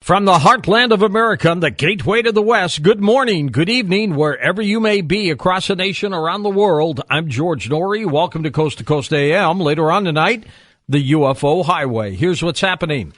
From the heartland of America, the gateway to the West, good morning, good evening, wherever you may be across the nation, around the world. I'm George Norrie. Welcome to Coast AM. Later on tonight, the UFO Highway. Here's what's happening.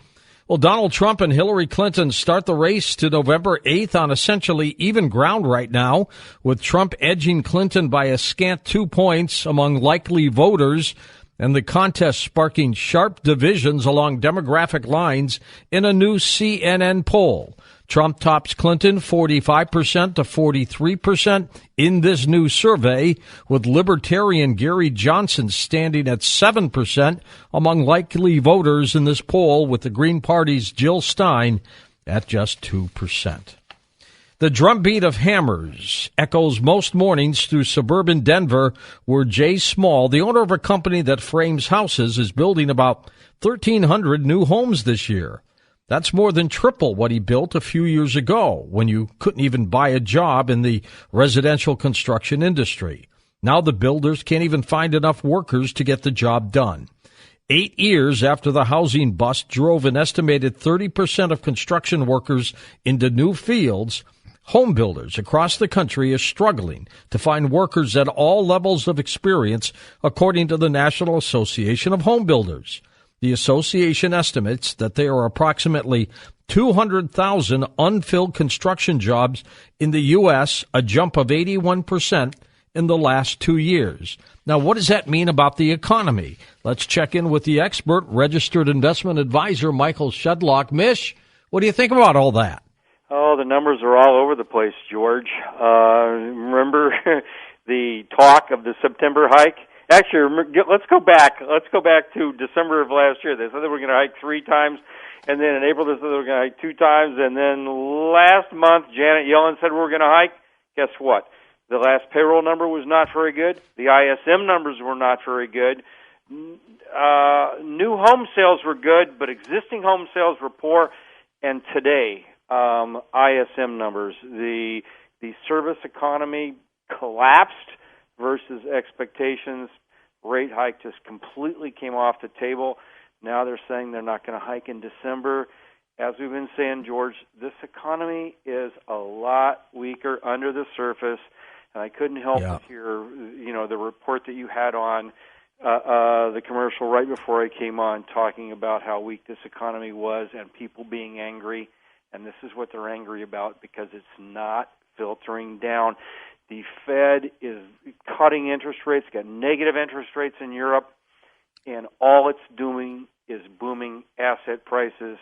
Well, Donald Trump and Hillary Clinton start the race to November 8th on essentially even ground right now, with Trump edging Clinton by a scant 2 points among likely voters, and the contest sparking sharp divisions along demographic lines in a new CNN poll. Trump tops Clinton 45% to 43% in this new survey, with Libertarian Gary Johnson standing at 7% among likely voters in this poll, with the Green Party's Jill Stein at just 2%. The drumbeat of hammers echoes most mornings through suburban Denver, where Jay Small, the owner of a company that frames houses, is building about 1,300 new homes this year. That's more than triple what he built a few years ago, when you couldn't even buy a job in the residential construction industry. Now the builders can't even find enough workers to get the job done. 8 years after the housing bust drove an estimated 30% of construction workers into new fields, home builders across the country are struggling to find workers at all levels of experience, according to the National Association of Home Builders. The association estimates that there are approximately 200,000 unfilled construction jobs in the U.S., a jump of 81% in the last 2 years. Now, what does that mean about the economy? Let's check in with the expert, registered investment advisor Michael Shedlock. Mish, what do you think about all that? Oh, the numbers are all over the place, George. Remember the talk of the September hike? Actually, let's go back. Let's go back to December of last year. They said they were going to hike 3 times, and then in April they said they were going to hike 2 times, and then last month Janet Yellen said we were going to hike. Guess what? The last payroll number was not very good. The ISM numbers were not very good. New home sales were good, but existing home sales were poor. And today, ISM numbers, the service economy collapsed versus expectations. Rate hike just completely came off the table. Now they're saying they're not going to hike in December. As we've been saying, George, this economy is a lot weaker under the surface, and I couldn't help but hear, the report that you had on the commercial right before I came on, talking about how weak this economy was and people being angry. And this is what they're angry about, because it's not filtering down. The Fed is cutting interest rates, got negative interest rates in Europe, and all it's doing is booming asset prices,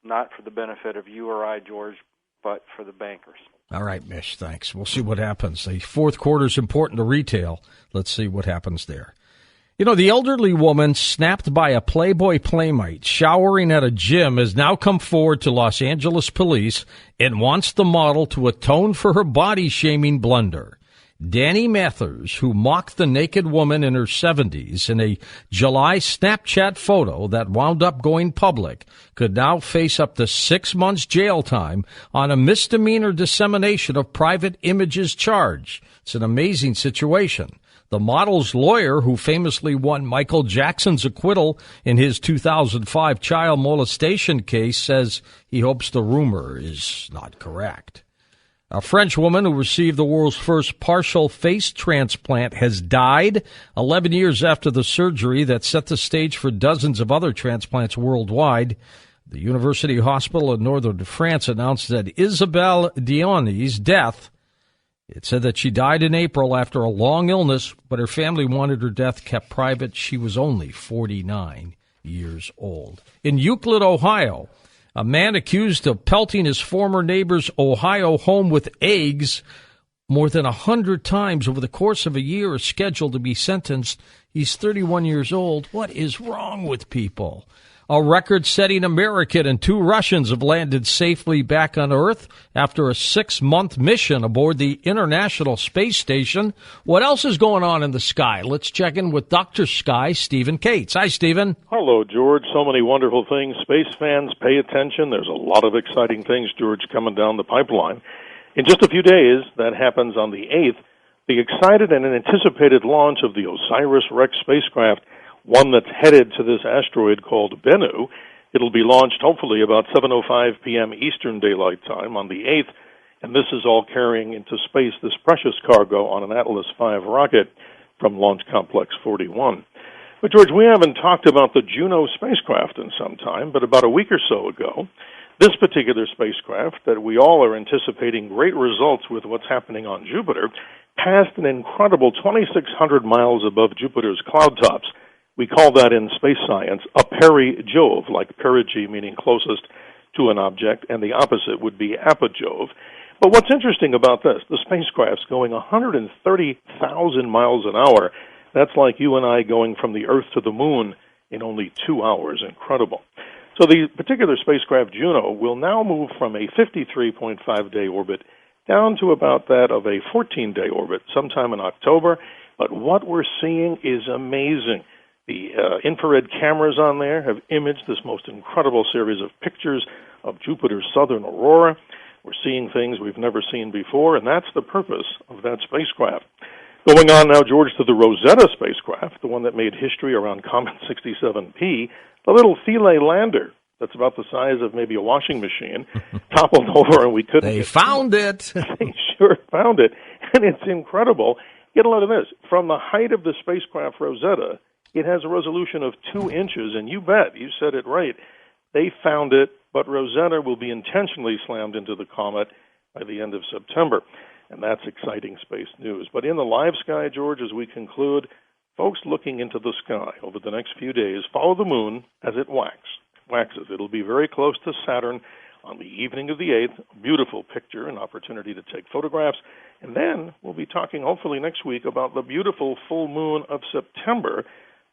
not for the benefit of you or I, George, but for the bankers. All right, Mish, thanks. We'll see what happens. The fourth quarter is important to retail. Let's see what happens there. You know, the elderly woman snapped by a Playboy playmate showering at a gym has now come forward to Los Angeles police and wants the model to atone for her body-shaming blunder. Danny Mathers, who mocked the naked woman in her 70s in a July Snapchat photo that wound up going public, could now face up to 6 months jail time on a misdemeanor dissemination of private images charge. It's an amazing situation. The model's lawyer, who famously won Michael Jackson's acquittal in his 2005 child molestation case, says he hopes the rumor is not correct. A French woman who received the world's first partial face transplant has died 11 years after the surgery that set the stage for dozens of other transplants worldwide. The University Hospital in northern France announced that Isabelle Dionne's death. It said that she died in April after a long illness, but her family wanted her death kept private. She was only 49 years old. In Euclid, Ohio, a man accused of pelting his former neighbor's Ohio home with eggs more than 100 times over the course of a year is scheduled to be sentenced. He's 31 years old. What is wrong with people? A record-setting American and 2 Russians have landed safely back on Earth after a 6-month mission aboard the International Space Station. What else is going on in the sky? Let's check in with Dr. Sky, Stephen Cates. Hi, Stephen. Hello, George. So many wonderful things. Space fans, pay attention. There's a lot of exciting things, George, coming down the pipeline. In just a few days, that happens on the 8th, the excited and anticipated launch of the OSIRIS-REx spacecraft, one that's headed to this asteroid called Bennu, It'll be launched hopefully about 7:05 p.m. Eastern Daylight Time on the 8th, and this is all carrying into space this precious cargo on an Atlas V rocket from Launch Complex 41. But, George, we haven't talked about the Juno spacecraft in some time, but about a week or so ago, this particular spacecraft that we all are anticipating great results with what's happening on Jupiter passed an incredible 2,600 miles above Jupiter's cloud tops. We call that in space science a peri-Jove, like perigee meaning closest to an object, and the opposite would be apogee. But what's interesting about this, the spacecraft's going 130,000 miles an hour. That's like you and I going from the Earth to the Moon in only 2 hours. Incredible. So the particular spacecraft Juno will now move from a 53.5-day orbit down to about that of a 14-day orbit sometime in October. But what we're seeing is amazing. The infrared cameras on there have imaged this most incredible series of pictures of Jupiter's southern aurora. We're seeing things we've never seen before, and that's the purpose of that spacecraft. Going on now, George, to the Rosetta spacecraft, the one that made history around Comet 67P, the little Philae lander that's about the size of maybe a washing machine, toppled over, and we couldn't. They found it. They sure found it, and it's incredible. Get a load of this. From the height of the spacecraft Rosetta, it has a resolution of 2 inches, and you bet, you said it right. They found it, but Rosetta will be intentionally slammed into the comet by the end of September, and that's exciting space news. But in the live sky, George, as we conclude, folks looking into the sky over the next few days, follow the moon as it waxes. It'll be very close to Saturn on the evening of the 8th. A beautiful picture, an opportunity to take photographs. And then we'll be talking hopefully next week about the beautiful full moon of September,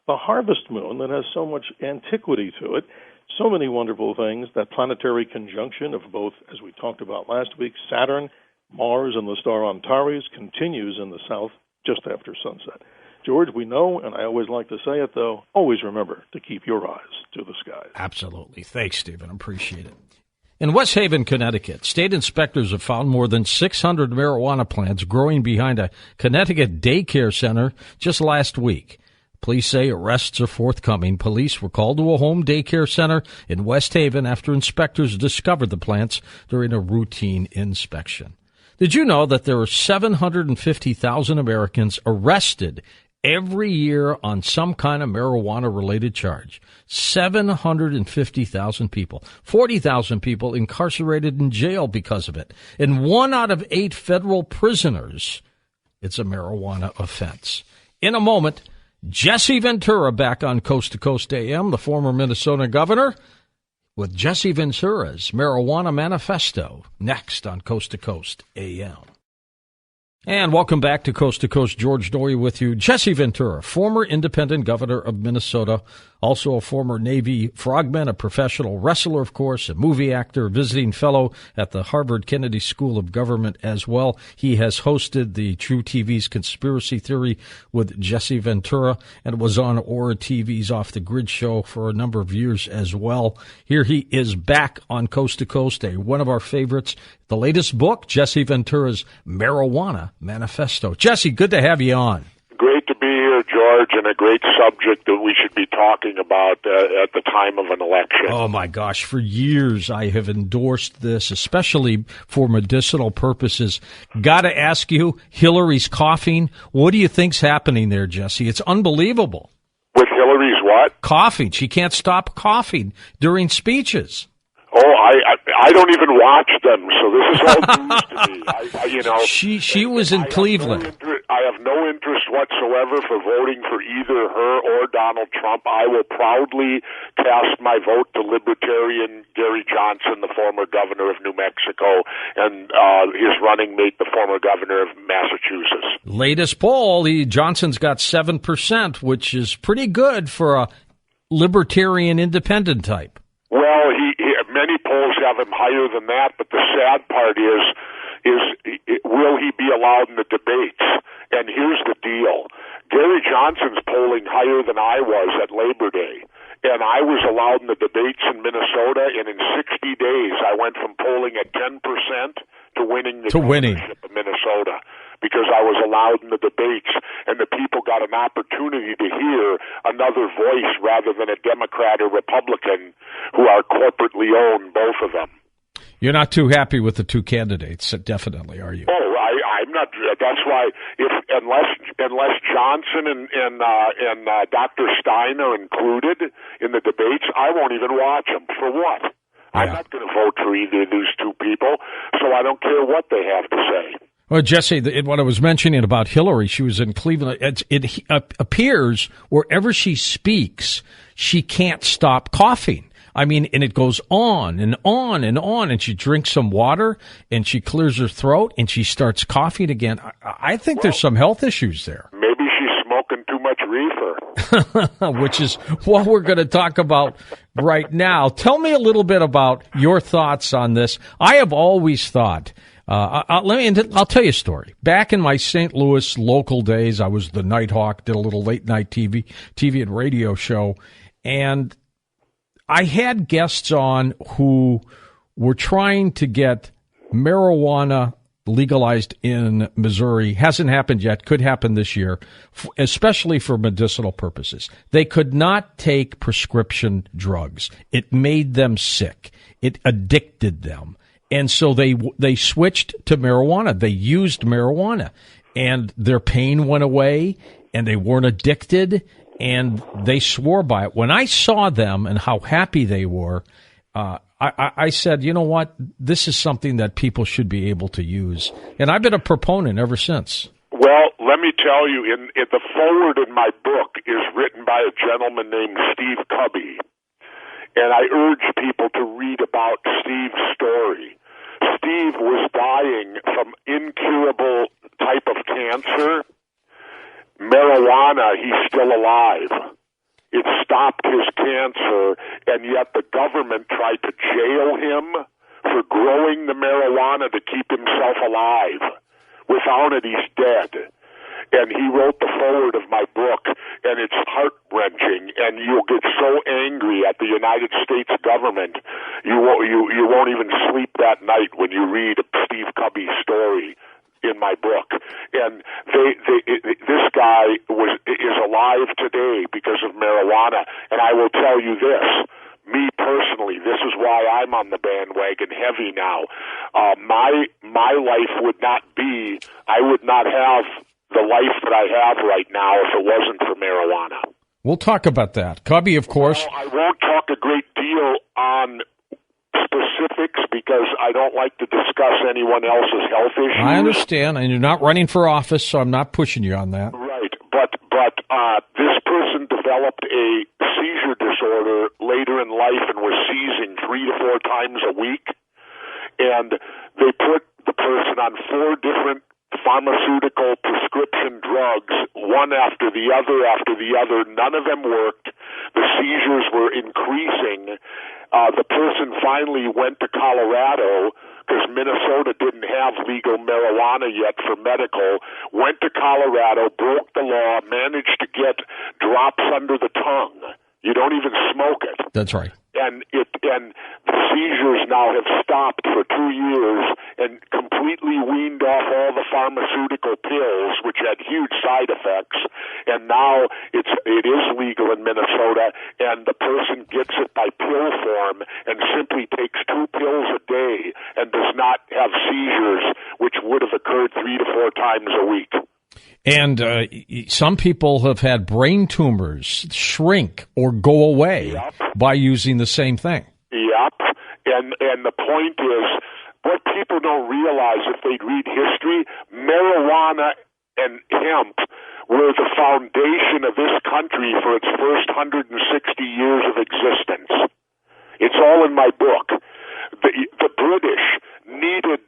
the harvest moon that has so much antiquity to it. So many wonderful things. That planetary conjunction of both, as we talked about last week, Saturn, Mars, and the star Antares continues in the south just after sunset. George, we know, and I always like to say it, though, always remember to keep your eyes to the skies. Absolutely. Thanks, Stephen. Appreciate it. In West Haven, Connecticut, state inspectors have found more than 600 marijuana plants growing behind a Connecticut daycare center just last week. Police say arrests are forthcoming. Police were called to a home daycare center in West Haven after inspectors discovered the plants during a routine inspection. Did you know that there are 750,000 Americans arrested every year on some kind of marijuana-related charge? 750,000 people. 40,000 people incarcerated in jail because of it. And 1 out of 8 federal prisoners, it's a marijuana offense. In a moment, Jesse Ventura back on Coast to Coast AM, the former Minnesota governor, with Jesse Ventura's Marijuana Manifesto, next on Coast to Coast AM. And welcome back to Coast, George Noory with you. Jesse Ventura, former independent governor of Minnesota, also a former Navy frogman, a professional wrestler, of course, a movie actor, visiting fellow at the Harvard Kennedy School of Government as well. He has hosted the True TV's Conspiracy Theory with Jesse Ventura and was on Aura TV's Off the Grid show for a number of years as well. Here he is back on Coast to Coast, one of our favorites. The latest book, Jesse Ventura's Marijuana Manifesto. Jesse, good to have you on. Great to be here, George, and a great subject that we should be talking about at the time of an election. Oh, my gosh. For years, I have endorsed this, especially for medicinal purposes. Got to ask you, Hillary's coughing. What do you think's happening there, Jesse? It's unbelievable. With Hillary's what? Coughing. She can't stop coughing during speeches. Oh, I don't even watch them, so this is all news to me. She was in Cleveland. I have no interest whatsoever for voting for either her or Donald Trump. I will proudly cast my vote to Libertarian Gary Johnson, the former governor of New Mexico, and his running mate, the former governor of Massachusetts. Latest poll, Johnson's got 7%, which is pretty good for a Libertarian independent type. Well, many polls have him higher than that, but the sad part is will he be allowed in the debates? And here's the deal. Gary Johnson's polling higher than I was at Labor Day, and I was allowed in the debates in Minnesota, and in 60 days I went from polling at 10% to winning the governorship of Minnesota. because I was allowed in the debates, and the people got an opportunity to hear another voice rather than a Democrat or Republican who are corporately owned, both of them. You're not too happy with the two candidates, definitely, are you? Oh, I'm not. That's why, unless Johnson and Dr. Stein are included in the debates, I won't even watch them. For what? Yeah. I'm not going to vote for either of these two people, so I don't care what they have to say. Well, Jesse, what I was mentioning about Hillary, she was in Cleveland. It appears wherever she speaks, she can't stop coughing. I mean, and it goes on and on and on, and she drinks some water, and she clears her throat, and she starts coughing again. I think there's some health issues there. Maybe she's smoking too much reefer. Which is what we're going to talk about right now. Tell me a little bit about your thoughts on this. I have always thought, I'll tell you a story. Back in my St. Louis local days, I was the Nighthawk, did a little late-night TV and radio show, and I had guests on who were trying to get marijuana legalized in Missouri. Hasn't happened yet. Could happen this year, especially for medicinal purposes. They could not take prescription drugs. It made them sick. It addicted them. And so they switched to marijuana. They used marijuana, and their pain went away, and they weren't addicted, and they swore by it. When I saw them and how happy they were, I said, you know what? This is something that people should be able to use. And I've been a proponent ever since. Well, let me tell you, in the foreword in my book is written by a gentleman named Steve Cubby. And I urge people to read about Steve's story. Steve was dying from incurable type of cancer. Marijuana, he's still alive. It stopped his cancer, and yet the government tried to jail him for growing the marijuana to keep himself alive. Without it, he's dead. And he wrote the foreword of my book, and it's heart-wrenching, and you'll get so angry at the United States government, you won't even sleep that night when you read Steve Cubby's story in my book. And this guy is alive today because of marijuana. And I will tell you this, me personally, this is why I'm on the bandwagon heavy now. My life would not be, I would not have the life that I have right now if it wasn't for marijuana. We'll talk about that. Cubby, of course. Well, I won't talk a great deal on specifics because I don't like to discuss anyone else's health issues. I understand, and you're not running for office, so I'm not pushing you on that. Right, but this person developed a seizure disorder later in life and was seizing 3 to 4 times a week, and they put the person on 4 different pharmaceutical prescription drugs, one after the other. None of them worked. The seizures were increasing. The person finally went to Colorado because Minnesota didn't have legal marijuana yet for medical, went to Colorado, broke the law, managed to get drops under the tongue. You don't even smoke it. That's right. And the seizures now have stopped for 2 years and completely weaned off all the pharmaceutical pills, which had huge side effects. And now it is legal in Minnesota, and the person gets it by pill form and simply takes 2 pills a day and does not have seizures, which would have occurred 3 to 4 times a week. And some people have had brain tumors shrink or go away by using the same thing. Yep. And the point is, what people don't realize if they read history, marijuana and hemp were the foundation of this country for its first 160 years of existence. It's all in my book. The British needed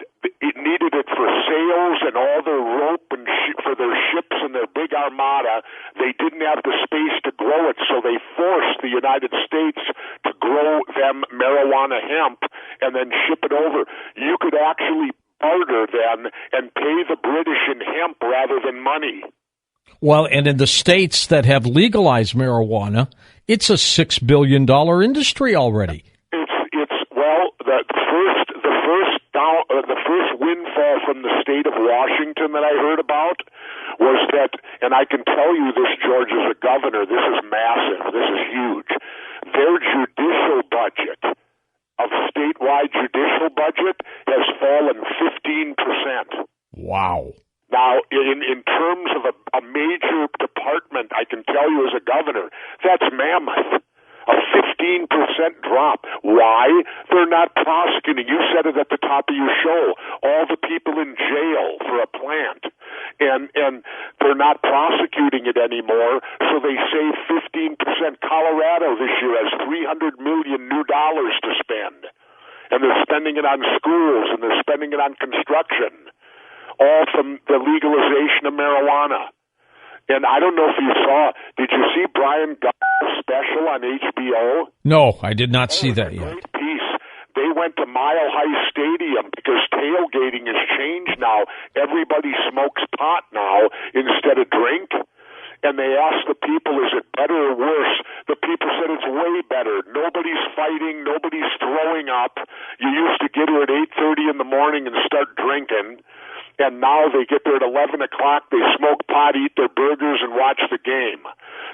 it for sails and all their rope and for their ships and their big armada. They didn't have the space to grow it, so they forced the United States to grow them marijuana hemp and then ship it over. You could actually barter then and pay the British in hemp rather than money. Well, and in the states that have legalized marijuana, it's a $6 billion industry already. The first windfall from the state of Washington that I heard about judicial budget has fallen 15%. Wow. Now, in terms of a major department, I can tell you as a governor, that's mammoth. A 15% drop. Why? They're not prosecuting. You said it at the top of your show. All the people in jail for a plant. And they're not prosecuting it anymore, so they save 15%. Colorado this year has $300 million new dollars to spend. And they're spending it on schools, and they're spending it on construction. All from the legalization of marijuana. And I don't know if you saw, did you see Brian Gumbel's special on HBO? No, I did not see that yet. Great piece. They went to Mile High Stadium because tailgating has changed now. Everybody smokes pot now instead of drink. And they asked the people, is it better or worse? The people said it's way better. Nobody's fighting. Nobody's throwing up. You used to get here at 8:30 in the morning and start drinking. And now they get there at 11 o'clock, they smoke pot, eat their burgers, and watch the game.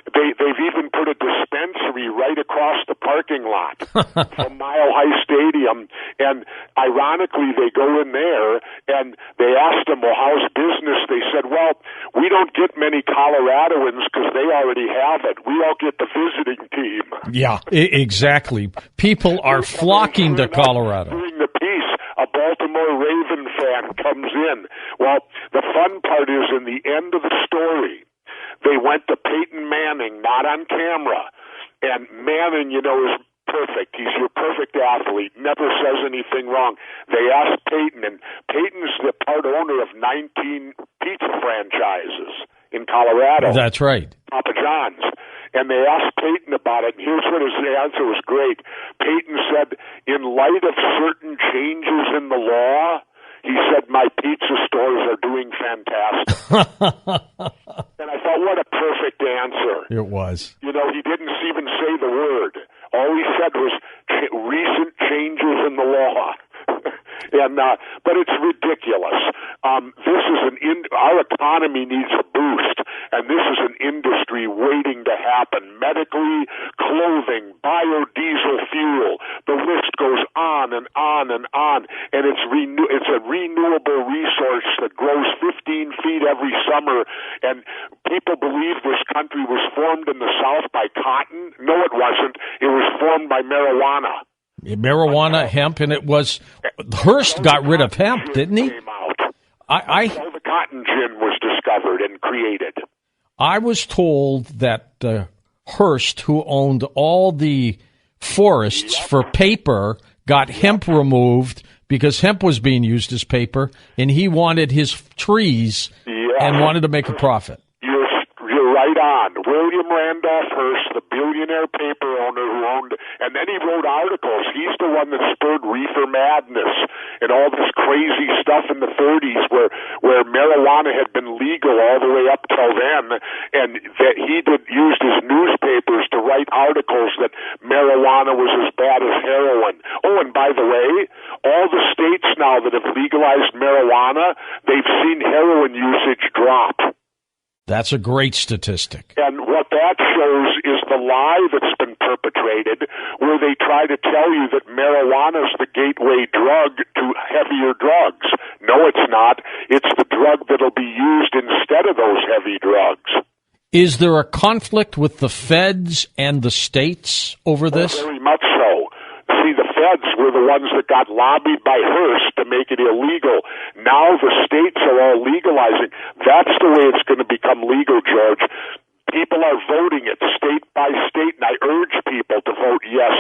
They've even put a dispensary right across the parking lot from Mile High Stadium. And ironically, they go in there, and they asked them, well, how's business? They said, well, we don't get many Coloradoans because they already have it. We all get the visiting team. Yeah, exactly. People are flocking to Colorado. During the piece, a Baltimore Raven fan comes in. Well, the fun part is in the end of the story, they went to Peyton Manning, not on camera. And Manning, is perfect. He's your perfect athlete, never says anything wrong. They asked Peyton, and Peyton's the part owner of 19 pizza franchises in Colorado. That's right. Papa John's. And they asked Peyton about it, and here's what his answer was great. Peyton said, in light of certain changes in the law, he said, my pizza stores are doing fantastic. And I thought, what a perfect answer. It was. He didn't even say the word. All he said was recent changes in the law. But it's ridiculous. This is our economy needs a boost, and this is an industry waiting to happen. Medically, clothing, biodiesel fuel, the list goes on and on and on. And it's a renewable resource that grows 15 feet every summer. And people believe this country was formed in the South by cotton. No, it wasn't. It was formed by marijuana. Marijuana, hemp, and it was Hearst got rid of hemp, didn't he? All the cotton gin was discovered and created. I was told that Hearst, who owned all the forests for paper, got hemp removed because hemp was being used as paper, and he wanted his trees and wanted to make a profit. You're right on. William Randolph Hearst, the billionaire paper owner who owned, and then he wrote articles. He's the one that spurred reefer madness and all this crazy stuff in the 30s where marijuana had been legal all the way up till then, and that he used his newspapers to write articles that marijuana was as bad as heroin. Oh, and by the way, all the states now that have legalized marijuana, they've seen heroin usage drop. That's a great statistic. And what that shows is the lie that's been perpetrated, where they try to tell you that marijuana is the gateway drug to heavier drugs. No, it's not. It's the drug that'll be used instead of those heavy drugs. Is there a conflict with the feds and the states over this? Very much so. See, the feds were the ones that got lobbied by Hearst to make it illegal. Now the states are all legalizing. That's the way it's going to become legal, George. People are voting it state by state, and I urge people to vote yes.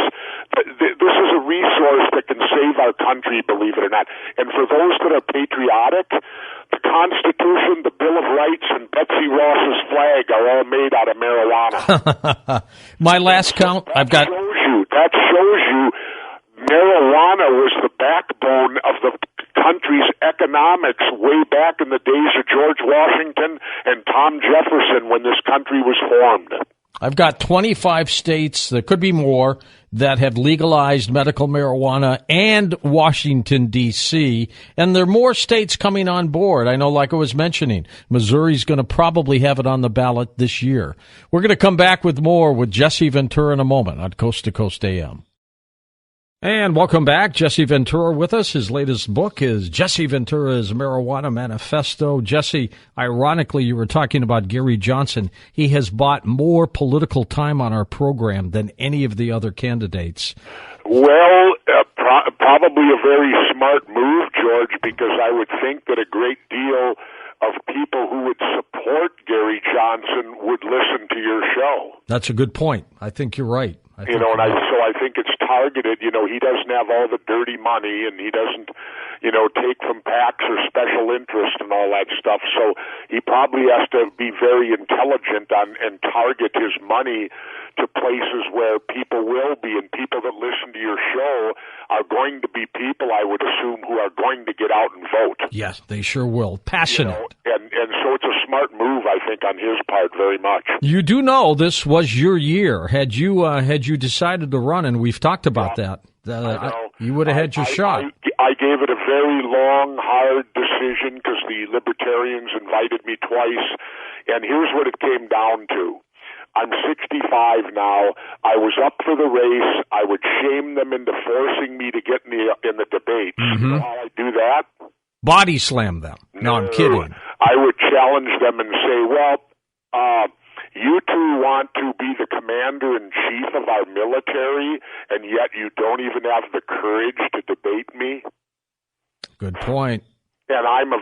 This is a resource that can save our country, believe it or not. And for those that are patriotic, the Constitution, the Bill of Rights, and Betsy Ross's flag are all made out of marijuana. My last count, That shows you marijuana was the backbone of the country's economics way back in the days of George Washington and Tom Jefferson when this country was formed. I've got 25 states, there could be more, that have legalized medical marijuana, and Washington, D.C., and there are more states coming on board. I know, like I was mentioning, Missouri's going to probably have it on the ballot this year. We're going to come back with more with Jesse Ventura in a moment on Coast to Coast AM. And welcome back. Jesse Ventura with us. His latest book is Jesse Ventura's Marijuana Manifesto. Jesse, ironically, you were talking about Gary Johnson. He has bought more political time on our program than any of the other candidates. Well, probably a very smart move, George, because I would think that a great deal of people who would support Gary Johnson would listen to your show. That's a good point. I think you're right. So I think it's targeted. He doesn't have all the dirty money, and he doesn't, take from PACs or special interest and all that stuff. So he probably has to be very intelligent and target his money to places where people will be, and people that listen to your show are going to be people, I would assume, who are going to get out and vote. Yes, they sure will. Passionate. And so it's a smart move, I think, on his part, very much. You do know this was your year. Had you decided to run, and we've talked about that, you would have had your shot. I gave it a very long, hard decision because the Libertarians invited me twice, and here's what it came down to. I'm 65 now. I was up for the race. I would shame them into forcing me to get in the debate. Mm-hmm. You know how I do that? Body slam them. No, I'm kidding. I would challenge them and say, well, you two want to be the commander-in-chief of our military, and yet you don't even have the courage to debate me? Good point. And I'm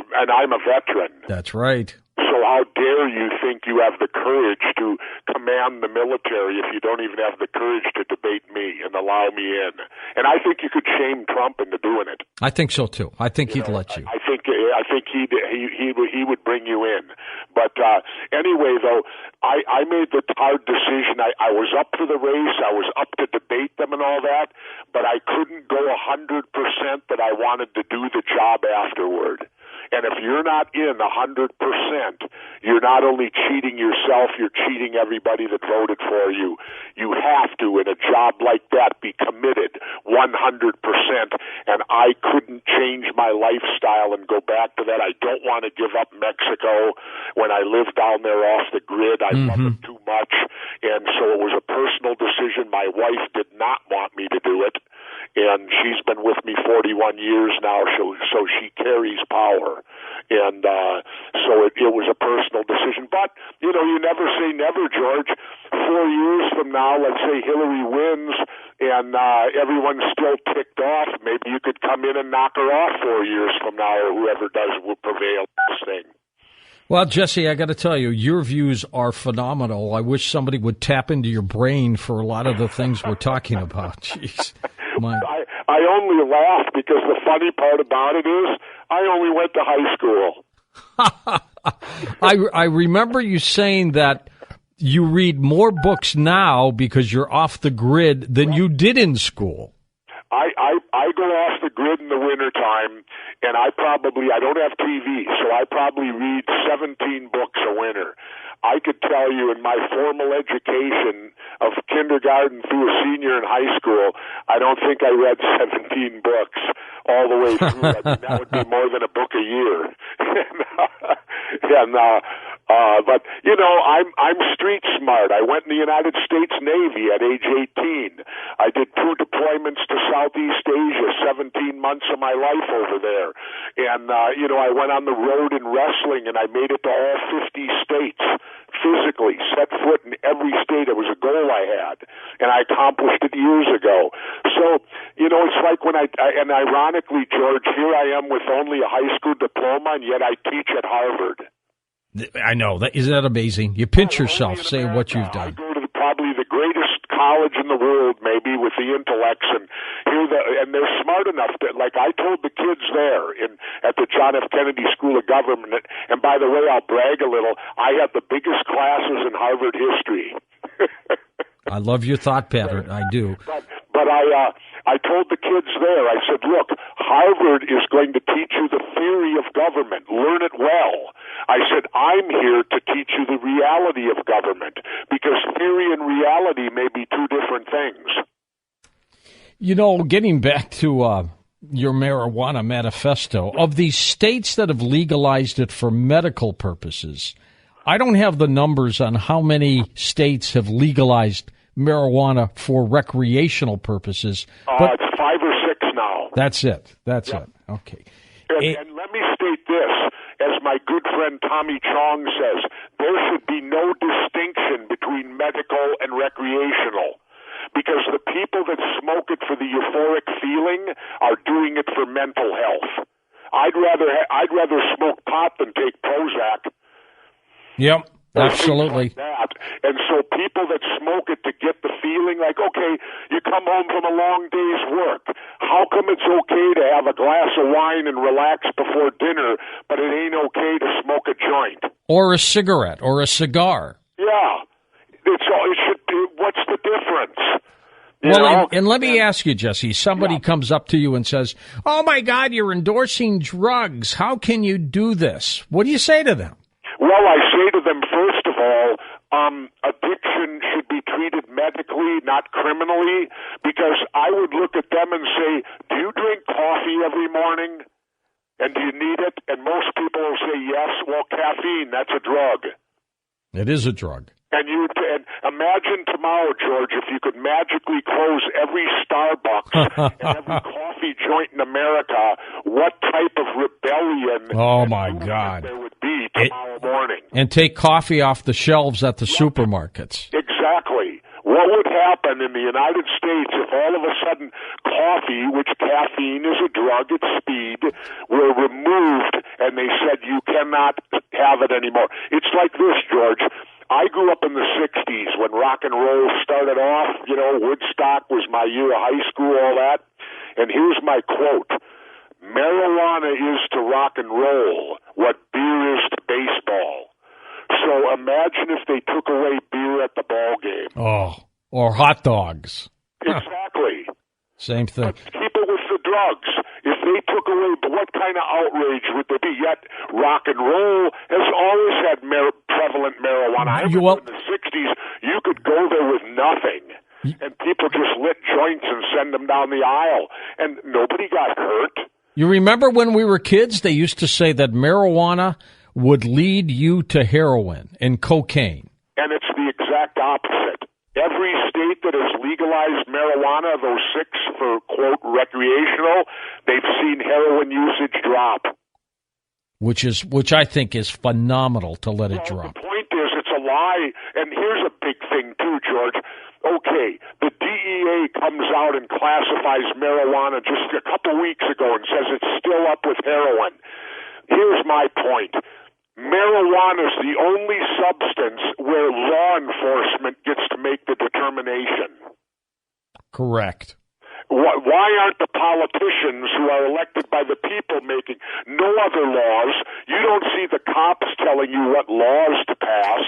a veteran. That's right. So how dare you think you have the courage to command the military if you don't even have the courage to debate me and allow me in? And I think you could shame Trump into doing it. I think so too. I think he'd let you. I think he would bring you in. But anyway, though, I made the hard decision. I was up for the race. I was up to debate them and all that, but I couldn't go 100% that I wanted to do the job afterward. And if you're not in 100%, you're not only cheating yourself, you're cheating everybody that voted for you. You have to, in a job like that, be committed 100%. And I couldn't change my lifestyle and go back to that. I don't want to give up Mexico when I live down there off the grid. I love it too much. And so it was a personal decision. My wife did not want me to do it. And she's been with me 41 years now, so she carries power. And so it was a personal decision. But, you never say never, George. 4 years from now, let's say Hillary wins and everyone's still ticked off. Maybe you could come in and knock her off 4 years from now, or whoever does will prevail this thing. Well, Jesse, I got to tell you, your views are phenomenal. I wish somebody would tap into your brain for a lot of the things we're talking about. Jeez. I only laugh because the funny part about it is I only went to high school. I remember you saying that you read more books now because you're off the grid than you did in school. I go off the grid in the wintertime, and I don't have TV, so I probably read 17 books a winter. I could tell you in my formal education of kindergarten through a senior in high school, I don't think I read 17 books all the way through. I mean, that would be more than a book a year. But I'm street smart. I went in the United States Navy at age 18. I did 2 deployments to Southeast Asia, 17 months of my life over there. And I went on the road in wrestling, and I made it to all 50 states physically, set foot in every state. It was a goal I had, and I accomplished it years ago. So, it's like when and ironically, George, here I am with only a high school diploma, and yet I teach at Harvard. I know. Isn't that amazing? You pinch yourself saying what you've done. I go to probably the greatest college in the world, maybe, with the intellects, and they're smart enough that, like I told the kids there at the John F. Kennedy School of Government, and by the way, I'll brag a little, I had the biggest classes in Harvard history. I love your thought pattern. I do. But I told the kids there, I said, look, Harvard is going to teach you the theory of government. Learn it well. I said, I'm here to teach you the reality of government, because theory and reality may be two different things. Getting back to your marijuana manifesto, of these states that have legalized it for medical purposes, I don't have the numbers on how many states have legalized marijuana for recreational purposes. But It's 5 or 6 now. That's it. That's it. Okay. And let me state this, as my good friend Tommy Chong says, there should be no distinction between medical and recreational, because the people that smoke it for the euphoric feeling are doing it for mental health. I'd rather smoke pot than take Prozac. Yep. Absolutely. Like that. And so people that smoke it to get the feeling like, okay, you come home from a long day's work. How come it's okay to have a glass of wine and relax before dinner, but it ain't okay to smoke a joint? Or a cigarette or a cigar. Yeah. It should be, what's the difference? And let me ask you, Jesse, somebody comes up to you and says, oh, my God, you're endorsing drugs. How can you do this? What do you say to them? Well, I say to them, first of all, addiction should be treated medically, not criminally, because I would look at them and say, do you drink coffee every morning? And do you need it? And most people will say yes. Well, caffeine, that's a drug. It is a drug. And imagine tomorrow, George, if you could magically close every Starbucks and every coffee joint in America, what type of rebellion there would be tomorrow morning. And take coffee off the shelves at the supermarkets. Exactly. What would happen in the United States if all of a sudden coffee, which caffeine is a drug at speed, were removed and they said you cannot have it anymore? It's like this, George. I grew up in the 60s when rock and roll started off. You know, Woodstock was my year of high school, all that. And here's my quote. Marijuana is to rock and roll what beer is to baseball. So imagine if they took away beer at the ball game. Oh, or hot dogs. Exactly. Same thing. But keep it with the drugs. If they took away, what kind of outrage would there be? Yet rock and roll has always had prevalent marijuana. I remember in the 60s, you could go there with nothing, and people just lit joints and send them down the aisle, and nobody got hurt. You remember when we were kids, they used to say that marijuana would lead you to heroin and cocaine. And it's the exact opposite. Every state that has legalized marijuana, those 6 for, quote, recreational, they've seen heroin usage drop. Which I think is phenomenal to let it drop. The point is, it's a lie. And here's a big thing, too, George. Okay, the DEA comes out and classifies marijuana just a couple weeks ago and says it's still up with heroin. Here's my point. Marijuana is the only substance where law enforcement gets to make the determination. Correct. Why aren't the politicians who are elected by the people making no other laws? You don't see the cops telling you what laws to pass.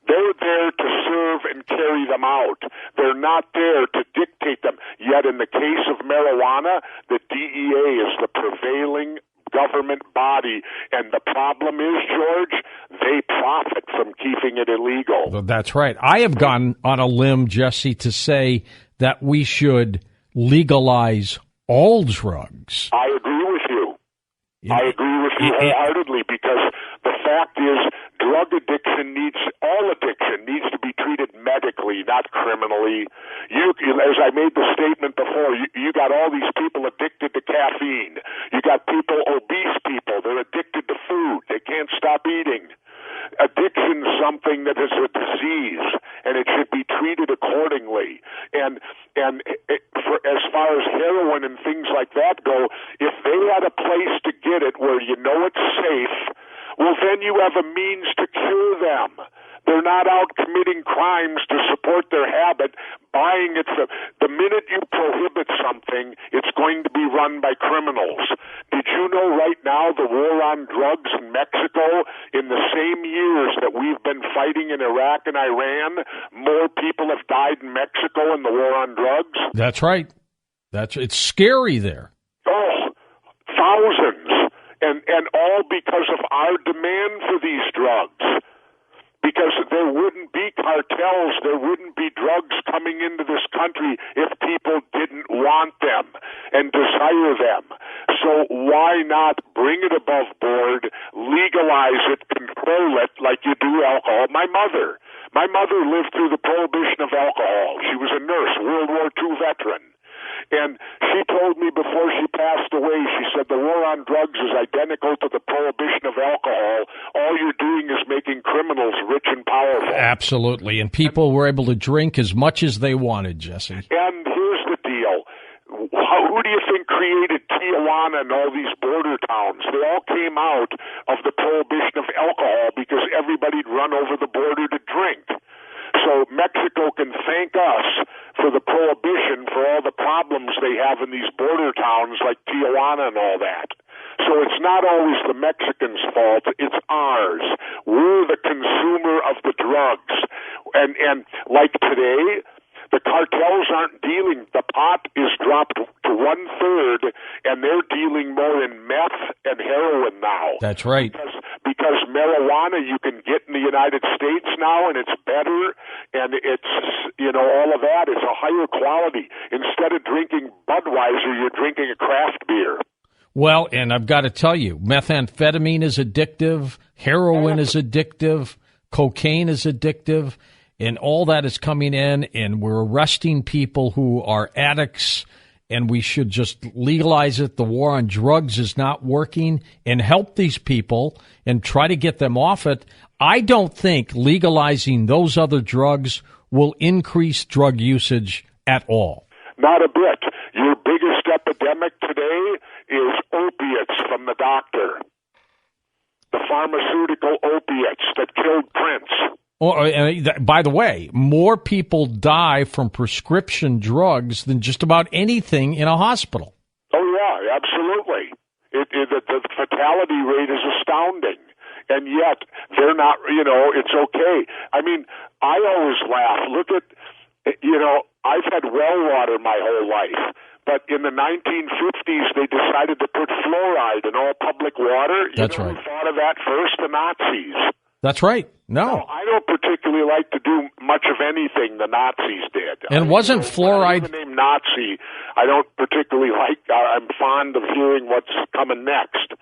They're there to serve and carry them out. They're not there to dictate them. Yet in the case of marijuana, the DEA is the prevailing government body, and the problem is, George, they profit from keeping it illegal. That's right. I have gone on a limb, Jesse, to say that we should legalize all drugs. I agree with you. I agree with you wholeheartedly, because the fact is, drug addiction all addiction needs to be treated medically, not criminally. As I made the statement before, you got all these people addicted to caffeine. You got people, obese people, they're addicted to food. They can't stop eating. Addiction is something that is a disease, and it should be treated accordingly. And as far as heroin and things like that go, if they had a place to get it where you know it's safe, well, then you have a means to cure them. They're not out committing crimes to support their habit, buying it. The minute you prohibit something, it's going to be run by criminals. Did you know right now the war on drugs in Mexico, in the same years that we've been fighting in Iraq and Iran, more people have died in Mexico in the war on drugs? That's right. It's scary there. Oh, thousands. And all because of our demand for these drugs. Because there wouldn't be cartels, there wouldn't be drugs coming into this country if people didn't want them and desire them. So why not bring it above board, legalize it, control it like you do alcohol? My mother lived through the prohibition of alcohol. She was a nurse, World War II veteran. And she told me before she passed away, she said the war on drugs is identical to the prohibition of alcohol. All you're doing is making criminals rich and powerful. Absolutely. And people were able to drink as much as they wanted, Jesse. And here's the deal. Who do you think created Tijuana and all these border towns? They all came out of the prohibition of alcohol because everybody'd run over the border to drink. So Mexico can thank us for the prohibition for all the problems they have in these border towns like Tijuana and all that. So it's not always the Mexicans' fault, it's ours. We're the consumer of the drugs. And like today, the cartels aren't dealing. The pot is dropped to 1/3, and they're dealing more in meth and heroin now. That's right. Because marijuana you can get in the United States now, and it's better, and it's, all of that. It's a higher quality. Instead of drinking Budweiser, you're drinking a craft beer. Well, and I've got to tell you, methamphetamine is addictive, heroin is addictive, cocaine is addictive. And all that is coming in, and we're arresting people who are addicts, and we should just legalize it. The war on drugs is not working, and help these people and try to get them off it. I don't think legalizing those other drugs will increase drug usage at all. Not a bit. Your biggest epidemic today is opiates from the doctor. The pharmaceutical opiates that killed Prince. By the way, more people die from prescription drugs than just about anything in a hospital. Oh, yeah, absolutely. The fatality rate is astounding. And yet, they're not, it's okay. I mean, I always laugh. Look at, I've had well water my whole life. But in the 1950s, they decided to put fluoride in all public water. That's right. Who thought of that first? The Nazis. That's right. No, I don't particularly like to do much of anything the Nazis did. And wasn't fluoride... The name Nazi, I don't particularly like. I'm fond of hearing what's coming next.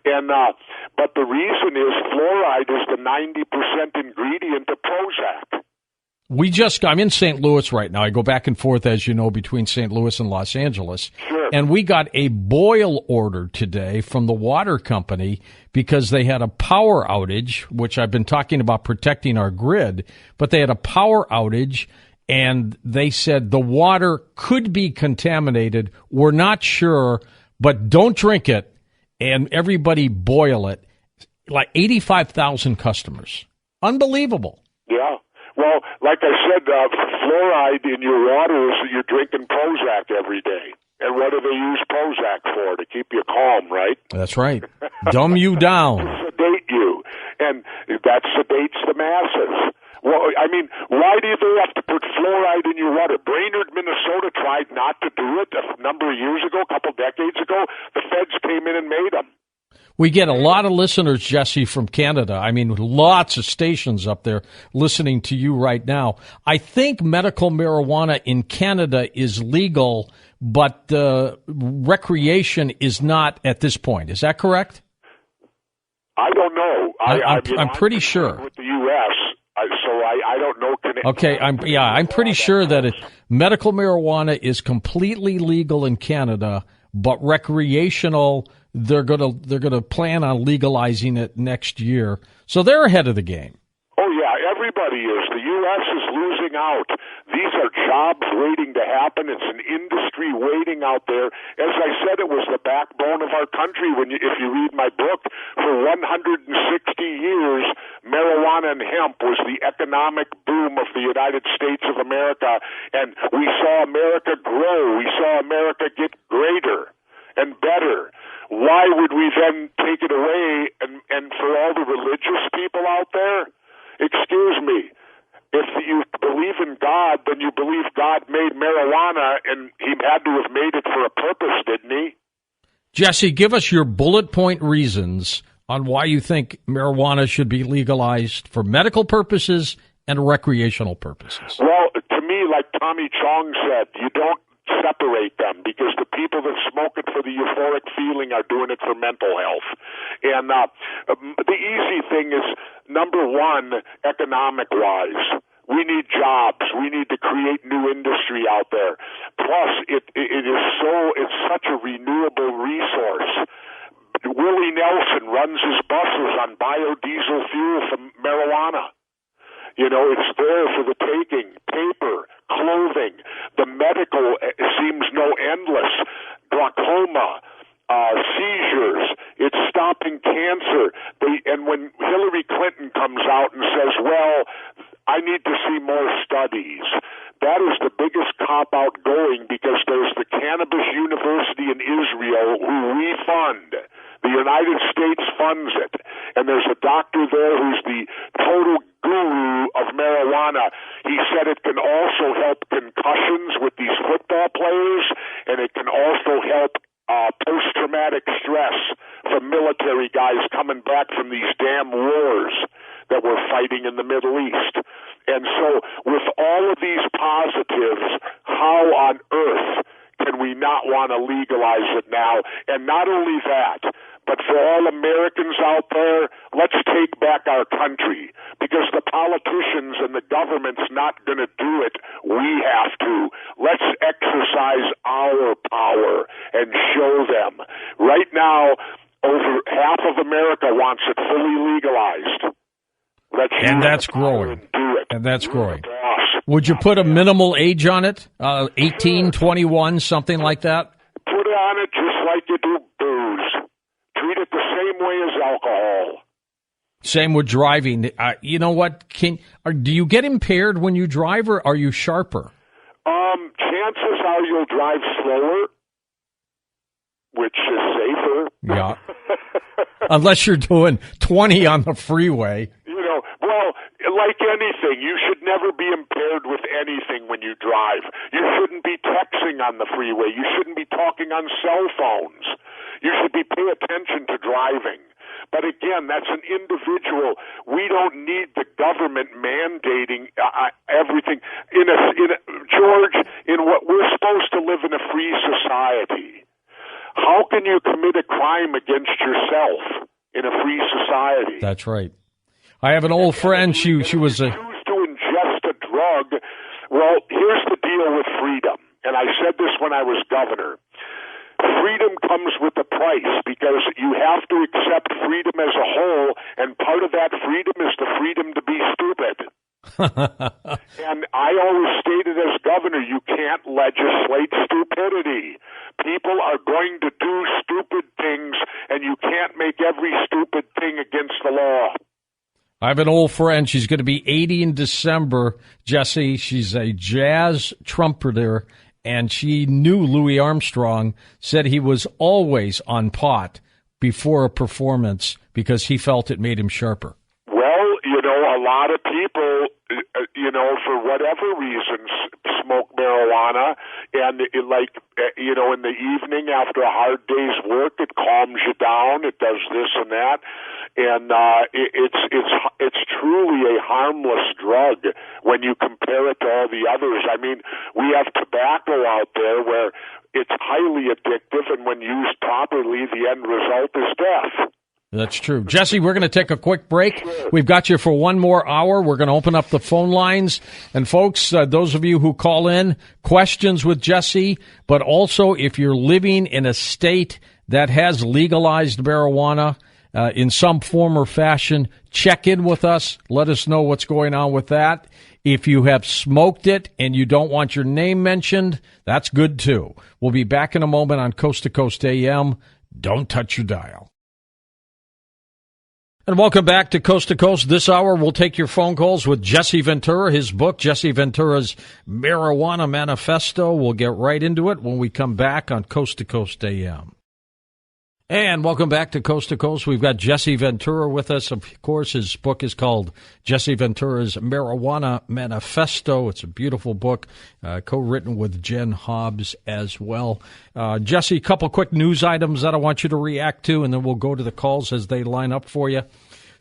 And but the reason is fluoride is the 90% ingredient of Prozac. I'm in St. Louis right now. I go back and forth, as you know, between St. Louis and Los Angeles. Sure. And we got a boil order today from the water company because they had a power outage, which I've been talking about protecting our grid, but they had a power outage and they said the water could be contaminated. We're not sure, but don't drink it. And everybody boil it. Like 85,000 customers. Unbelievable. Yeah. Well, like I said, fluoride in your water is you're drinking Prozac every day. And what do they use Prozac for? To keep you calm, right? That's right. Dumb you down. To sedate you. And that sedates the masses. Well, I mean, why do they have to put fluoride in your water? Brainerd, Minnesota tried not to do it a number of years ago, a couple decades ago. The feds came in and made them. We get a lot of listeners, Jesse, from Canada. I mean, lots of stations up there listening to you right now. I think medical marijuana in Canada is legal, but recreation is not at this point. Is that correct? I don't know. I'm pretty sure. With the U.S., so I don't know. Okay, I'm pretty sure that medical marijuana is completely legal in Canada, but recreational, they're gonna plan on legalizing it next year. So they're ahead of the game. Oh yeah, everybody is. The U.S. is losing out. These are jobs waiting to happen. It's an industry waiting out there. As I said, it was the backbone of our country. If you read my book, for 160 years, marijuana and hemp was the economic boom of the United States of America, and we saw America grow. We saw America get greater and better. Why would we then take it away? And for all the religious people out there, excuse me, if you believe in God, then you believe God made marijuana, and he had to have made it for a purpose, didn't he? Jesse, give us your bullet point reasons on why you think marijuana should be legalized for medical purposes and recreational purposes. Well, to me, like Tommy Chong said, you don't separate them, because the people that smoke it for the euphoric feeling are doing it for mental health. And the easy thing is, number one, economic-wise. We need jobs. We need to create new industry out there. Plus, it's such a renewable resource. Willie Nelson runs his buses on biodiesel fuel from marijuana. It's there for the taking. Paper, clothing, the medical seems endless. Glaucoma, seizures, it's stopping cancer. And when Hillary Clinton comes out and says, well, I need to see more studies, that is the biggest cop-out going, because there's the Cannabis University in Israel who we fund. The United States funds it. And there's a doctor there who's the total guru of marijuana. He said it can also help concussions with these football players, and it can also help post-traumatic stress from military guys coming back from these damn wars that we're fighting in the Middle East. And so with all of these positives, how on earth can we not want to legalize it now? And not only that, but for all Americans out there, let's take back our country, because the politicians and the government's not going to do it. We have to. Let's exercise our power and show them. Right now, over half of America wants it fully legalized. And that's growing. And that's growing. Would you put a minimal age on it? 18, 21, something like that? Put it on it just like you do booze. Treat it the same way as alcohol. Same with driving. You know what? Do you get impaired when you drive, or are you sharper? Chances are you'll drive slower, which is safer. Yeah. Unless you're doing 20 on the freeway. Well, like anything, you should never be impaired with anything when you drive. You shouldn't be texting on the freeway. You shouldn't be talking on cell phones. You should be paying attention to driving. But again, that's an individual. We don't need the government mandating everything. George, in what we're supposed to live in a free society. How can you commit a crime against yourself in a free society? That's right. I have an old friend. She was a. Choose to ingest a drug. Well, here's the deal with freedom, and I said this when I was governor. Freedom comes with a price, because you have to accept freedom as a whole, and part of that freedom is the freedom to be stupid. And I always stated as governor, you can't legislate stupidity. People are going to do stupid things, and you can't make every stupid thing against the law. I have an old friend. She's going to be 80 in December, Jesse. She's a jazz trumpeter, and she knew Louis Armstrong, said he was always on pot before a performance because he felt it made him sharper. Well, a lot of people, for whatever reasons, smoke marijuana, and in the evening after a hard day's work, it calms you down. It does this and that, and it's truly a harmless drug when you compare it to all the others. I mean, we have tobacco out there where it's highly addictive, and when used properly, the end result is death. That's true. Jesse, we're going to take a quick break. We've got you for one more hour. We're going to open up the phone lines. And folks, those of you who call in, questions with Jesse, but also if you're living in a state that has legalized marijuana in some form or fashion, check in with us. Let us know what's going on with that. If you have smoked it and you don't want your name mentioned, that's good too. We'll be back in a moment on Coast to Coast AM. Don't touch your dial. And welcome back to Coast. This hour, we'll take your phone calls with Jesse Ventura, his book, Jesse Ventura's Marijuana Manifesto. We'll get right into it when we come back on Coast to Coast AM. And welcome back to Coast. We've got Jesse Ventura with us. Of course, his book is called Jesse Ventura's Marijuana Manifesto. It's a beautiful book, co-written with Jen Hobbs as well. Jesse, a couple quick news items that I want you to react to, and then we'll go to the calls as they line up for you.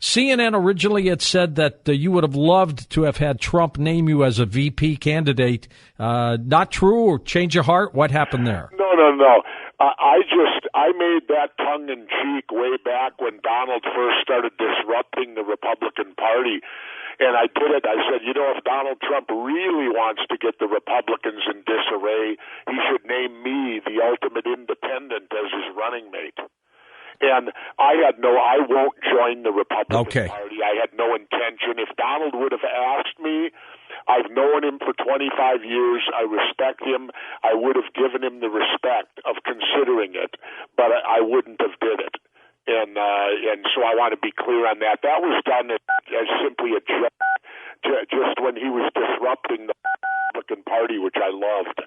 CNN originally had said that you would have loved to have had Trump name you as a VP candidate. Not true, or change your heart? What happened there? No. I made that tongue-in-cheek way back when Donald first started disrupting the Republican Party. And I did it. I said, if Donald Trump really wants to get the Republicans in disarray, he should name me the ultimate independent as his running mate. And I won't join the Republican Party. I had no intention. If Donald would have asked me, I've known him for 25 years. I respect him. I would have given him the respect of considering it, but I wouldn't have did it. And so I want to be clear on that. That was done as simply a joke, just when he was disrupting the Republican Party, which I loved.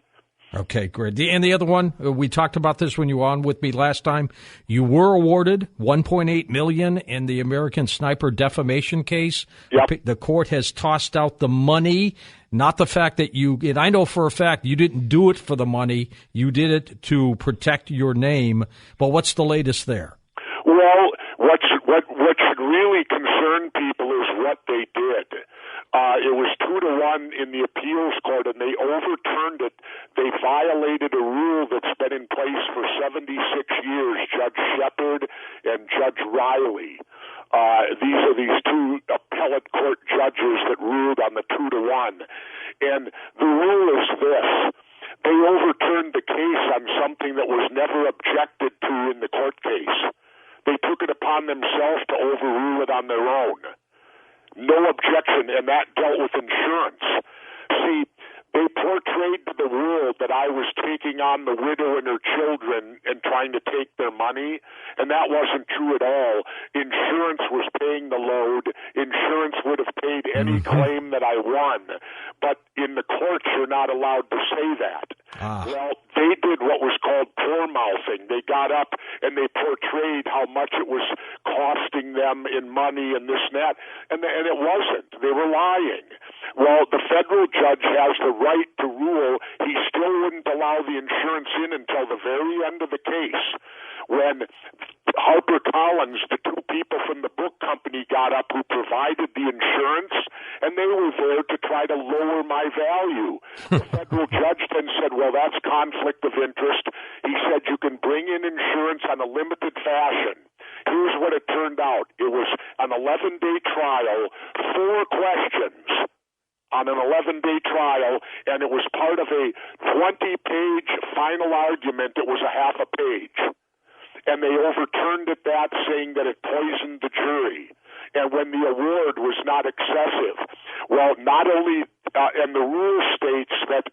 Okay, great. And the other one, we talked about this when you were on with me last time. You were awarded $1.8 million in the American Sniper defamation case. Yep. The court has tossed out the money, not the fact that and I know for a fact you didn't do it for the money. You did it to protect your name. But what's the latest there? Well, what should really concern people is what they did. It was 2-1 in the appeals court, and they overturned it. They violated a rule that's been in place for 76 years. Judge Shepard and Judge Riley. These are these two appellate court judges that ruled on the 2-1. And the rule is this. They overturned the case on something that was never objected to in the court case. They took it upon themselves to overrule it on their own. No objection, and that dealt with insurance. See, they portrayed to the world that I was taking on the widow and her children and trying to take their money, and that wasn't true at all. Insurance was paying the load. Insurance would have paid any claim that I won. But in the courts, you're not allowed to say that. Well, they did what was called poor-mouthing. They got up and they portrayed how much it was costing them in money and this and that, and it wasn't. They were lying. Well, the federal judge has the right to rule. He still wouldn't allow the insurance in until the very end of the case, when HarperCollins, the two people from the book company, got up who provided the insurance, and they were there to try to lower my value. The federal judge then said, well, that's conflict of interest. He said you can bring in insurance on a limited fashion. Here's what it turned out. It was an 11-day trial, 4 questions on an 11-day trial, and it was part of a 20-page final argument. It was a half a page. And they overturned it, saying that it poisoned the jury, and when the award was not excessive. Well, not only, and the rule states that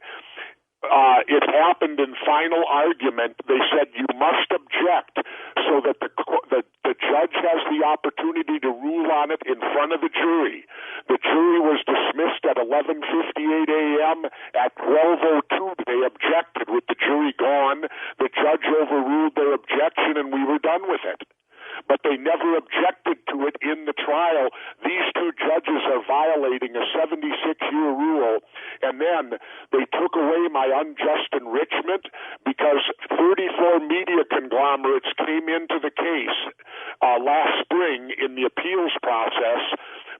it happened in final argument. They said you must object so that the judge has the opportunity to rule on it in front of the jury. The jury was dismissed at 11:58 a.m. At 12:02, they objected. With the jury gone, the judge overruled their objection, and we were done with it. But they never objected to it in the trial. These two judges are violating a 76-year rule. And then they took away my unjust enrichment because 34 media conglomerates came into the case last spring in the appeals process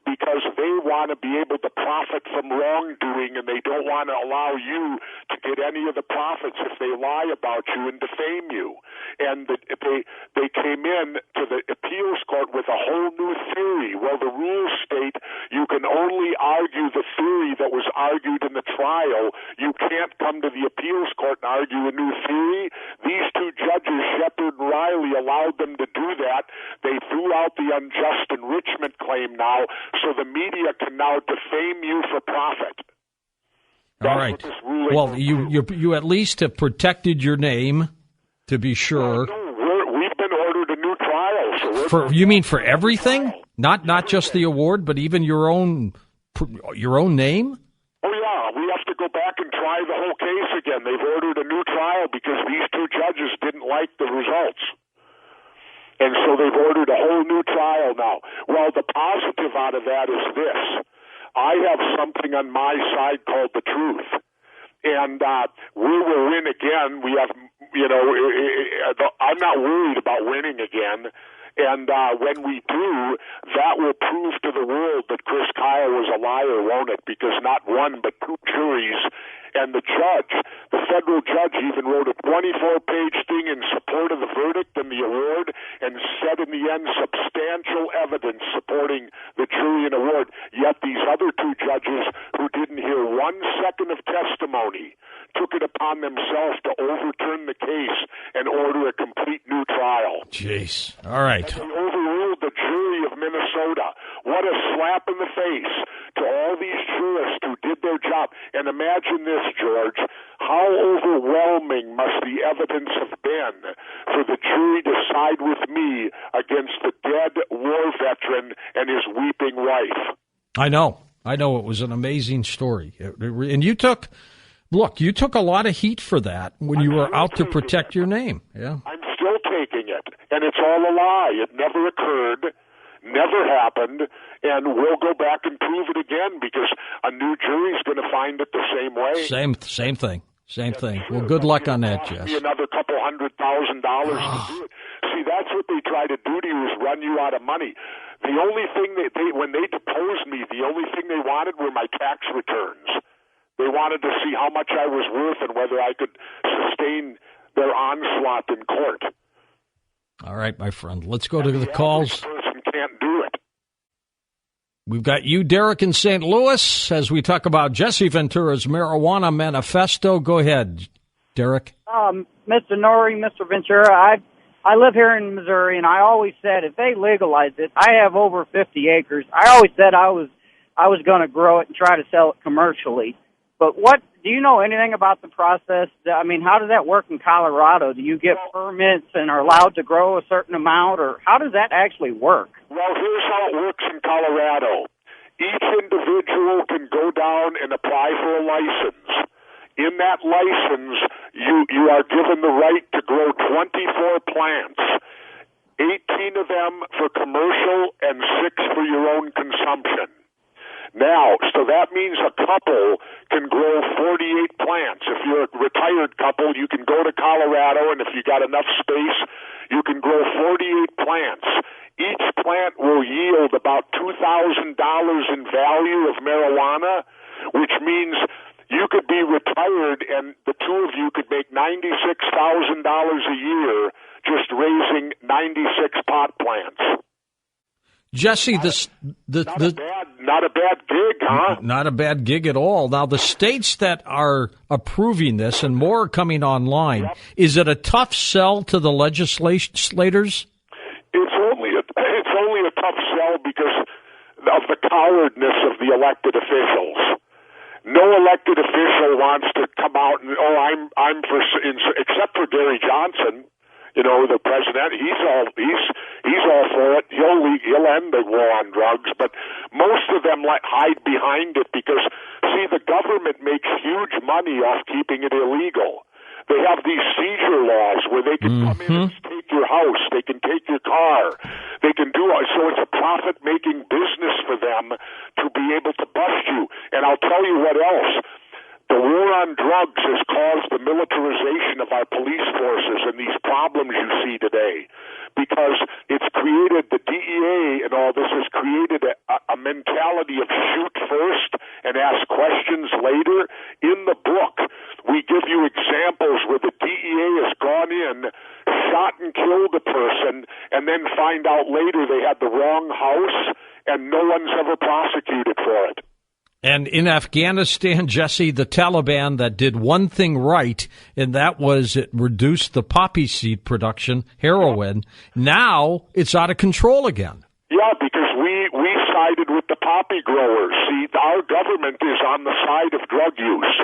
because they want to be able to profit from wrongdoing, and they don't want to allow you to get any of the profits if they lie about you and defame you. And they came in to the appeals court with a whole new theory. Well, the rules state you can only argue the theory that was argued in the trial. You can't come to the appeals court and argue a new theory. These two judges, Shepard and Riley, allowed them to do that. They threw out the unjust enrichment claim now, so the media can now defame you for profit. All right. Well, you at least have protected your name, to be sure. We've been ordered a new trial. You mean for everything? Not just the award, but even your own name? Oh, yeah. We have to go back and try the whole case again. They've ordered a new trial because these two judges didn't like the results. And so they've ordered a whole new trial now. Well, the positive out of that is this. I have something on my side called the truth. And we will win again. We have, I'm not worried about winning again. And when we do, that will prove to the world that Chris Kyle was a liar, won't it? Because not one but two juries and the judge, the federal judge, even wrote a 24-page thing in support of the verdict and the award and said in the end substantial evidence supporting the jury jury an award. Yet these other two judges who didn't hear 1 second of testimony took it upon themselves to overturn the case and order a complete new trial. Jeez. All right. And they overruled the jury of Minnesota. What a slap in the face to all these jurists who did their job. And imagine this, George. How overwhelming must the evidence have been for the jury to side with me against the dead war veteran and his weeping wife? I know. It was an amazing story. And you took a lot of heat for that when you were out to protect your name. Yeah. I'm still taking it, and it's all a lie. It never occurred, never happened, and we'll go back and prove it again because a new jury's going to find it the same way. Same thing. Well, good luck on that, Jess. Another couple $100,000 to do it. See, that's what they try to do to you is run you out of money. The only thing when they deposed me, the only thing they wanted were my tax returns. They wanted to see how much I was worth and whether I could sustain their onslaught in court. All right, my friend. Let's go to the calls. Person can't do it. We've got you, Derek, in St. Louis, as we talk about Jesse Ventura's marijuana manifesto. Go ahead, Derek. Mr. Norrie, Mr. Ventura, I live here in Missouri, and I always said if they legalize it, I have over 50 acres. I always said I was going to grow it and try to sell it commercially. But do you know anything about the process? I mean, how does that work in Colorado? Do you get permits and are allowed to grow a certain amount, or how does that actually work? Well, here's how it works in Colorado. Each individual can go down and apply for a license. In that license, you are given the right to grow 24 plants, 18 of them for commercial and 6 for your own consumption. Now, so that means a couple can grow 48 plants. If you're a retired couple, you can go to Colorado, and if you got enough space, you can grow 48 plants. Each plant will yield about $2,000 in value of marijuana, which means you could be retired and the two of you could make $96,000 a year just raising 96 pot plants. Jesse, not a bad gig, huh? Not a bad gig at all. Now, the states that are approving this and more are coming online, is it a tough sell to the legislators? It's only a tough sell because of the cowardness of the elected officials. No elected official wants to come out and I'm for, except for Gary Johnson. You know, the president, he's all for it. He'll end the war on drugs, but most of them hide behind it because, see, the government makes huge money off keeping it illegal. They have these seizure laws where they can come in and take your house, they can take your car, they can do it. So it's a profit-making business for them to be able to bust you. And I'll tell you what else. The war on drugs has caused the militarization of our police forces and these problems you see today because it's created, the DEA and all this has created a mentality of shoot first and ask questions later. In the book, we give you examples where the DEA has gone in, shot and killed a person, and then find out later they had the wrong house and no one's ever prosecuted for it. And in Afghanistan, Jesse, the Taliban that did one thing right, and that was it reduced the poppy seed production, heroin. Now it's out of control again. Yeah, because we sided with the poppy growers. See, our government is on the side of drug use,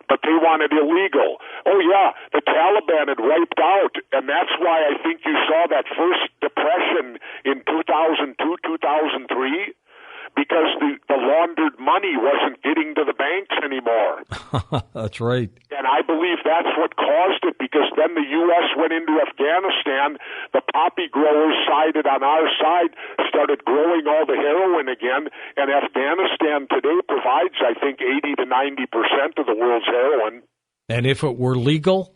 but they want it illegal. Oh, yeah, the Taliban had wiped out, and that's why I think you saw that first depression in 2002, 2003. Because the laundered money wasn't getting to the banks anymore. That's right. And I believe that's what caused it, because then the U.S. went into Afghanistan, the poppy growers sided on our side, started growing all the heroin again, and Afghanistan today provides, I think, 80 to 90% of the world's heroin. And if it were legal,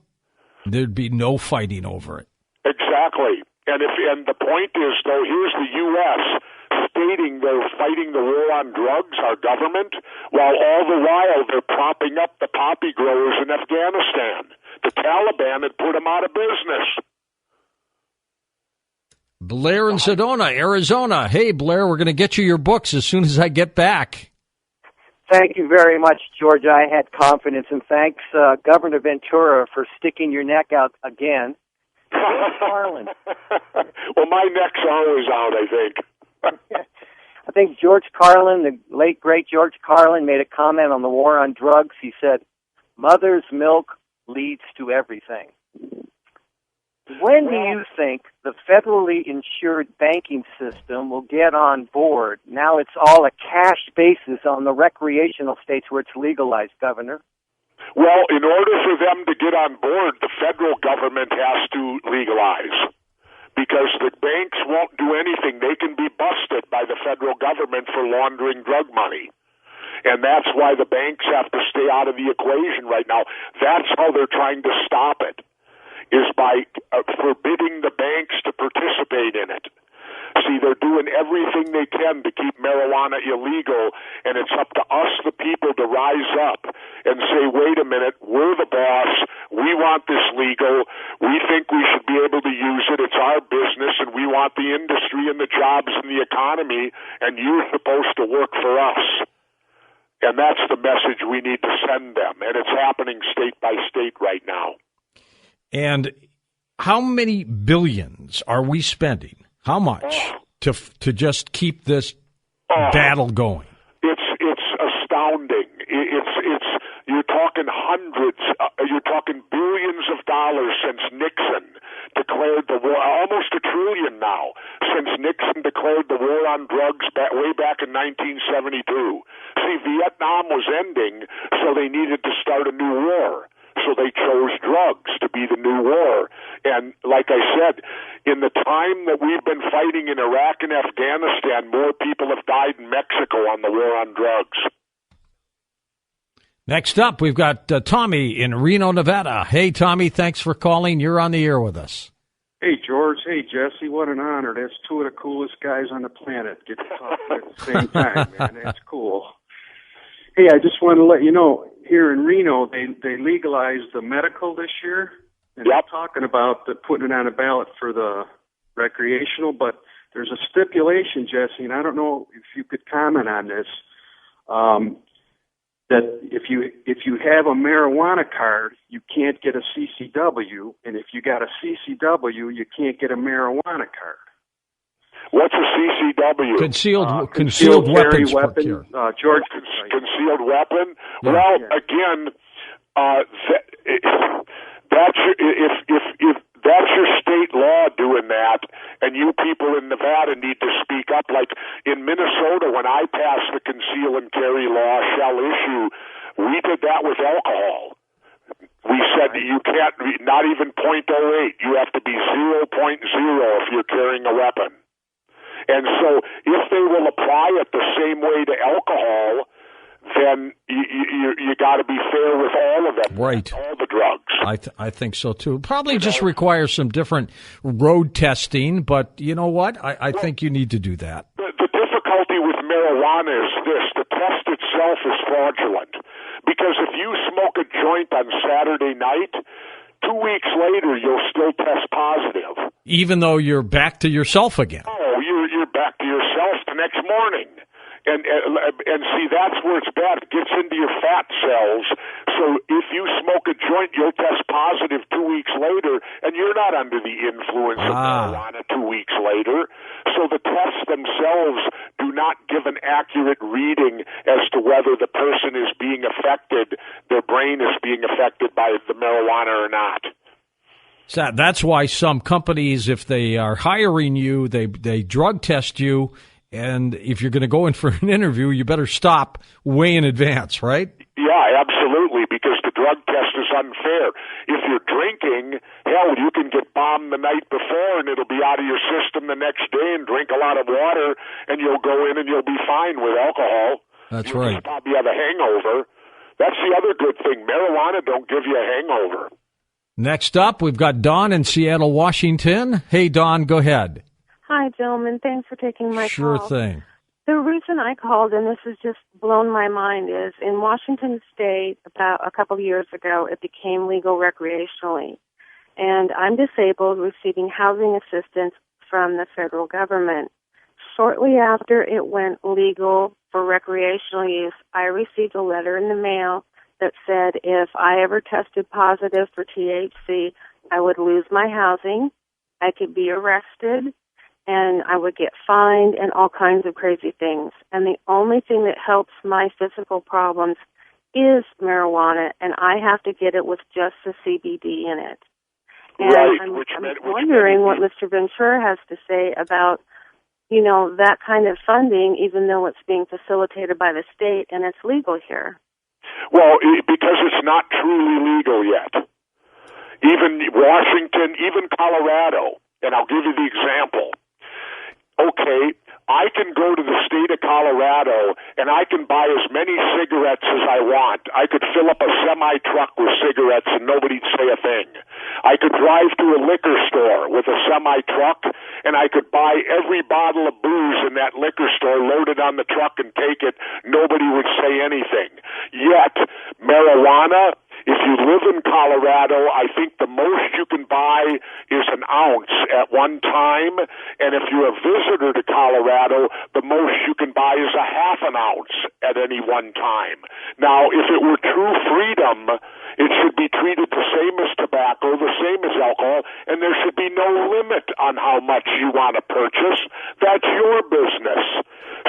there'd be no fighting over it. Exactly. And the point is, though, here's the U.S., stating they're fighting the war on drugs, our government, while all the while they're propping up the poppy growers in Afghanistan. The Taliban had put them out of business. Blair in Sedona, Arizona. Hey, Blair, we're going to get you your books as soon as I get back. Thank you very much, George. I had confidence, and thanks, Governor Ventura, for sticking your neck out again. Carlin. Well, my neck's always out, I think. I think George Carlin, the late, great George Carlin, made a comment on the war on drugs. He said, "Mother's milk leads to everything." When do you think the federally insured banking system will get on board? Now it's all a cash basis on the recreational states where it's legalized, Governor. Well, in order for them to get on board, the federal government has to legalize. Because the banks won't do anything. They can be busted by the federal government for laundering drug money. And that's why the banks have to stay out of the equation right now. That's how they're trying to stop it, is by forbidding the banks to participate in it. See, they're doing everything they can to keep marijuana illegal, and it's up to us, the people, to rise up and say, wait a minute, we're the boss, we want this legal, we think we should be able to use it, it's our business, and we want the industry and the jobs and the economy, and you're supposed to work for us. And that's the message we need to send them, and it's happening state by state right now. And how many billions are we spending? How much to just keep this battle going? It's astounding. It's you're talking hundreds, you're talking billions of dollars since Nixon declared the war, almost $1 trillion now since Nixon declared the war on drugs way back in 1972. See, Vietnam was ending, so they needed to start a new war. So they chose drugs to be the new war. And like I said, in the time that we've been fighting in Iraq and Afghanistan, more people have died in Mexico on the war on drugs. Next up, we've got Tommy in Reno, Nevada. Hey, Tommy, thanks for calling. You're on the air with us. Hey, George. Hey, Jesse. What an honor. That's two of the coolest guys on the planet. Get to talk at the same time, man. That's cool. Hey, I just wanted to let you know, here in Reno, they legalized the medical this year, and they're talking about putting it on a ballot for the recreational, but there's a stipulation, Jesse, and I don't know if you could comment on this, that if you have a marijuana card, you can't get a CCW, and if you got a CCW, you can't get a marijuana card. What's a CCW? Concealed weapons weapon. George, concealed weapon. Yeah. Well, again, that's if that's your state law doing that, and you people in Nevada need to speak up. Like in Minnesota, when I passed the conceal and carry law shall issue, we did that with alcohol. We said that you can't, not even .08. You have to be 0.0 if you're carrying a weapon. And so if they will apply it the same way to alcohol, then you got to be fair with all of them, right? All the drugs. I think so too. Probably just requires some different road testing, but you know what? I think you need to do that. The difficulty with marijuana is this: the test itself is fraudulent, because if you smoke a joint on Saturday night, 2 weeks later you'll still test positive, even though you're back to yourself again. Oh, you're back to yourself the next morning. And see, that's where it's bad. It gets into your fat cells. So if you smoke a joint, you'll test positive 2 weeks later, and you're not under the influence of marijuana 2 weeks later. So the tests themselves do not give an accurate reading as to whether the person is being affected, their brain is being affected by the marijuana or not. So that's why some companies, if they are hiring you, they drug test you. And if you're going to go in for an interview, you better stop way in advance, right? Yeah, absolutely, because the drug test is unfair. If you're drinking, hell, you can get bombed the night before and it'll be out of your system the next day, and drink a lot of water and you'll go in and you'll be fine with alcohol. That's You'll right. just probably have a hangover. That's the other good thing. Marijuana don't give you a hangover. Next up, we've got Dawn in Seattle, Washington. Hey, Dawn, go ahead. Hi, gentlemen. Thanks for taking my Sure call. thing. The reason I called, and this has just blown my mind, is in Washington State, about a couple of years ago, it became legal recreationally. And I'm disabled, receiving housing assistance from the federal government. Shortly after it went legal for recreational use, I received a letter in the mail that said if I ever tested positive for THC, I would lose my housing, I could be arrested, and I would get fined and all kinds of crazy things. And the only thing that helps my physical problems is marijuana, and I have to get it with just the CBD in it. And right, I'm wondering what Mr. Ventura has to say about, you know, that kind of funding, even though it's being facilitated by the state and it's legal here. Well, because it's not truly legal yet. Even Washington, even Colorado, and I'll give you the example. Okay, I can go to the state of Colorado and I can buy as many cigarettes as I want. I could fill up a semi-truck with cigarettes and nobody'd say a thing. I could drive to a liquor store with a semi-truck and I could buy every bottle of booze in that liquor store, load it on the truck and take it. Nobody would say anything. Yet, marijuana, if you live in Colorado, I think the most you can buy is an ounce at one time. And if you're a visitor to Colorado, the most you can buy is a half an ounce at any one time. Now, if it were true freedom, it should be treated the same as tobacco, the same as alcohol, and there should be no limit on how much you want to purchase. That's your business.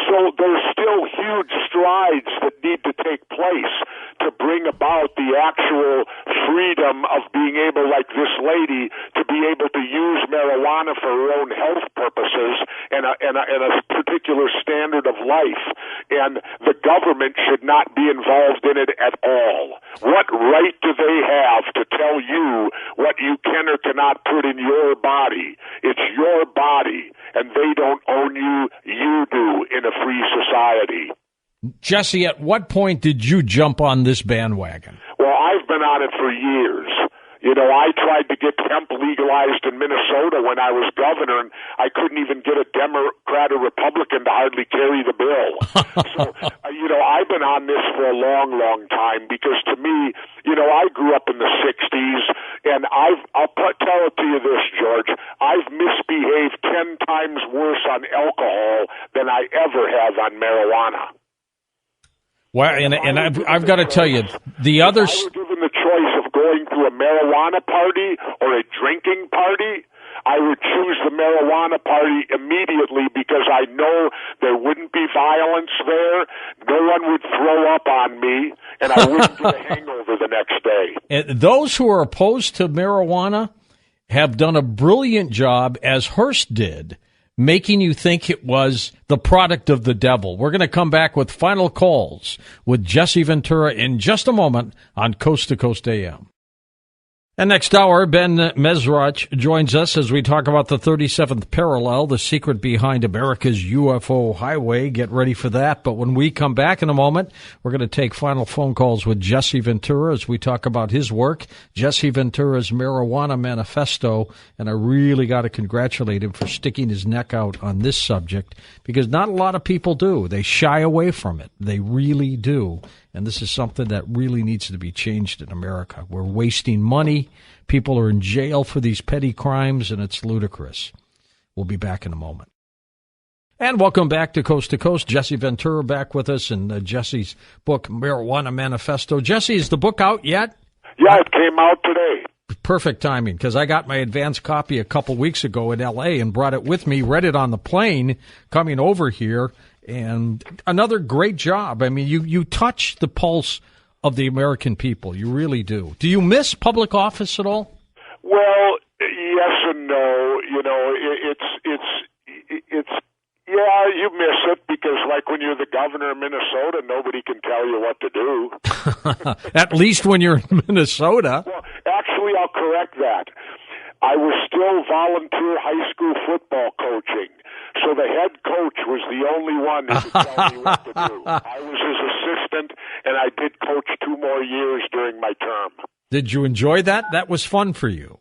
So there's still huge strides that need to take place to bring about the actual freedom of being able, like this lady, to be able to use marijuana for her own health purposes and a particular standard of life. And the government should not be involved in it at all. What right do they have to tell you what you can or cannot put in your body? It's your body, and they don't own you. You do in a free society. Jesse, at what point did you jump on this bandwagon? Well, I've been on it for years. You know, I tried to get hemp legalized in Minnesota when I was governor, and I couldn't even get a Democrat or Republican to hardly carry the bill. So, you know, I've been on this for a long, long time because to me, you know, I grew up in the 60s, and I'll tell it to you this, George, I've misbehaved 10 times worse on alcohol than I ever have on marijuana. Well, and I've got to tell you, the others. If I were given the choice of going to a marijuana party or a drinking party, I would choose the marijuana party immediately because I know there wouldn't be violence there, no one would throw up on me, and I wouldn't get a hangover the next day. And those who are opposed to marijuana have done a brilliant job, as Hearst did, making you think it was the product of the devil. We're going to come back with final calls with Jesse Ventura in just a moment on Coast to Coast AM. And next hour, Ben Mesrach joins us as we talk about the 37th parallel, the secret behind America's UFO highway. Get ready for that. But when we come back in a moment, we're going to take final phone calls with Jesse Ventura as we talk about his work, Jesse Ventura's Marijuana Manifesto. And I really got to congratulate him for sticking his neck out on this subject because not a lot of people do. They shy away from it. They really do. And this is something that really needs to be changed in America. We're wasting money. People are in jail for these petty crimes, and it's ludicrous. We'll be back in a moment. And welcome back to Coast. Jesse Ventura back with us and Jesse's book, Marijuana Manifesto. Jesse, is the book out yet? Yeah, it came out today. Perfect timing, because I got my advance copy a couple weeks ago in L.A. and brought it with me, read it on the plane coming over here. And another great job. I mean, you touch the pulse of the American people. You really do. Do you miss public office at all? Well, yes and no. You know, it's yeah, you miss it because, like, when you're the governor of Minnesota, nobody can tell you what to do. At least when you're in Minnesota. Well, actually, I'll correct that. I was still volunteer high school football coaching. So the head coach was the only one who could tell me what to do. I was his assistant, and I did coach 2 more years during my term. Did you enjoy that? That was fun for you.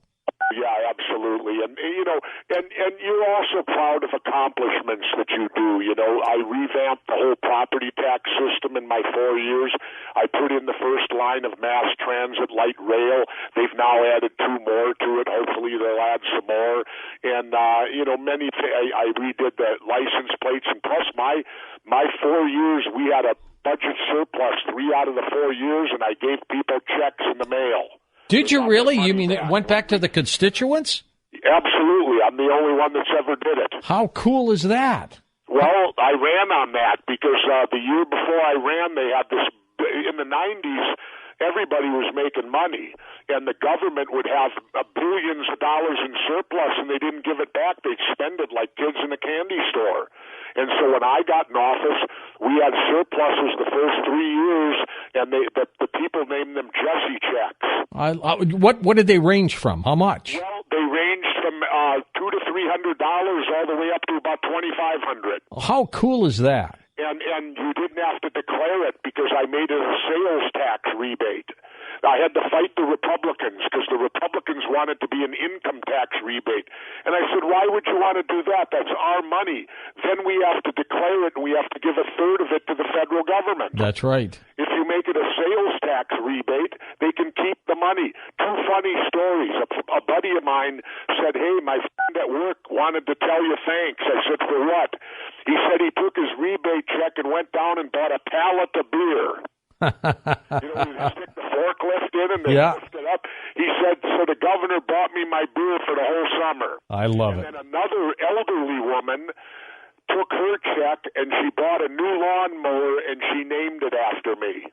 Yeah, absolutely. And you're also proud of accomplishments that you do. You know, I revamped the whole property tax system in my 4 years. I put in the first line of mass transit light rail. They've now added 2 more to it. Hopefully they'll add some more. And, you know, I redid the license plates. And plus my 4 years, we had a budget surplus 3 out of the 4 years, and I gave people checks in the mail. Did you really? You mean it went back to the constituents? Absolutely. I'm the only one that's ever did it. How cool is that? Well, I ran on that because the year before I ran, they had this, in the 90s, everybody was making money, and the government would have billions of dollars in surplus, and they didn't give it back. They'd spend it like kids in a candy store. And so when I got in office, we had surpluses the first 3 years, and the people named them Jesse checks. What did they range from? How much? Well, they ranged from $200 to $300 all the way up to about $2,500. How cool is that? And you didn't have to declare it because I made it a sales tax rebate. I had to fight the Republicans because the Republicans wanted to be an income tax rebate. And I said, why would you want to do that? That's our money. Then we have to declare it, and we have to give a third of it to the federal government. That's right. If you make it a sales tax rebate, they can keep the money. 2 funny stories. A buddy of mine said, hey, my friend at work wanted to tell you thanks. I said, for what? He said he took his rebate check and went down and bought a pallet of beer. You know, you stick the forklift in and they lift it up. He said, so the governor bought me my beer for the whole summer. I love it. And then another elderly woman took her check and she bought a new lawnmower and she named it after me.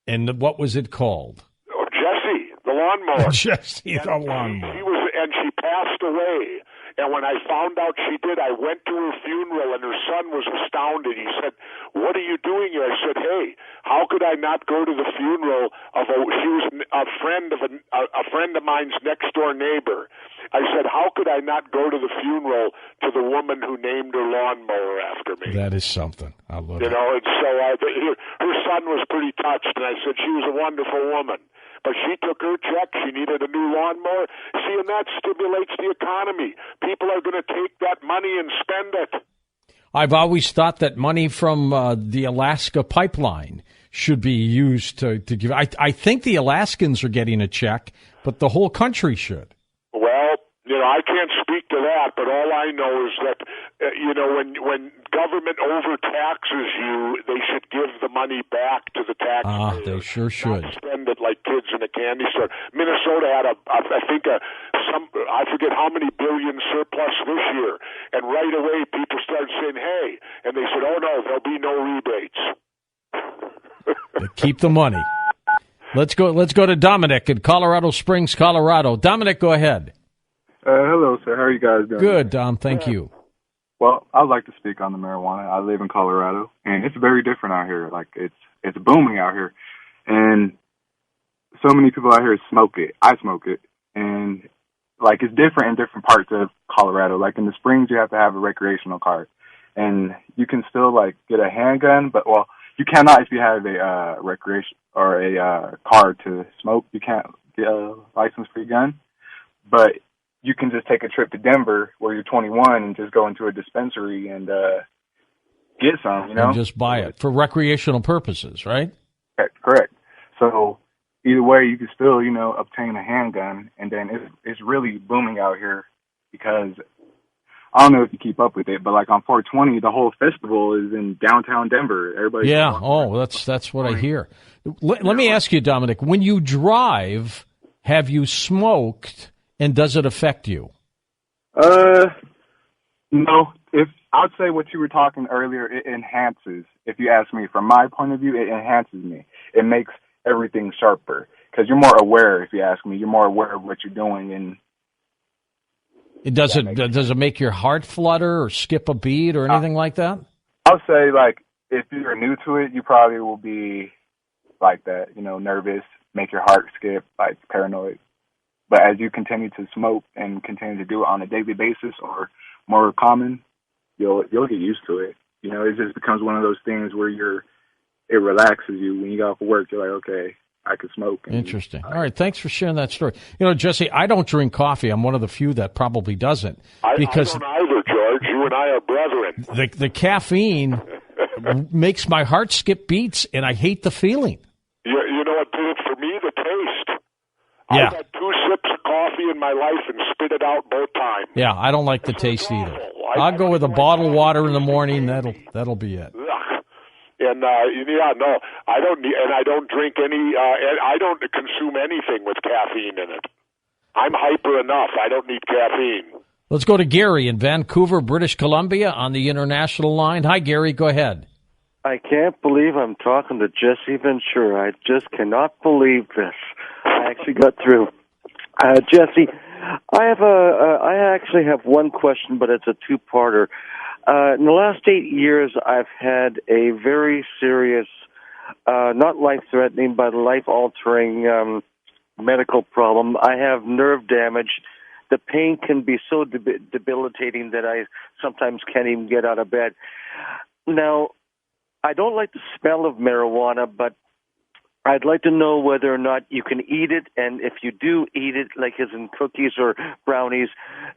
And what was it called? Oh, Jessie, the lawnmower. Jessie, the lawnmower. She passed away. And when I found out she did, I went to her funeral, and her son was astounded. He said, what are you doing here? I said, hey, how could I not go to the funeral of she was a friend of mine's next door neighbor. I said, how could I not go to the funeral to the woman who named her lawnmower after me? That is something. I love it. You know, and so her son was pretty touched, and I said, she was a wonderful woman. But she took her check. She needed a new lawnmower. See, and that stimulates the economy. People are going to take that money and spend it. I've always thought that money from the Alaska pipeline should be used to give. I think the Alaskans are getting a check, but the whole country should. Well, you know, I can't speak to that, but all I know is that, you know, when government overtaxes you, they should give the money back to the taxpayers. They sure should. Not spend it like kids in a candy store. Minnesota had I forget how many billion surplus this year, and right away people started saying, hey, and they said, oh no, there'll be no rebates. Keep the money. Let's go to Dominic in Colorado Springs, Colorado. Dominic, go ahead. Hello, sir. How are you guys doing? Good, Dom. Thank you. Well, I'd like to speak on the marijuana. I live in Colorado, and it's very different out here. Like, it's booming out here. And so many people out here smoke it. I smoke it. And, like, it's different in different parts of Colorado. Like, in the Springs, you have to have a recreational card. And you can still, like, get a handgun, but, well, you cannot if you have a recreation or a card to smoke. You can't get a license for your gun. But you can just take a trip to Denver where you're 21 and just go into a dispensary and get some, you know? And just buy it for recreational purposes, right? Correct. So either way, you can still, you know, obtain a handgun. And then it's really booming out here because I don't know if you keep up with it, but like on 420, the whole festival is in downtown Denver. Everybody. Yeah. Oh, that's what I hear. Let me ask you, Dominic, when you drive, have you smoked? And does it affect you? No. If I'd say what you were talking earlier, it enhances. If you ask me, from my point of view, it enhances me. It makes everything sharper because you're more aware. If you ask me, you're more aware of what you're doing, and does it make your heart flutter or skip a beat or anything like that? I'll say, like, if you're new to it, you probably will be like that. You know, nervous, make your heart skip, like paranoid. But as you continue to smoke and continue to do it on a daily basis or more common, you'll get used to it. You know, it just becomes one of those things where it relaxes you. When you get off of work, you're like, okay, I could smoke. Interesting. All right, thanks for sharing that story. You know, Jesse, I don't drink coffee. I'm one of the few that probably doesn't. Because I don't either, George. You and I are brethren. The caffeine makes my heart skip beats, and I hate the feeling. You know what did it for me? The taste. Yeah. I've had 2 sips of coffee in my life and spit it out both times. Yeah, I don't like the taste either. I'll go with a bottle of water in the morning. That'll be it. And no, I don't need, and I don't drink any. And I don't consume anything with caffeine in it. I'm hyper enough. I don't need caffeine. Let's go to Gary in Vancouver, British Columbia, on the international line. Hi, Gary. Go ahead. I can't believe I'm talking to Jesse Ventura. I just cannot believe this. I actually got through. Jesse, I actually have one question, but it's a two-parter. In the last 8 years, I've had a very serious, not life-threatening, but life-altering medical problem. I have nerve damage. The pain can be so debilitating that I sometimes can't even get out of bed. Now, I don't like the smell of marijuana, but I'd like to know whether or not you can eat it, and if you do eat it, like as in cookies or brownies,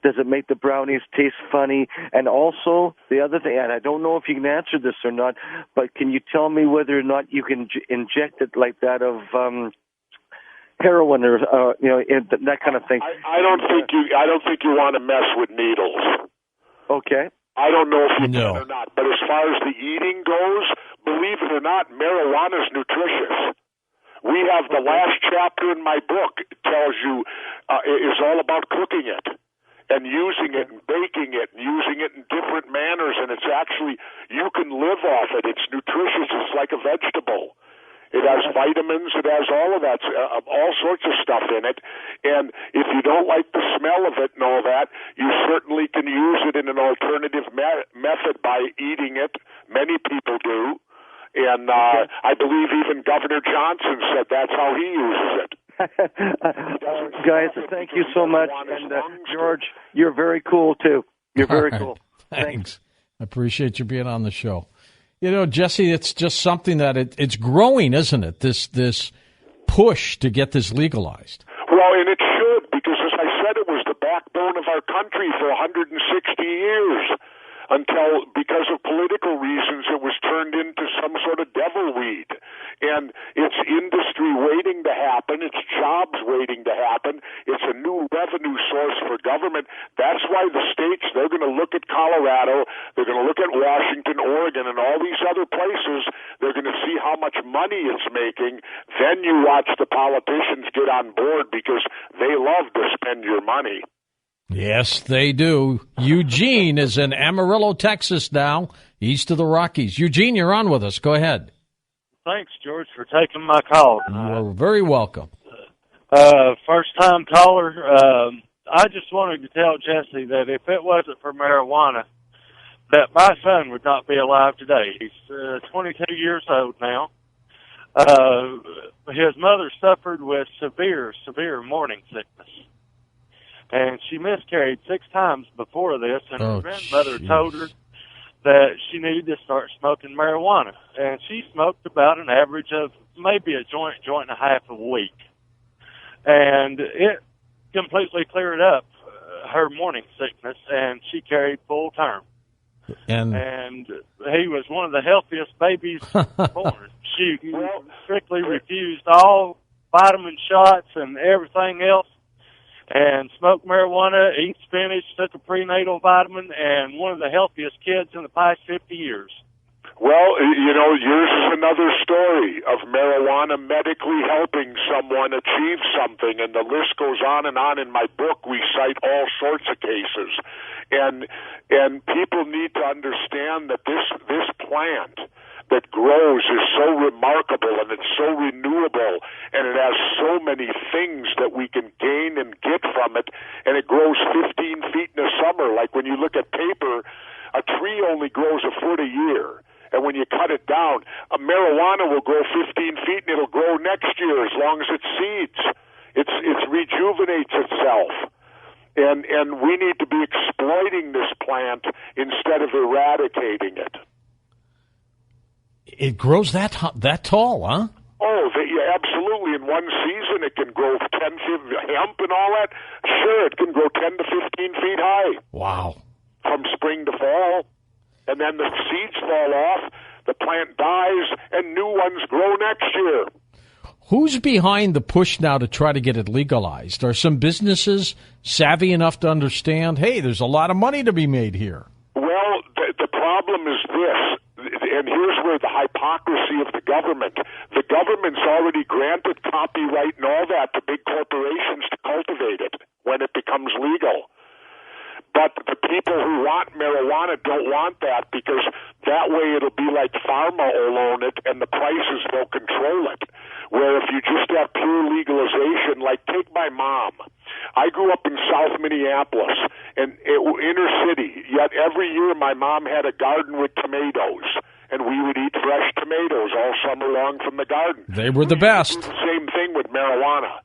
does it make the brownies taste funny? And also, the other thing, and I don't know if you can answer this or not, but can you tell me whether or not you can inject it like that of heroin or that kind of thing? I don't think you want to mess with needles. Okay. I don't know if you can or not, but as far as the eating goes, believe it or not, marijuana is nutritious. We have the last chapter in my book tells you is all about cooking it and using it and baking it and using it in different manners, and it's actually, you can live off it. It's nutritious. It's like a vegetable. It has vitamins. It has all of that, all sorts of stuff in it. And if you don't like the smell of it and all that, you certainly can use it in an alternative method by eating it. Many people do. And I believe even Governor Johnson said that's how he uses it. Guys, thank you so much. And George, you're very cool, too. You're very cool. Thanks. I appreciate you being on the show. You know, Jesse, it's just something that it's growing, isn't it? This push to get this legalized. Well, and it should, because as I said, it was the backbone of our country for 160 years. Until, because of political reasons, it was turned into some sort of devil weed. And it's industry waiting to happen. It's jobs waiting to happen. It's a new revenue source for government. That's why the states, they're going to look at Colorado, they're going to look at Washington, Oregon, and all these other places. They're going to see how much money it's making. Then you watch the politicians get on board because they love to spend your money. Yes, they do. Eugene is in Amarillo, Texas now, east of the Rockies. Eugene, you're on with us. Go ahead. Thanks, George, for taking my call tonight. You're very welcome. First-time caller. I just wanted to tell Jesse that if it wasn't for marijuana, that my son would not be alive today. He's 22 years old now. His mother suffered with severe morning sickness. And she miscarried 6 times before this, and her grandmother told her that she needed to start smoking marijuana. And she smoked about an average of maybe a joint and a half a week. And it completely cleared up her morning sickness, and she carried full term. And he was one of the healthiest babies born. She strictly refused all vitamin shots and everything else, and smoked marijuana, ate spinach, took a prenatal vitamin, and one of the healthiest kids in the past 50 years. Well, you know, yours is another story of marijuana medically helping someone achieve something, and the list goes on and on. In my book, we cite all sorts of cases. And people need to understand that this plant that grows is so remarkable, and it's so renewable, and it has so many things that we can gain and get from it, and it grows 15 feet in the summer. Like when you look at paper, a tree only grows a foot a year, and when you cut it down, a marijuana will grow 15 feet, and it'll grow next year as long as it seeds. It rejuvenates itself. And we need to be exploiting this plant instead of eradicating it. It grows that tall, huh? Oh, yeah, absolutely. And in one season it can grow 10 feet, hemp and all that. Sure, it can grow 10 to 15 feet high. Wow. From spring to fall. And then the seeds fall off, the plant dies, and new ones grow next year. Who's behind the push now to try to get it legalized? Are some businesses savvy enough to understand, hey, there's a lot of money to be made here? Well, the problem is this, and here's where the hypocrisy of the government. The government's already granted copyright and all that to big corporations to cultivate it when it becomes legal. But the people who want marijuana don't want that, because that way it'll be like pharma will own it and the prices will control it. Where if you just have pure legalization, like take my mom. I grew up in South Minneapolis, and inner city, yet every year my mom had a garden with tomatoes, and we would eat fresh tomatoes all summer long from the garden. They were the best. Same thing with marijuana.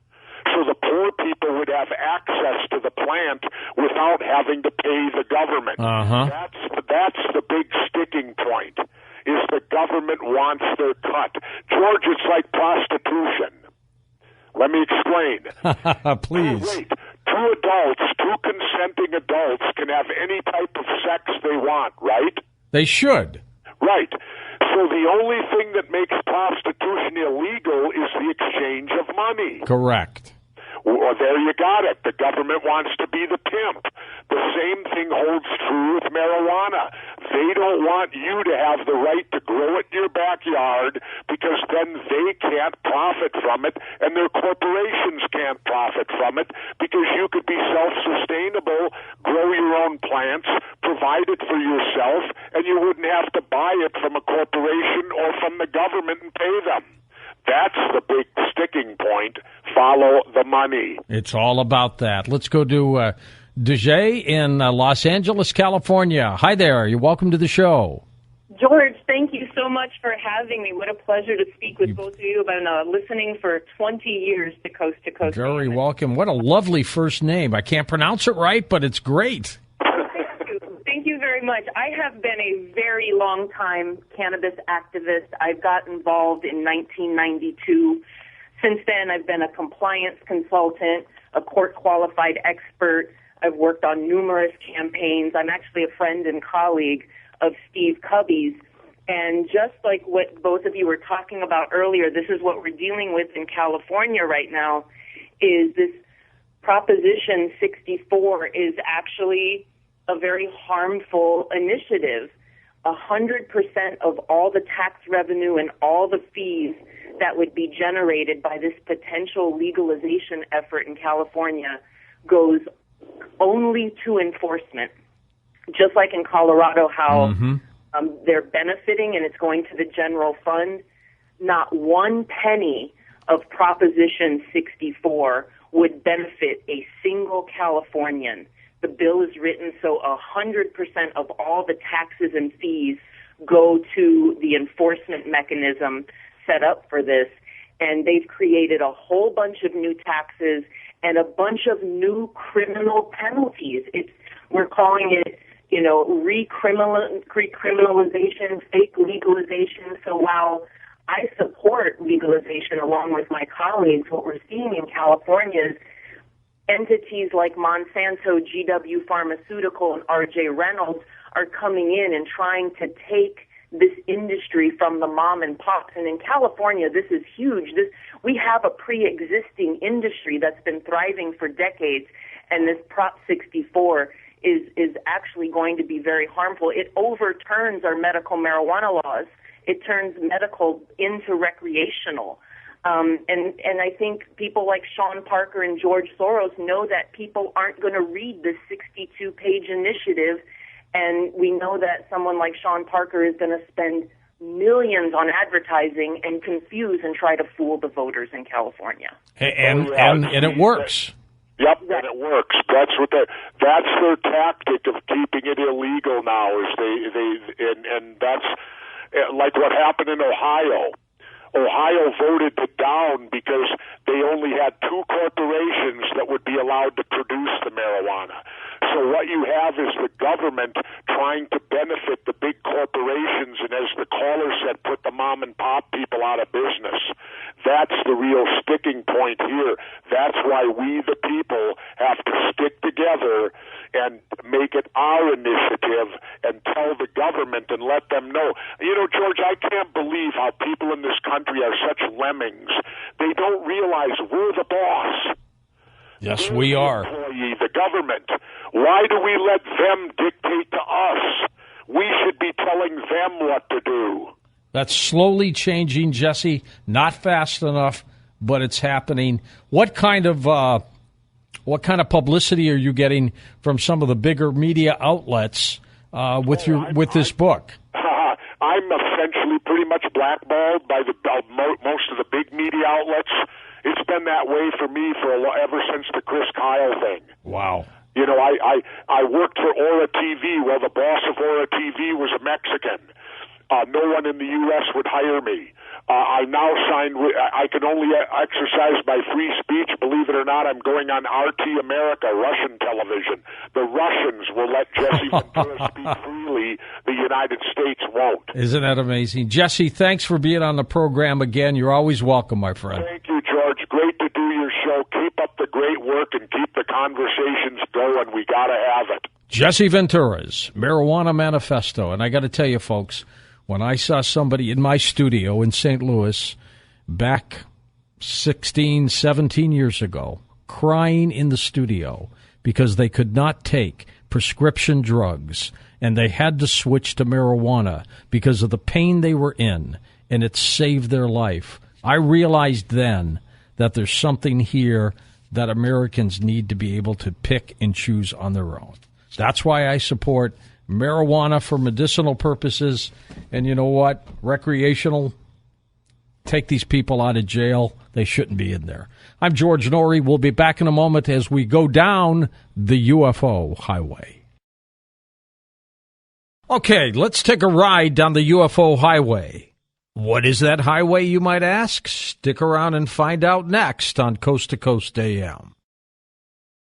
So the poor people would have access to the plant without having to pay the government. That's the big sticking point, is the government wants their cut. George, it's like prostitution. Let me explain. Please. Wait. Two consenting adults can have any type of sex they want, right? They should. Right. So the only thing that makes prostitution illegal is the exchange of money. Correct. Well, there you got it. The government wants to be the pimp. The same thing holds true with marijuana. They don't want you to have the right to grow it in your backyard, because then they can't profit from it, and their corporations can't profit from it, because you could be self-sustainable, grow your own plants, provide it for yourself, and you wouldn't have to buy it from a corporation or from the government and pay them. That's the big sticking point. Follow the money. It's all about that. Let's go to Dejay in Los Angeles, California. Hi there. You're welcome to the show. George, thank you so much for having me. What a pleasure to speak with both of you. I've been listening for 20 years to Coast to Coast. Very welcome. What a lovely first name. I can't pronounce it right, but it's great. Thank you very much. I have been a very long time cannabis activist. I got involved in 1992. Since then, I've been a compliance consultant, a court-qualified expert. I've worked on numerous campaigns. I'm actually a friend and colleague of Steve Cubby's. And just like what both of you were talking about earlier, this is what we're dealing with in California right now, is this Proposition 64 is actually a very harmful initiative. 100% of all the tax revenue and all the fees that would be generated by this potential legalization effort in California goes only to enforcement. Just like in Colorado, how they're benefiting and it's going to the general fund, not one penny of Proposition 64 would benefit a single Californian. The bill is written so 100% of all the taxes and fees go to the enforcement mechanism set up for this. And they've created a whole bunch of new taxes and a bunch of new criminal penalties. We're calling it, recriminalization, fake legalization. So while I support legalization along with my colleagues, what we're seeing in California is entities like Monsanto, GW Pharmaceutical, and R.J. Reynolds are coming in and trying to take this industry from the mom and pops. And in California, this is huge. We have a pre-existing industry that's been thriving for decades, and this Prop 64 is actually going to be very harmful. It overturns our medical marijuana laws. It turns medical into recreational. And I think people like Sean Parker and George Soros know that people aren't going to read this 62-page initiative, and we know that someone like Sean Parker is going to spend millions on advertising and confuse and try to fool the voters in California. And it works. Yep, and it works. That's their tactic of keeping it illegal now. And that's like what happened in Ohio. Ohio voted it down because they only had 2 corporations that would be allowed to produce the marijuana. So what you have is the government trying to benefit the big corporations, and as the caller said, put the mom and pop people out of business. That's the real sticking point here. That's why we, the people, have to stick together and make it our initiative and tell the government and let them know. You know, George, I can't believe how people in this country are such lemmings. They don't realize we're the boss. Yes, we are. Employee, the government. Why do we let them dictate to us? We should be telling them what to do. That's slowly changing, Jesse. Not fast enough, but it's happening. What kind of publicity are you getting from some of the bigger media outlets with this book? I'm essentially pretty much blackballed by most of the big media outlets. It's been that way for me ever since the Chris Kyle thing. Wow. You know, I worked for Aura TV. Well, the boss of Aura TV was a Mexican. No one in the U.S. would hire me. I now signed. I can only exercise my free speech. Believe it or not, I'm going on RT America, Russian television. The Russians will let Jesse Ventura speak freely. The United States won't. Isn't that amazing? Jesse, thanks for being on the program again. You're always welcome, my friend. Thank you, George. Great to do your show. Keep up the great work and keep the conversations going. We got to have it. Jesse Ventura's Marijuana Manifesto. And I got to tell you, folks, when I saw somebody in my studio in St. Louis back 16, 17 years ago crying in the studio because they could not take prescription drugs and they had to switch to marijuana because of the pain they were in, and it saved their life, I realized then that there's something here that Americans need to be able to pick and choose on their own. That's why I support marijuana for medicinal purposes, and you know what? Recreational, take these people out of jail. They shouldn't be in there. I'm George Norrie. We'll be back in a moment as we go down the UFO highway. Okay, let's take a ride down the UFO highway. What is that highway, you might ask? Stick around and find out next on Coast to Coast AM.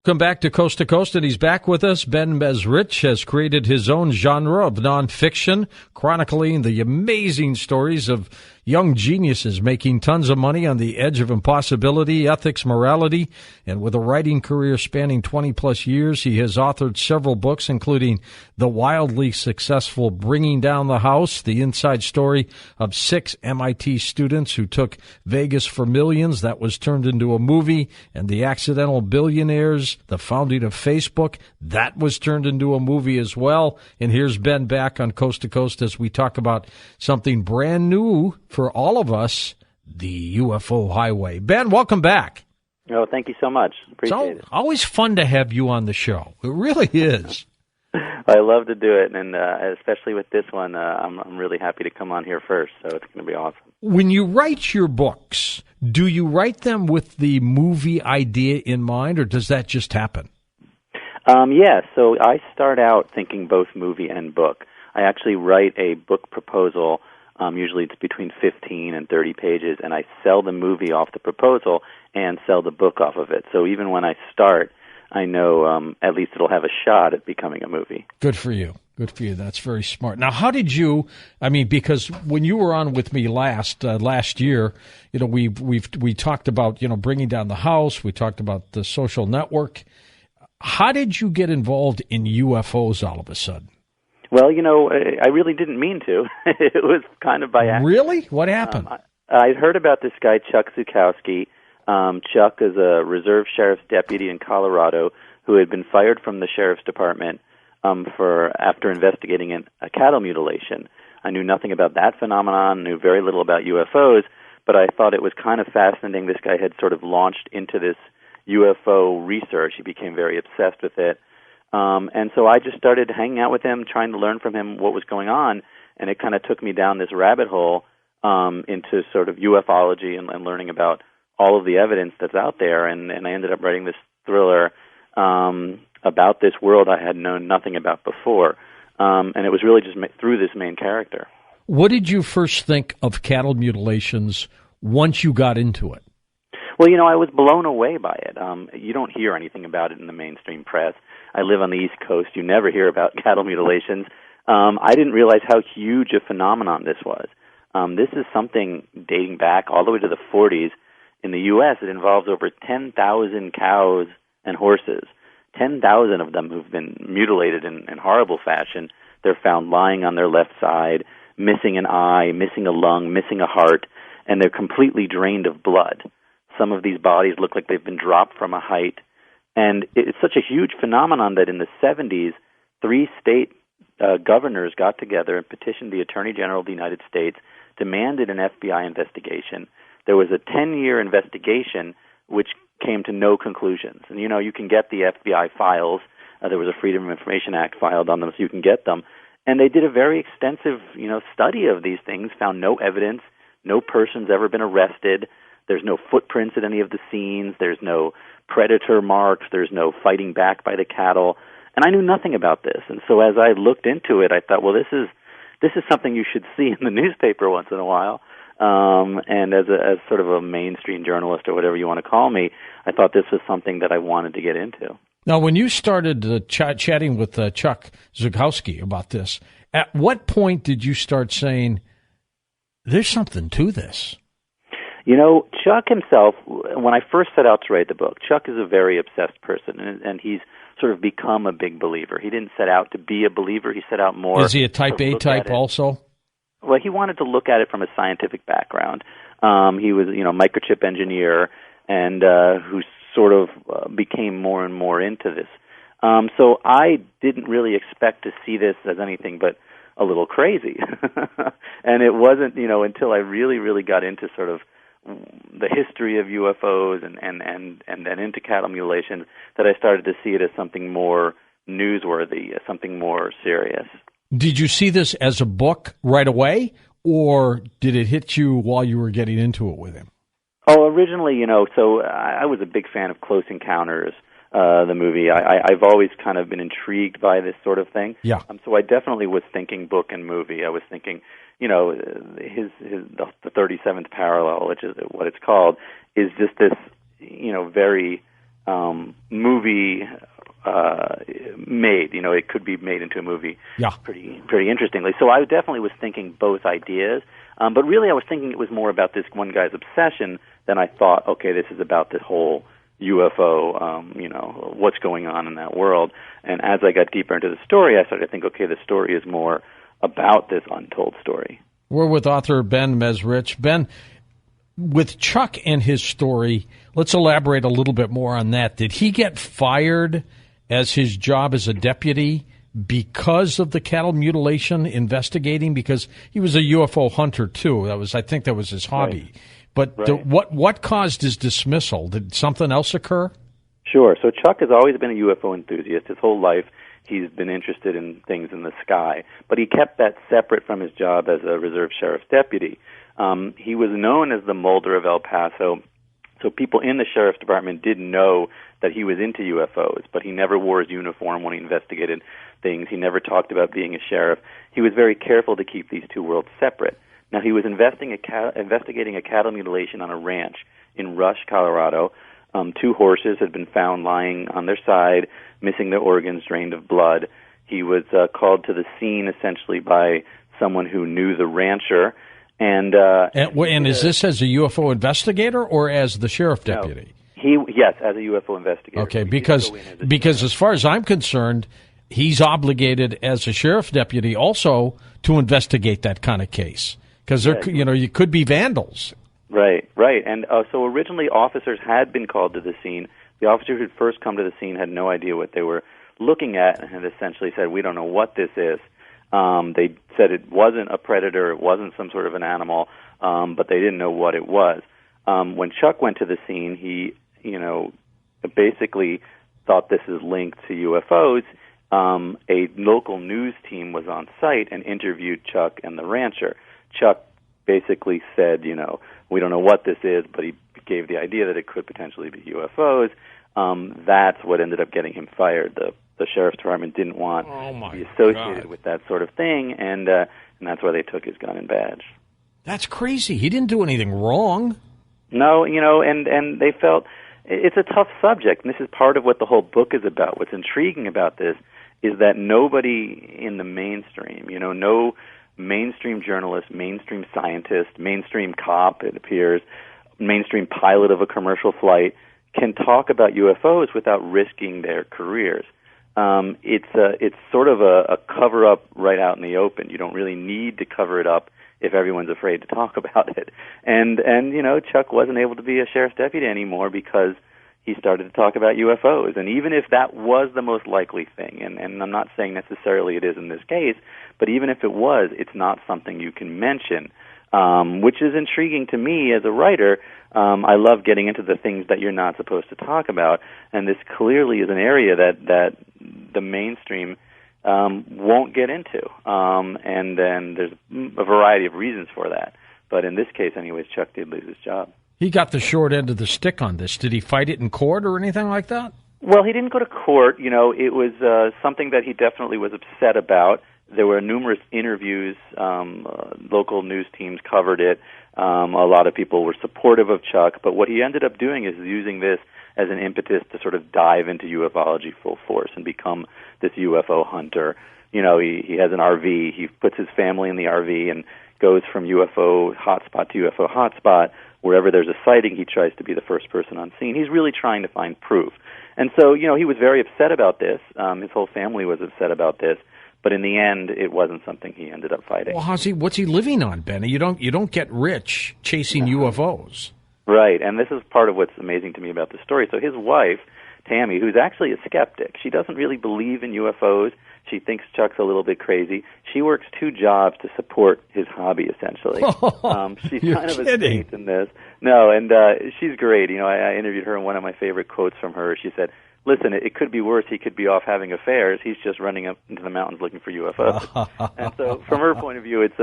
Come back to Coast, and he's back with us. Ben Mesrich has created his own genre of nonfiction, chronicling the amazing stories of young geniuses making tons of money on the edge of impossibility, ethics, morality, and with a writing career spanning 20-plus years, he has authored several books, including the wildly successful Bringing Down the House, the inside story of 6 MIT students who took Vegas for millions that was turned into a movie, and The Accidental Billionaires, the founding of Facebook, that was turned into a movie as well. And here's Ben back on Coast to Coast as we talk about something brand new for all of us, the UFO highway. Ben, welcome back. Oh, thank you so much. Appreciate it. Always fun to have you on the show. It really is. I love to do it, and especially with this one, I'm really happy to come on here first, so it's going to be awesome. When you write your books, do you write them with the movie idea in mind, or does that just happen? Yeah, so I start out thinking both movie and book. I actually write a book proposal. Usually it's between 15 and 30 pages, and I sell the movie off the proposal and sell the book off of it. So even when I start, I know at least it'll have a shot at becoming a movie. Good for you. Good for you. That's very smart. Now, how did you? I mean, because when you were on with me last year, you know, we talked about, you know, Bringing Down the House. We talked about The Social Network. How did you get involved in UFOs all of a sudden? Well, you know, I really didn't mean to. It was kind of by accident. Really? What happened? I heard about this guy, Chuck Zukowski. Chuck is a reserve sheriff's deputy in Colorado who had been fired from the sheriff's department after investigating a cattle mutilation. I knew nothing about that phenomenon, knew very little about UFOs, but I thought it was kind of fascinating. This guy had sort of launched into this UFO research. He became very obsessed with it. And so I just started hanging out with him, trying to learn from him what was going on, and it kind of took me down this rabbit hole into sort of ufology and learning about all of the evidence that's out there, and I ended up writing this thriller about this world I had known nothing about before, and it was really just through this main character. What did you first think of cattle mutilations once you got into it? Well, you know, I was blown away by it. You don't hear anything about it in the mainstream press. I live on the East Coast. You never hear about cattle mutilations. I didn't realize how huge a phenomenon this was. This is something dating back all the way to the 40s. In the U.S., it involves over 10,000 cows and horses, 10,000 of them who've been mutilated in horrible fashion. They're found lying on their left side, missing an eye, missing a lung, missing a heart, and they're completely drained of blood. Some of these bodies look like they've been dropped from a height. And it's such a huge phenomenon that in the 70s, 3 state governors got together and petitioned the Attorney General of the United States, demanded an FBI investigation. There was a 10-year investigation which came to no conclusions. And, you can get the FBI files. There was a Freedom of Information Act filed on them, so you can get them. And they did a very extensive, study of these things, found no evidence, no person's ever been arrested. There's no footprints at any of the scenes. There's no predator marks. There's no fighting back by the cattle. And I knew nothing about this. And so as I looked into it, I thought, well, this is something you should see in the newspaper once in a while. And as sort of a mainstream journalist or whatever you want to call me, I thought this was something that I wanted to get into. Now, when you started chatting with Chuck Zukowski about this, at what point did you start saying, there's something to this? Chuck himself, when I first set out to write the book, Chuck is a very obsessed person, and he's sort of become a big believer. He didn't set out to be a believer. He set out more... Is he a type A type also? Well, he wanted to look at it from a scientific background. He was, microchip engineer, and who sort of became more and more into this. So I didn't really expect to see this as anything but a little crazy. And it wasn't, until I really, really got into sort of the history of UFOs and then into cattle mutilation that I started to see it as something more newsworthy, as something more serious. Did you see this as a book right away, or did it hit you while you were getting into it with him? Oh, originally, so I was a big fan of Close Encounters, the movie. I've always kind of been intrigued by this sort of thing. Yeah. So I definitely was thinking book and movie. I was thinking, the 37th parallel, which is what it's called, is just this, very movie made. It could be made into a movie. Yeah. Pretty interestingly. So I definitely was thinking both ideas, but really I was thinking it was more about this one guy's obsession than I thought, okay, this is about this whole UFO, what's going on in that world. And as I got deeper into the story, I started to think, okay, the story is more about this untold story. We're with author Ben Mesrich. Ben, with Chuck and his story, let's elaborate a little bit more on that. Did he get fired as his job as a deputy because of the cattle mutilation investigating? Because he was a UFO hunter too. I think that was his hobby. Right. But right. What caused his dismissal? Did something else occur? Sure. So Chuck has always been a UFO enthusiast his whole life. He's been interested in things in the sky, but he kept that separate from his job as a reserve sheriff's deputy. He was known as the Mulder of El Paso, so people in the sheriff's department didn't know that he was into UFOs, but he never wore his uniform when he investigated things. He never talked about being a sheriff. He was very careful to keep these two worlds separate. Now, he was investigating a cattle mutilation on a ranch in Rush, Colorado. 2 horses had been found lying on their side, missing their organs, drained of blood. He was called to the scene essentially by someone who knew the rancher. And is this as a UFO investigator or as the sheriff deputy? Yes, as a UFO investigator. Okay, because as far as I'm concerned, he's obligated as a sheriff deputy also to investigate that kind of case because you could be vandals. Right. And so originally officers had been called to the scene. The officer who had first come to the scene had no idea what they were looking at and had essentially said, we don't know what this is. They said it wasn't a predator, it wasn't some sort of an animal, but they didn't know what it was. When Chuck went to the scene, he, basically thought this is linked to UFOs. A local news team was on site and interviewed Chuck and the rancher. Chuck basically said, we don't know what this is, but he gave the idea that it could potentially be UFOs. That's what ended up getting him fired. The sheriff's department didn't want to be associated with that sort of thing, and that's why they took his gun and badge. That's crazy. He didn't do anything wrong. No, and they felt, it's a tough subject, and this is part of what the whole book is about. What's intriguing about this is that nobody in the mainstream, no mainstream journalist, mainstream scientist, mainstream cop, it appears, mainstream pilot of a commercial flight, can talk about UFOs without risking their careers. It's sort of a cover-up right out in the open. You don't really need to cover it up if everyone's afraid to talk about it. And Chuck wasn't able to be a sheriff's deputy anymore because he started to talk about UFOs. And even if that was the most likely thing, and I'm not saying necessarily it is in this case, but even if it was, it's not something you can mention, which is intriguing to me as a writer. I love getting into the things that you're not supposed to talk about, and this clearly is an area that the mainstream won't get into. And then there's a variety of reasons for that. But in this case, anyways, Chuck did lose his job. He got the short end of the stick on this. Did he fight it in court or anything like that? Well, he didn't go to court. It was something that he definitely was upset about. There were numerous interviews. Local news teams covered it. A lot of people were supportive of Chuck. But what he ended up doing is using this as an impetus to sort of dive into ufology full force and become this UFO hunter. He has an RV. He puts his family in the RV and goes from UFO hotspot to UFO hotspot. Wherever there's a sighting, he tries to be the first person on scene. He's really trying to find proof. And so, he was very upset about this. His whole family was upset about this. But in the end, it wasn't something he ended up fighting. Well, what's he living on, Benny? You don't get rich chasing UFOs. Right, and this is part of what's amazing to me about the story. So his wife, Tammy, who's actually a skeptic, she doesn't really believe in UFOs. She thinks Chuck's a little bit crazy. She works 2 jobs to support his hobby, essentially. She's kind of a saint in this. No, and she's great. I interviewed her, and one of my favorite quotes from her, she said, "Listen, it could be worse. He could be off having affairs. He's just running up into the mountains looking for UFOs." And so, from her point of view, it's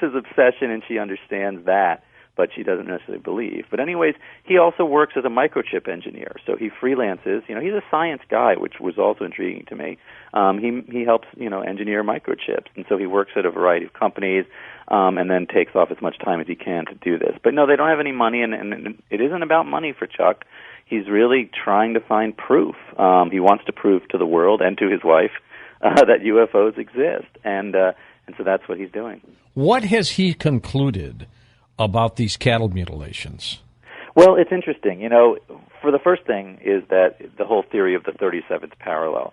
his obsession, and she understands that, but she doesn't necessarily believe. But anyways, he also works as a microchip engineer, so he freelances. He's a science guy, which was also intriguing to me. He helps engineer microchips, and so he works at a variety of companies, and then takes off as much time as he can to do this. But no, they don't have any money, and it isn't about money for Chuck. He's really trying to find proof. He wants to prove to the world and to his wife that UFOs exist, and so that's what he's doing. What has he concluded about these cattle mutilations? Well, it's interesting. For the first thing is that the whole theory of the 37th parallel.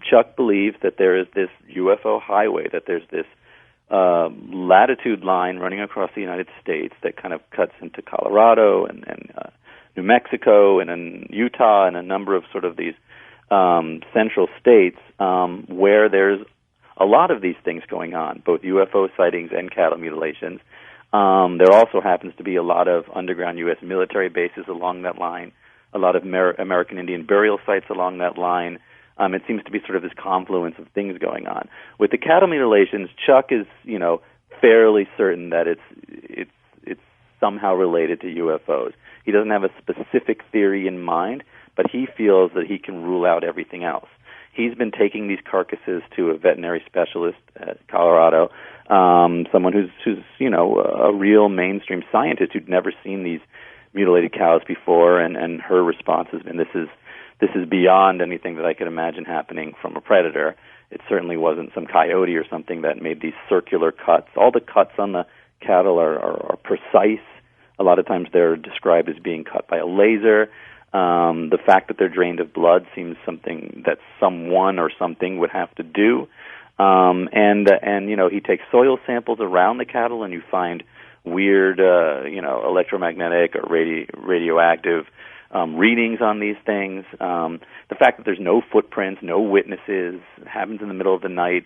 Chuck believes that there is this UFO highway, that there's this latitude line running across the United States that kind of cuts into Colorado and New Mexico and then Utah and a number of sort of these central states where there's a lot of these things going on, both UFO sightings and cattle mutilations. There also happens to be a lot of underground U.S. military bases along that line, a lot of American Indian burial sites along that line. It seems to be sort of this confluence of things going on. With the cattle mutilations, Chuck is, fairly certain that it's somehow related to UFOs. He doesn't have a specific theory in mind, but he feels that he can rule out everything else. He's been taking these carcasses to a veterinary specialist at Colorado, someone who's a real mainstream scientist who'd never seen these mutilated cows before, and her response has been, this is beyond anything that I could imagine happening from a predator. It certainly wasn't some coyote or something that made these circular cuts. All the cuts on the cattle are precise. A lot of times they're described as being cut by a laser. The fact that they're drained of blood seems something that someone or something would have to do. And he takes soil samples around the cattle, and you find weird, electromagnetic or radioactive readings on these things. The fact that there's no footprints, no witnesses, it happens in the middle of the night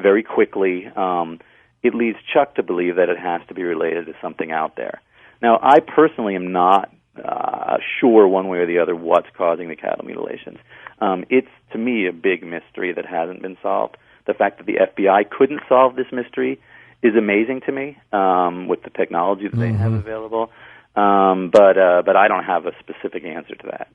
very quickly, it leads Chuck to believe that it has to be related to something out there. Now, I personally am not sure one way or the other what's causing the cattle mutilations. It's, to me, a big mystery that hasn't been solved. The fact that the FBI couldn't solve this mystery is amazing to me with the technology that they have available. But I don't have a specific answer to that.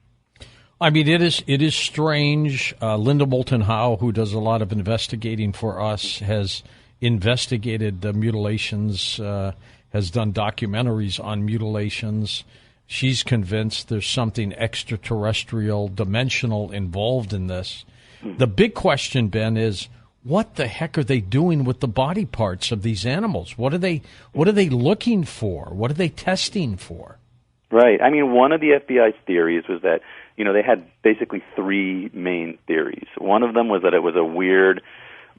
I mean, it is strange. Linda Moulton Howe, who does a lot of investigating for us, has investigated the mutilations, has done documentaries on mutilations. She's convinced there's something extraterrestrial, dimensional involved in this. The big question, Ben, is what the heck are they doing with the body parts of these animals? What are they looking for? What are they testing for? Right. I mean, one of the FBI's theories was that, they had basically three main theories. One of them was that it was a weird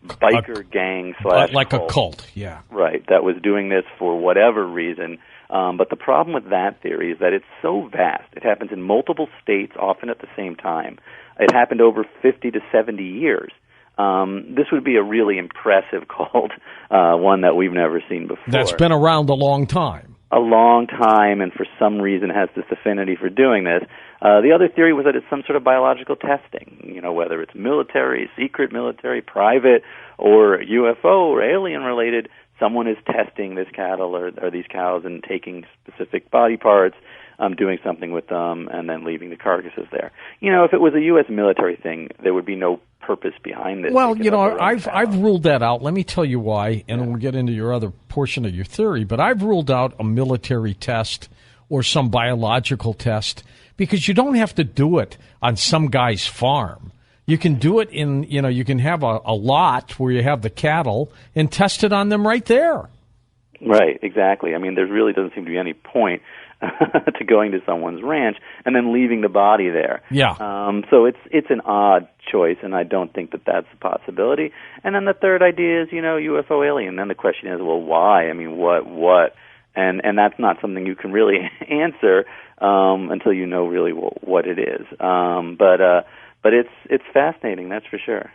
biker gang / like cult. a cult, yeah. Right, that was doing this for whatever reason. But the problem with that theory is that it's so vast. It happens in multiple states, often at the same time. It happened over 50 to 70 years. This would be a really impressive cult, one that we've never seen before. That's been around a long time. A long time, and for some reason has this affinity for doing this. The other theory was that it's some sort of biological testing, whether it's military, secret military, private, or UFO or alien-related. Someone is testing this cattle or these cows and taking specific body parts, doing something with them, and then leaving the carcasses there. If it was a U.S. military thing, there would be no purpose behind this. Well, I've ruled that out. Let me tell you why, and we'll get into your other portion of your theory. But I've ruled out a military test or some biological test because you don't have to do it on some guy's farm. You can do it you can have a lot where you have the cattle and test it on them right there. Right, exactly. I mean, there really doesn't seem to be any point to going to someone's ranch and then leaving the body there. Yeah. So it's an odd choice, and I don't think that that's a possibility. And then the third idea is, UFO alien. Then the question is, well, why? I mean, what? And that's not something you can really answer until you know really what it is. But it's fascinating, that's for sure.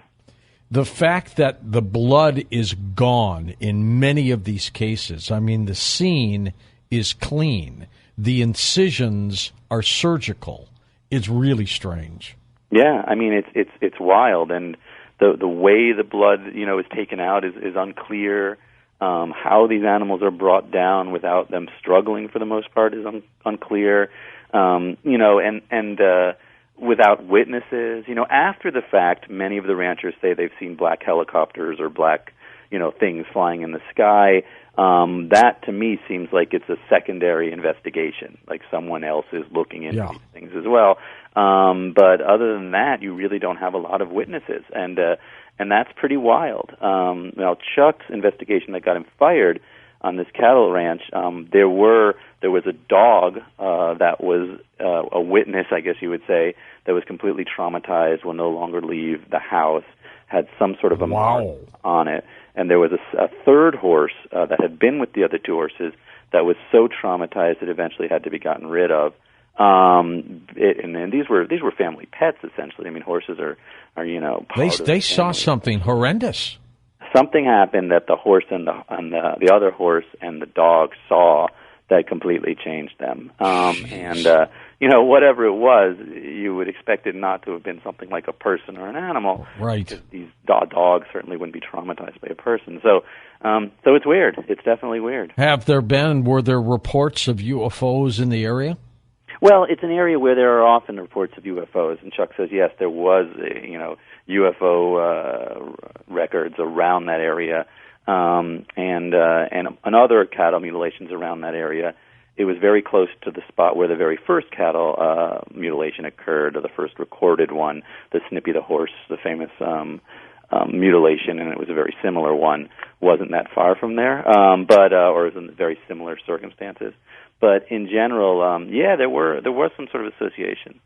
The fact that the blood is gone in many of these cases, I mean, the scene is clean. The incisions are surgical. It's really strange. Yeah, I mean, it's wild, and the way the blood, is taken out is unclear. How these animals are brought down without them struggling, for the most part, is unclear. And without witnesses. After the fact, many of the ranchers say they've seen black helicopters or black, things flying in the sky. That, to me, seems like it's a secondary investigation, like someone else is looking into these things as well. But other than that, you really don't have a lot of witnesses, and that's pretty wild. Now, Chuck's investigation that got him fired on this cattle ranch, there was a dog that was a witness, I guess you would say, that was completely traumatized, will no longer leave the house, had some sort of a mark on it. And there was a third horse that had been with the other two horses that was so traumatized it eventually had to be gotten rid of. And these were family pets, essentially. I mean, horses are they saw something horrendous. Something happened that the horse and the other horse and the dog saw that completely changed them. Whatever it was, you would expect it not to have been something like a person or an animal. Right. Because these dogs certainly wouldn't be traumatized by a person. So it's weird. It's definitely weird. Were there reports of UFOs in the area? Well, it's an area where there are often reports of UFOs, and Chuck says, yes, there was, UFO records around that area, and other cattle mutilations around that area. It was very close to the spot where the very first cattle mutilation occurred, or the first recorded one, the Snippy the horse, the famous mutilation, and it was a very similar one. Wasn't that far from there, or was in very similar circumstances. But in general, there was some sort of association.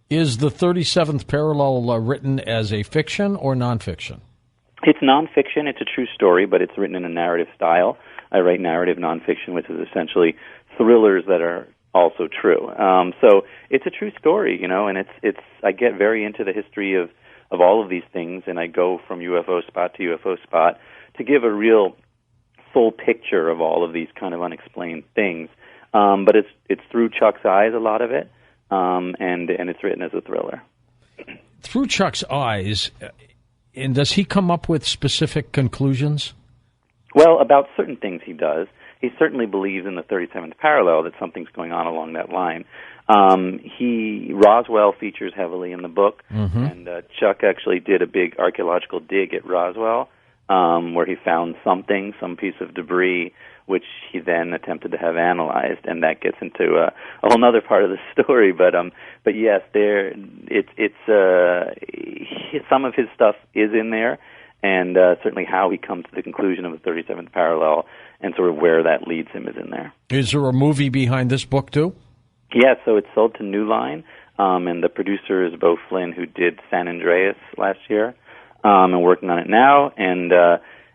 Is the 37th parallel written as a fiction or nonfiction? It's nonfiction. It's a true story, but it's written in a narrative style. I write narrative nonfiction, which is essentially thrillers that are also true. So it's a true story, and it's. I get very into the history of all of these things, and I go from UFO spot to UFO spot to give a real full picture of all of these kind of unexplained things. But it's through Chuck's eyes, a lot of it, and it's written as a thriller. Through Chuck's eyes, and does he come up with specific conclusions? Well, about certain things he does. He certainly believes in the 37th parallel, that something's going on along that line. Roswell features heavily in the book, and Chuck actually did a big archaeological dig at Roswell where he found some piece of debris, which he then attempted to have analyzed, and that gets into a whole other part of the story. But yes, some of his stuff is in there, and certainly how he comes to the conclusion of the 37th parallel and sort of where that leads him is in there. Is there a movie behind this book too? Yeah, so it's sold to New Line, and the producer is Beau Flynn, who did San Andreas last year, and working on it now, and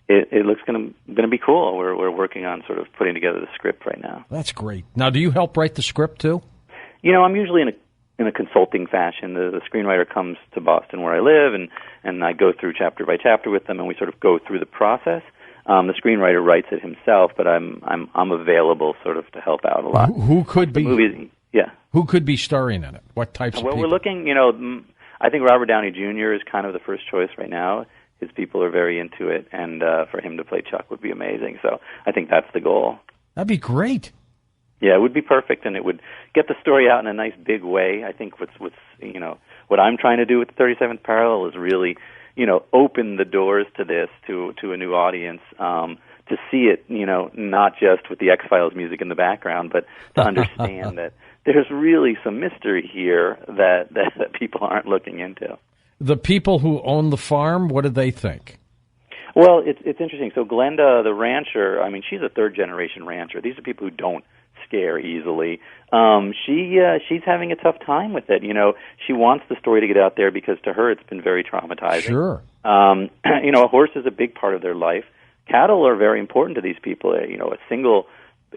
it looks going to be cool. We're working on sort of putting together the script right now. That's great. Now, do you help write the script too? I'm usually in a consulting fashion. The screenwriter comes to Boston where I live, and I go through chapter by chapter with them, and we sort of go through the process. The screenwriter writes it himself, but I'm available sort of to help out a lot. Who could be? Yeah. Who could be starring in it? What types of people? Well, we're looking. I think Robert Downey Jr. is kind of the first choice right now. His people are very into it, and for him to play Chuck would be amazing. So I think that's the goal. That'd be great. Yeah, it would be perfect, and it would get the story out in a nice big way. I think what I'm trying to do with the 37th Parallel is really, open the doors to this to a new audience, to see it, not just with the X-Files music in the background, but to understand that there's really some mystery here that people aren't looking into. The people who own the farm, what do they think? Well, it's interesting. So Glenda, the rancher, she's a third-generation rancher. These are people who don't scare easily. She's having a tough time with it. She wants the story to get out there because to her it's been very traumatizing. Sure. A horse is a big part of their life. Cattle are very important to these people. A single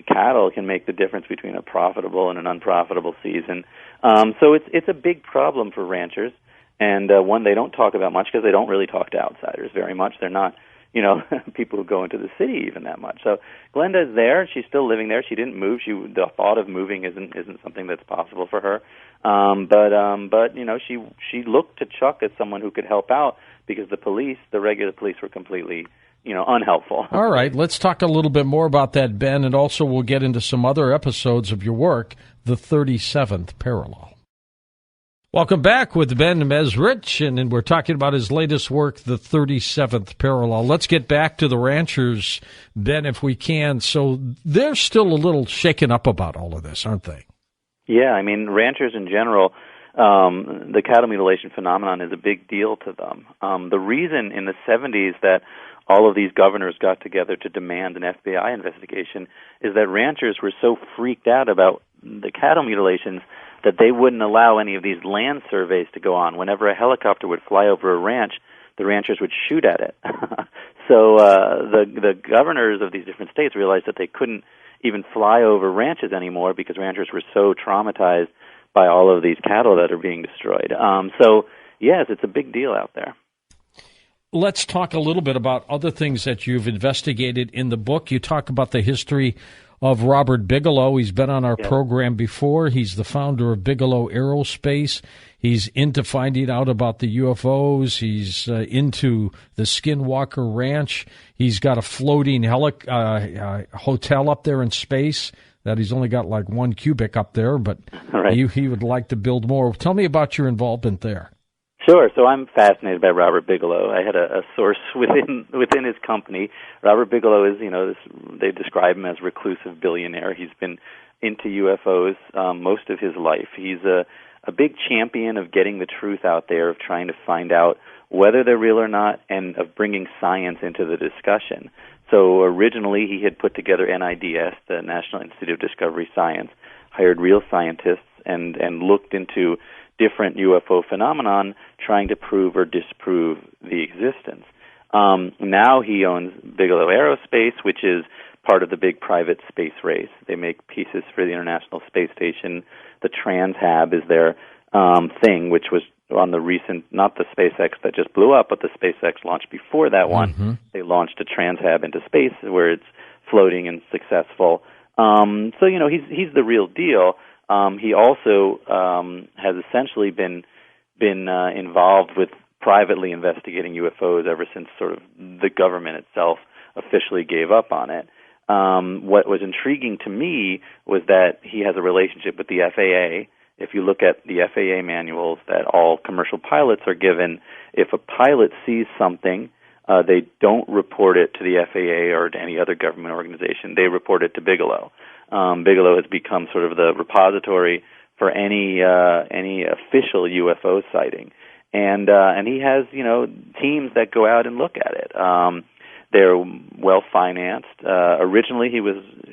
cattle can make the difference between a profitable and an unprofitable season. So it's a big problem for ranchers, and one they don't talk about much because they don't really talk to outsiders very much. They're not, people who go into the city even that much. So Glenda's there. She's still living there. She didn't move. The thought of moving isn't something that's possible for her. But she looked to Chuck as someone who could help out because the regular police were completely unhelpful. All right, let's talk a little bit more about that, Ben, and also we'll get into some other episodes of your work, the 37th Parallel. Welcome back with Ben Mesrich, and we're talking about his latest work, the 37th Parallel. Let's get back to the ranchers, Ben, if we can. So they're still a little shaken up about all of this, aren't they? Yeah, ranchers in general, the cattle mutilation phenomenon is a big deal to them. The reason in the 70s that all of these governors got together to demand an FBI investigation is that ranchers were so freaked out about the cattle mutilations that they wouldn't allow any of these land surveys to go on. Whenever a helicopter would fly over a ranch, the ranchers would shoot at it. So the governors of these different states realized that they couldn't even fly over ranches anymore because ranchers were so traumatized by all of these cattle that are being destroyed. So, yes, it's a big deal out there. Let's talk a little bit about other things that you've investigated in the book. You talk about the history of Robert Bigelow. He's been on our program before. He's the founder of Bigelow Aerospace. He's into finding out about the UFOs. He's into the Skinwalker Ranch. He's got a floating hotel up there in space that he's only got like 1 cubic up there, but he would like to build more. Tell me about your involvement there. Sure. So I'm fascinated by Robert Bigelow. I had a source within his company. Robert Bigelow is, they describe him as reclusive billionaire. He's been into UFOs most of his life. He's a big champion of getting the truth out there, of trying to find out whether they're real or not, and of bringing science into the discussion. So originally he had put together NIDS, the National Institute of Discovery Science, hired real scientists and looked into different UFO phenomenon, trying to prove or disprove the existence. Now he owns Bigelow Aerospace, which is part of the big private space race. They make pieces for the International Space Station. The Transhab is their thing, which was on the recent, not the SpaceX that just blew up, but the SpaceX launch before that one. Mm-hmm. They launched a Transhab into space where it's floating and successful. So, he's the real deal. He also has essentially been involved with privately investigating UFOs ever since sort of the government itself officially gave up on it. What was intriguing to me was that he has a relationship with the FAA. If you look at the FAA manuals that all commercial pilots are given, if a pilot sees something they don't report it to the FAA or to any other government organization. They report it to Bigelow. Bigelow has become sort of the repository for any official UFO sighting, and he has teams that go out and look at it. They're well financed. Originally, he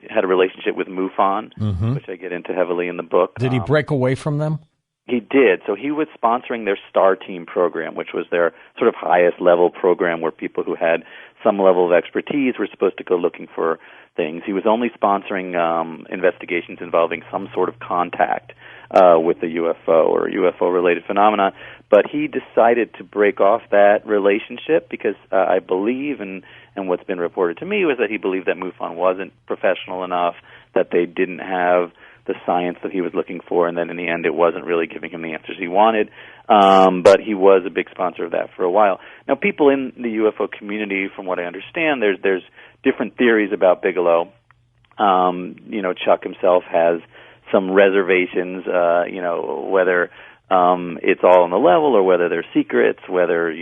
had a relationship with MUFON, which I get into heavily in the book. Did he break away from them? He did. So he was sponsoring their STAR Team program, which was their sort of highest level program where people who had some level of expertise were supposed to go looking for things. He was only sponsoring investigations involving some sort of contact with the UFO or UFO-related phenomena. But he decided to break off that relationship because I believe, and what's been reported to me, was that he believed that MUFON wasn't professional enough, that they didn't have the science that he was looking for, and then in the end it wasn't really giving him the answers he wanted. But he was a big sponsor of that for a while. Now, people in the UFO community, from what I understand, there's different theories about Bigelow. Chuck himself has some reservations, whether it's all on the level or whether they're secrets, whether,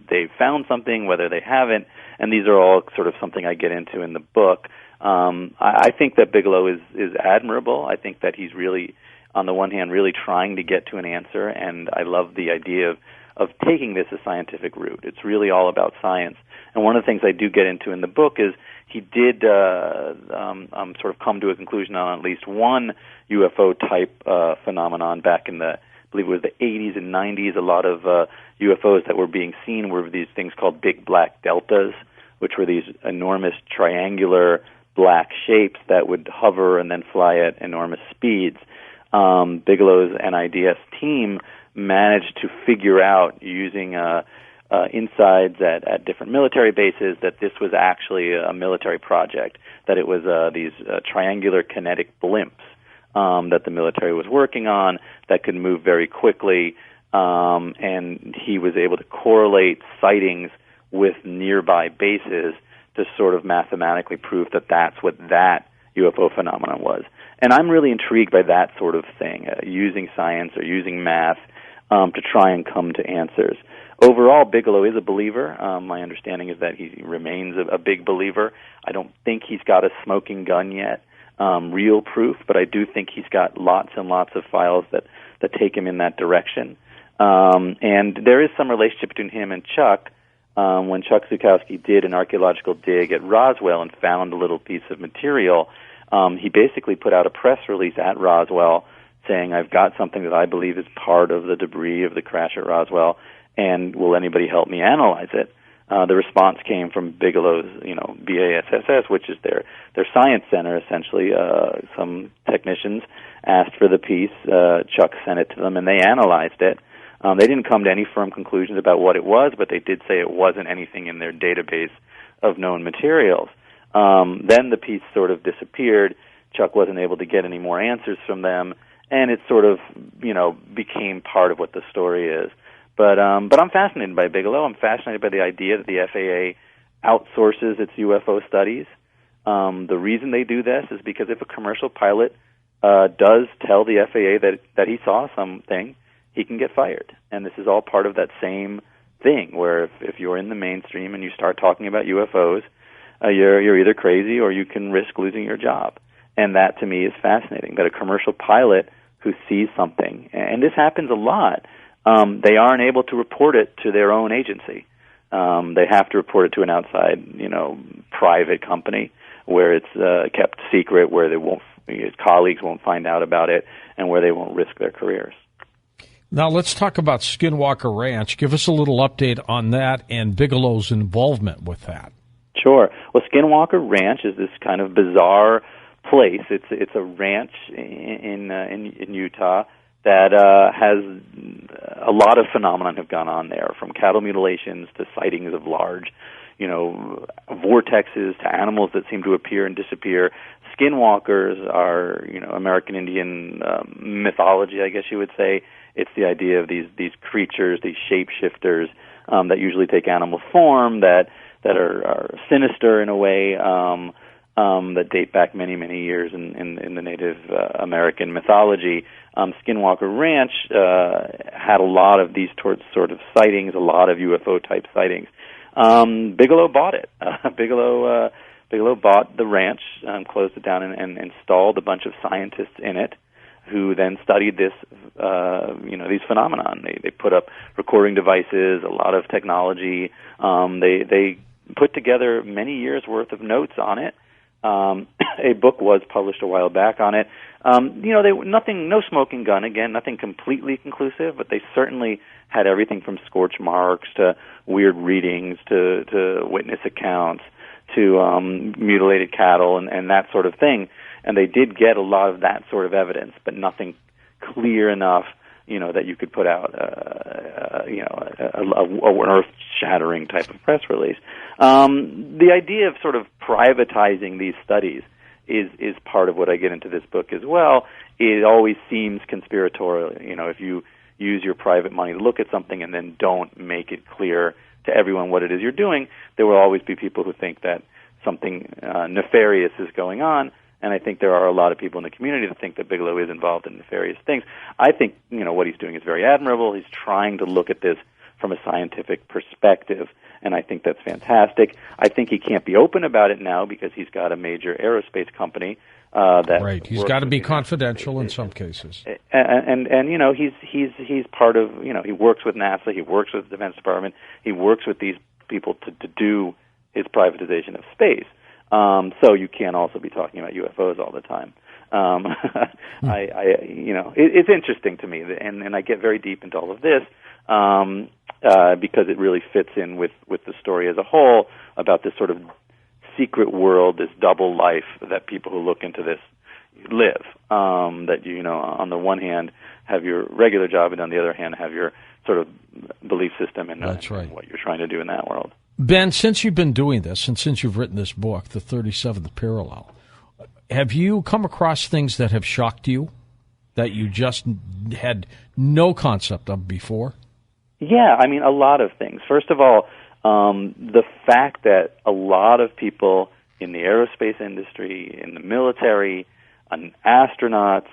they've found something, whether they haven't, and these are all sort of something I get into in the book. I think that Bigelow is admirable. I think that he's really, on the one hand, really trying to get to an answer, and I love the idea of taking this a scientific route. It's really all about science. And one of the things I do get into in the book is he did sort of come to a conclusion on at least one UFO-type phenomenon back in I believe it was the 80s and 90s. A lot of UFOs that were being seen were these things called big black deltas, which were these enormous triangular black shapes that would hover and then fly at enormous speeds. Bigelow's NIDS team managed to figure out, using insides at different military bases, that this was actually a military project, that it was these triangular kinetic blimps that the military was working on that could move very quickly, and he was able to correlate sightings with nearby bases to sort of mathematically prove that that's what that UFO phenomenon was. And I'm really intrigued by that sort of thing, using science or using math to try and come to answers. Overall, Bigelow is a believer. My understanding is that he remains a big believer. I don't think he's got a smoking gun yet, real proof, but I do think he's got lots and lots of files that take him in that direction. And there is some relationship between him and Chuck. When Chuck Zukowski did an archaeological dig at Roswell and found a little piece of material, he basically put out a press release at Roswell saying, "I've got something that I believe is part of the debris of the crash at Roswell, and will anybody help me analyze it?" The response came from Bigelow's, BASSS, which is their science center, essentially. Some technicians asked for the piece. Chuck sent it to them, and they analyzed it. They didn't come to any firm conclusions about what it was, but they did say it wasn't anything in their database of known materials. Then the piece sort of disappeared. Chuck wasn't able to get any more answers from them, and it sort of, became part of what the story is. But I'm fascinated by Bigelow. I'm fascinated by the idea that the FAA outsources its UFO studies. The reason they do this is because if a commercial pilot does tell the FAA that he saw something, he can get fired. And this is all part of that same thing, where if you're in the mainstream and you start talking about UFOs, you're either crazy or you can risk losing your job. And that, to me, is fascinating, that a commercial pilot who sees something, and this happens a lot, they aren't able to report it to their own agency. They have to report it to an outside, private company where it's kept secret, where his colleagues won't find out about it, and where they won't risk their careers. Now let's talk about Skinwalker Ranch. Give us a little update on that and Bigelow's involvement with that. Sure. Well, Skinwalker Ranch is this kind of bizarre place. It's a ranch in Utah that has a lot of phenomenon have gone on there, from cattle mutilations to sightings of large, vortexes, to animals that seem to appear and disappear. Skinwalkers are, American Indian mythology, I guess you would say. It's the idea of these creatures, these shapeshifters that usually take animal form, that are sinister in a way, that date back many, many years in the Native American mythology. Skinwalker Ranch had a lot of these sort of sightings, a lot of UFO-type sightings. Bigelow bought it. Bigelow bought the ranch, closed it down, and installed a bunch of scientists in it, who then studied this, these phenomenon. They put up recording devices, a lot of technology. They put together many years' worth of notes on it. A book was published a while back on it. No smoking gun, again, nothing completely conclusive, but they certainly had everything from scorch marks to weird readings to witness accounts to mutilated cattle and that sort of thing. And they did get a lot of that sort of evidence, but nothing clear enough, that you could put out, an earth-shattering type of press release. The idea of sort of privatizing these studies is part of what I get into this book as well. It always seems conspiratorial. If you use your private money to look at something and then don't make it clear to everyone what it is you're doing, there will always be people who think that something nefarious is going on. And I think there are a lot of people in the community that think that Bigelow is involved in nefarious things. I think, what he's doing is very admirable. He's trying to look at this from a scientific perspective, and I think that's fantastic. I think he can't be open about it now because he's got a major aerospace company that right. He's got to be confidential in some cases. And he's part of, he works with NASA, he works with the Defense Department, he works with these people to do his privatization of space. So you can't also be talking about UFOs all the time. It's interesting to me, and I get very deep into all of this because it really fits in with the story as a whole about this sort of secret world, this double life that people who look into this live. That on the one hand have your regular job, and on the other hand have your sort of belief system and what you're trying to do in that world. Ben, since you've been doing this and since you've written this book, The 37th Parallel, have you come across things that have shocked you that you just had no concept of before? Yeah, a lot of things. First of all, the fact that a lot of people in the aerospace industry, in the military, astronauts,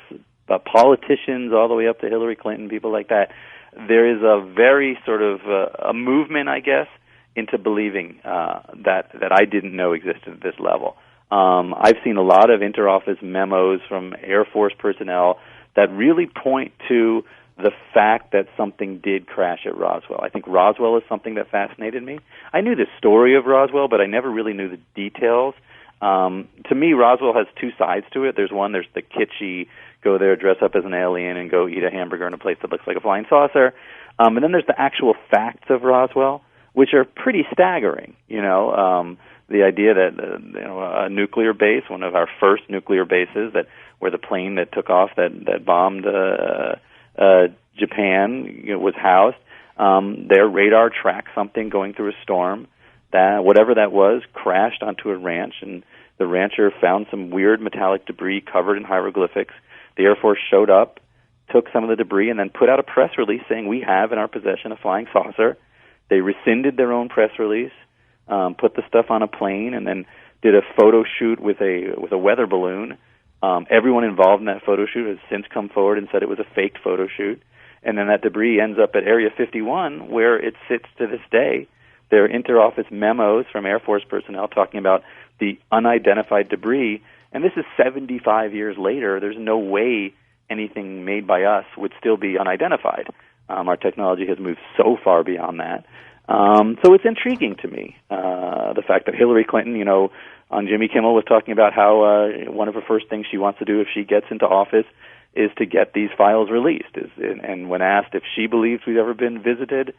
politicians all the way up to Hillary Clinton, people like that, there is a very sort of a movement, I guess, into believing that I didn't know existed at this level. I've seen a lot of interoffice memos from Air Force personnel that really point to the fact that something did crash at Roswell. I think Roswell is something that fascinated me. I knew the story of Roswell, but I never really knew the details. To me, Roswell has two sides to it. There's the kitschy, go there, dress up as an alien, and go eat a hamburger in a place that looks like a flying saucer. And then there's the actual facts of Roswell, which are pretty staggering. The idea that a nuclear base, one of our first nuclear bases, where the plane that took off that bombed Japan was housed, their radar tracked something going through a storm. That whatever that was crashed onto a ranch, and the rancher found some weird metallic debris covered in hieroglyphics. The Air Force showed up, took some of the debris, and then put out a press release saying, "We have in our possession a flying saucer." They rescinded their own press release, put the stuff on a plane, and then did a photo shoot with a weather balloon. Everyone involved in that photo shoot has since come forward and said it was a faked photo shoot. And then that debris ends up at Area 51, where it sits to this day. There are interoffice memos from Air Force personnel talking about the unidentified debris, and this is 75 years later. There's no way anything made by us would still be unidentified. Our technology has moved so far beyond that. So it's intriguing to me, the fact that Hillary Clinton, on Jimmy Kimmel was talking about how one of her first things she wants to do if she gets into office is to get these files released. And when asked if she believes we've ever been visited,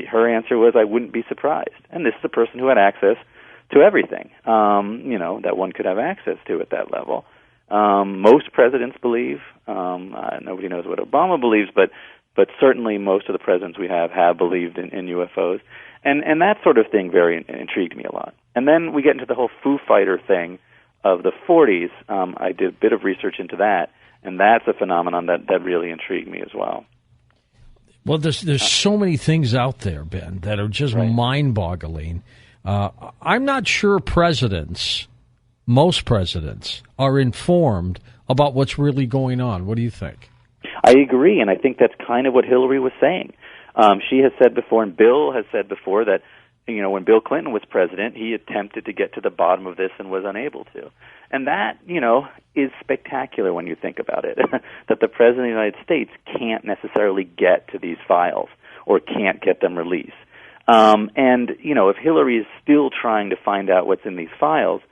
her answer was, "I wouldn't be surprised." And this is a person who had access to everything, that one could have access to at that level. Most presidents believe. Nobody knows what Obama believes, but certainly most of the presidents we have believed in UFOs. And that sort of thing very intrigued me a lot. And then we get into the whole Foo Fighter thing of the 40s. I did a bit of research into that, and that's a phenomenon that really intrigued me as well. Well, there's so many things out there, Ben, that are just mind-boggling. I'm not sure most presidents, are informed about what's really going on. What do you think? I agree, and I think that's kind of what Hillary was saying. She has said before, and Bill has said before, that when Bill Clinton was president, he attempted to get to the bottom of this and was unable to. And that, is spectacular when you think about it, that the President of the United States can't necessarily get to these files or can't get them released. If Hillary is still trying to find out what's in these files,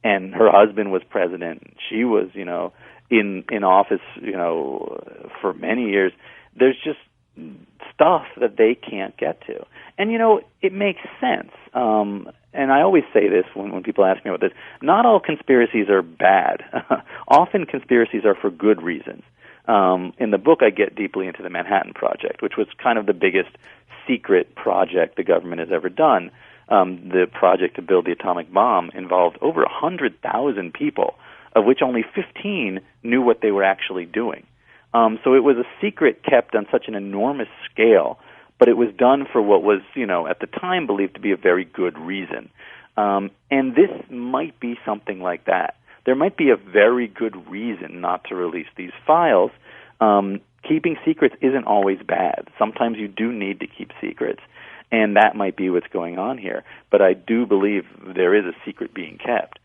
and her husband was president, she was, in office, for many years, there's just stuff that they can't get to. And, it makes sense. And I always say this when people ask me about this, not all conspiracies are bad. Often conspiracies are for good reasons. In the book, I get deeply into the Manhattan Project, which was kind of the biggest secret project the government has ever done. The project to build the atomic bomb involved over 100,000 people, of which only 15 knew what they were actually doing. So it was a secret kept on such an enormous scale, but it was done for what was, at the time believed to be a very good reason. And this might be something like that. There might be a very good reason not to release these files. Keeping secrets isn't always bad. Sometimes you do need to keep secrets, and that might be what's going on here. But I do believe there is a secret being kept.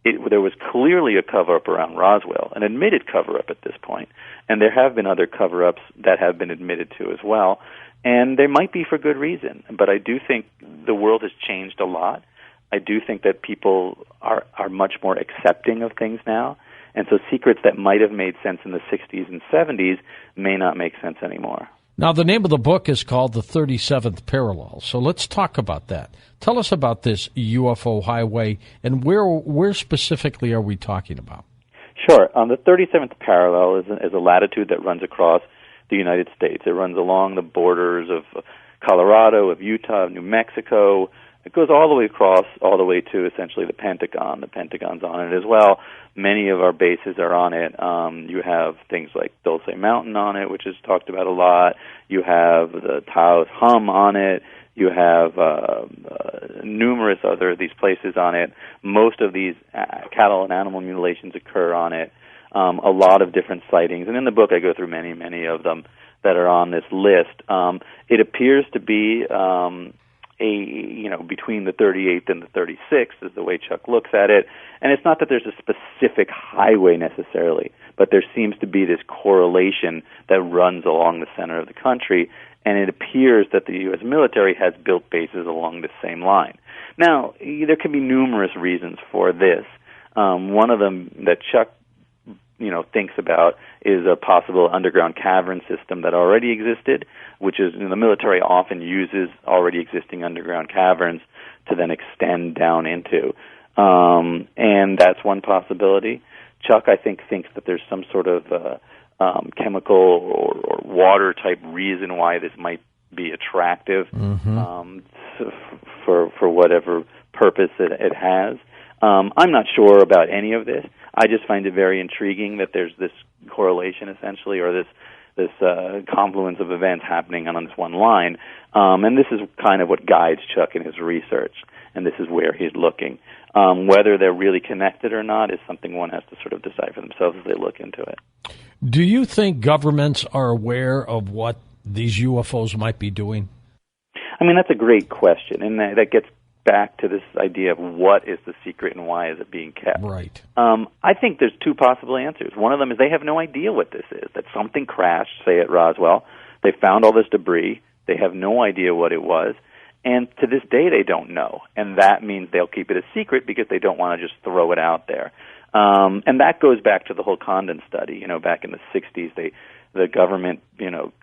There was clearly a cover-up around Roswell, an admitted cover-up at this point, and there have been other cover-ups that have been admitted to as well, and they might be for good reason. But I do think the world has changed a lot. I do think that people are much more accepting of things now, and so secrets that might have made sense in the 60s and 70s may not make sense anymore. Now, the name of the book is called The 37th Parallel, so let's talk about that. Tell us about this UFO highway, and where specifically are we talking about? Sure. The 37th Parallel is a latitude that runs across the United States. It runs along the borders of Colorado, of Utah, of New Mexico. It goes all the way across, all the way to essentially the Pentagon. The Pentagon's on it as well. Many of our bases are on it. You have things like Dulce Mountain on it, which is talked about a lot. You have the Taos Hum on it. You have numerous other of these places on it. Most of these cattle and animal mutilations occur on it. A lot of different sightings. And in the book I go through many, many of them that are on this list. It appears to be between the 38th and the 36th is the way Chuck looks at it. And it's not that there's a specific highway necessarily, but there seems to be this correlation that runs along the center of the country, and it appears that the U.S. military has built bases along the same line. Now, there can be numerous reasons for this. One of them that Chuck thinks about is a possible underground cavern system that already existed, which is the military often uses already existing underground caverns to then extend down into. And that's one possibility. Chuck, I think, thinks that there's some sort of chemical or water-type reason why this might be attractive for whatever purpose it has. I'm not sure about any of this. I just find it very intriguing that there's this correlation, essentially, or this confluence of events happening on this one line. And this is kind of what guides Chuck in his research, and this is where he's looking. Whether they're really connected or not is something one has to sort of decide for themselves as they look into it. Do you think governments are aware of what these UFOs might be doing? I mean, that's a great question, and that gets back to this idea of what is the secret and why is it being kept. Right. I think there's two possible answers. One of them is they have no idea what this is, that something crashed, say at Roswell. They found all this debris. They have no idea what it was. And to this day, they don't know. And that means they'll keep it a secret because they don't want to just throw it out there. And that goes back to the whole Condon study. Back in the 60s, the government,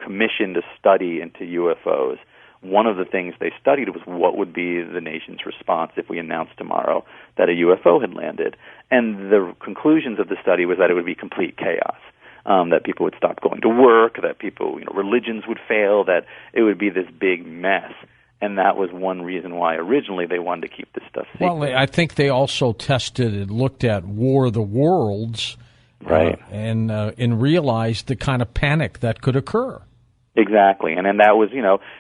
commissioned a study into UFOs. One of the things they studied was what would be the nation's response if we announced tomorrow that a UFO had landed. And the conclusions of the study was that it would be complete chaos, that people would stop going to work, that people, religions would fail, that it would be this big mess. And that was one reason why originally they wanted to keep this stuff secret. Well, I think they also tested and looked at War of the Worlds, right, and realized the kind of panic that could occur. Exactly. And then that was,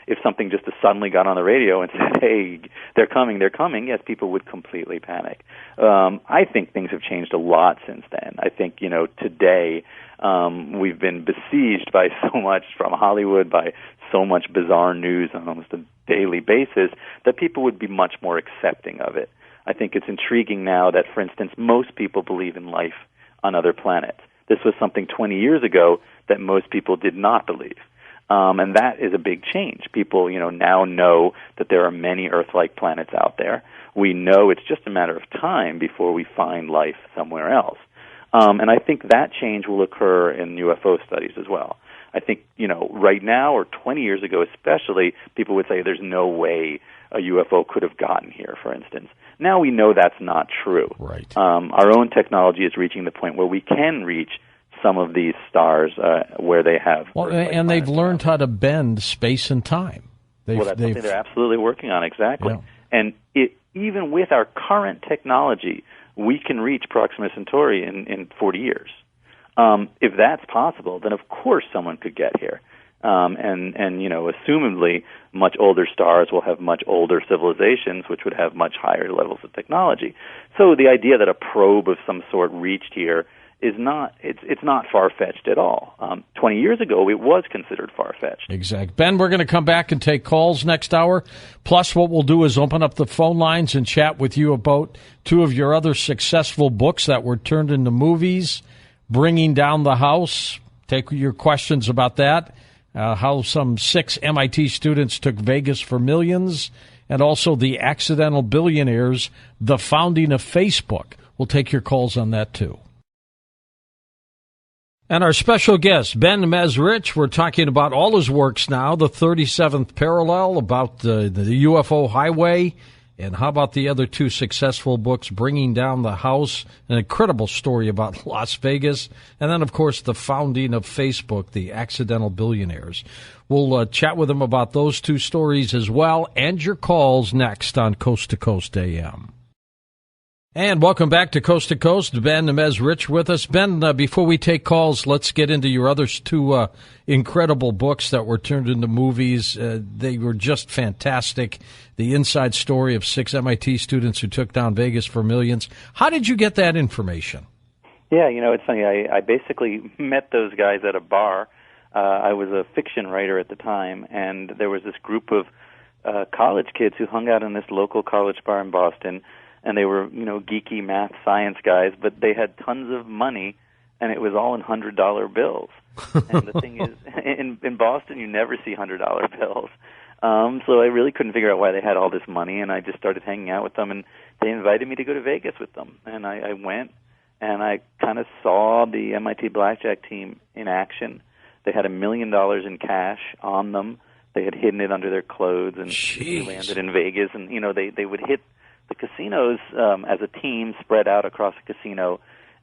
if something just suddenly got on the radio and said, hey, they're coming, yes, people would completely panic. I think things have changed a lot since then. I think, today we've been besieged by so much from Hollywood, by so much bizarre news on almost a daily basis, that people would be much more accepting of it. I think it's intriguing now that, for instance, most people believe in life on other planets. This was something 20 years ago that most people did not believe. And that is a big change. People, now know that there are many Earth-like planets out there. We know it's just a matter of time before we find life somewhere else. And I think that change will occur in UFO studies as well. I think, right now, or 20 years ago especially, people would say there's no way a UFO could have gotten here, for instance. Now we know that's not true. Right. Our own technology is reaching the point where we can reach some of these stars where they have. Well, and they've learned how to bend space and time. That's something they're absolutely working on, exactly. Yeah. And even with our current technology, we can reach Proxima Centauri in 40 years. If that's possible, then of course someone could get here. And assumedly, much older stars will have much older civilizations, which would have much higher levels of technology. So the idea that a probe of some sort reached here is not, it's not far-fetched at all. 20 years ago, it was considered far-fetched. Exactly. Ben, we're going to come back and take calls next hour. Plus, what we'll do is open up the phone lines and chat with you about two of your other successful books that were turned into movies, Bringing Down the House. Take your questions about that, how some 6 MIT students took Vegas for millions, and also The Accidental Billionaires, the founding of Facebook. We'll take your calls on that, too. And our special guest, Ben Mezrich, we're talking about all his works now, the 37th Parallel, about the UFO highway, and how about the other 2 successful books, Bringing Down the House, an incredible story about Las Vegas, and then, of course, the founding of Facebook, the Accidental Billionaires. We'll chat with him about those 2 stories as well, and your calls next on Coast to Coast AM. And welcome back to Coast, Ben Mezrich with us. Ben, before we take calls, let's get into your other 2 incredible books that were turned into movies. They were just fantastic. The inside story of 6 MIT students who took down Vegas for millions. How did you get that information? Yeah, it's funny. I basically met those guys at a bar. I was a fiction writer at the time, and there was this group of college kids who hung out in this local college bar in Boston. And they were, geeky math science guys, but they had tons of money, and it was all in $100 bills. And the thing is, in Boston, you never see $100 bills. So I really couldn't figure out why they had all this money, and I just started hanging out with them, and they invited me to go to Vegas with them. And I went, and I kind of saw the MIT blackjack team in action. They had $1 million in cash on them. They had hidden it under their clothes, and they landed in Vegas, and, they would hit the casinos as a team spread out across the casino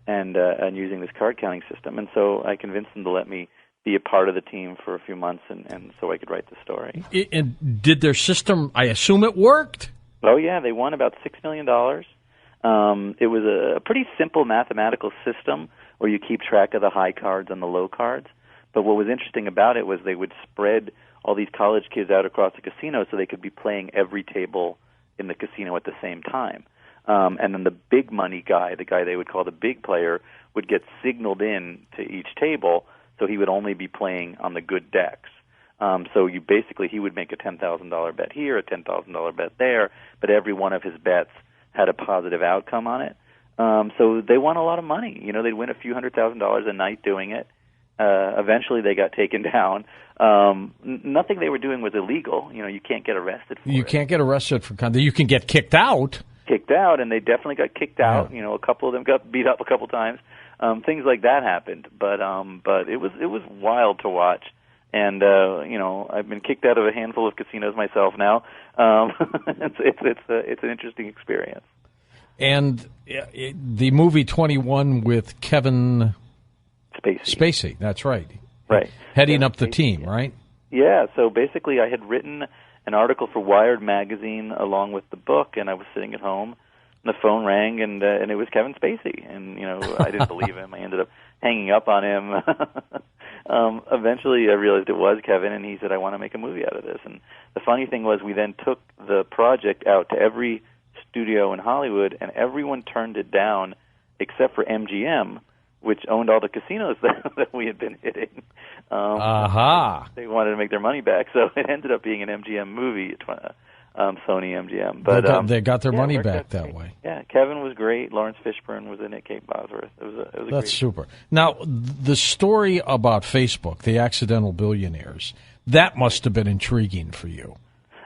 and using this card counting system. And so I convinced them to let me be a part of the team for a few months and so I could write the story. And did their system, I assume it worked? Oh, yeah. They won about $6 million. It was a pretty simple mathematical system where you keep track of the high cards and the low cards. But what was interesting about it was they would spread all these college kids out across the casino so they could be playing every table in the casino at the same time. And then the big money guy, the guy they would call the big player, would get signaled in to each table, so he would only be playing on the good decks. So he would make a $10,000 bet here, a $10,000 bet there, but every one of his bets had a positive outcome on it. So they won a lot of money. They'd win a few $100,000 a night doing it. Eventually they got taken down. Nothing they were doing was illegal. You can't get arrested for it. You can't get arrested for conduct. You can get kicked out. And they definitely got kicked out. Yeah. A couple of them got beat up a couple times. Things like that happened. But it was wild to watch. And I've been kicked out of a handful of casinos myself now. It's an interesting experience. And the movie 21 with Kevin Spacey, that's right. Right. Heading up the team, right? Yeah, so basically I had written an article for Wired magazine along with the book, and I was sitting at home the phone rang, and it was Kevin Spacey. And, I didn't believe him. I ended up hanging up on him. Eventually, I realized it was Kevin, and he said, I want to make a movie out of this. And the funny thing was we then took the project out to every studio in Hollywood, and everyone turned it down except for MGM, which owned all the casinos that we had been hitting. They wanted to make their money back, so it ended up being an MGM movie, Sony MGM. But they got their money back that way. Yeah, Kevin was great. Lawrence Fishburne was in it. Kate Bosworth. It was a That's great super. Now, the story about Facebook, the accidental billionaires, that must have been intriguing for you.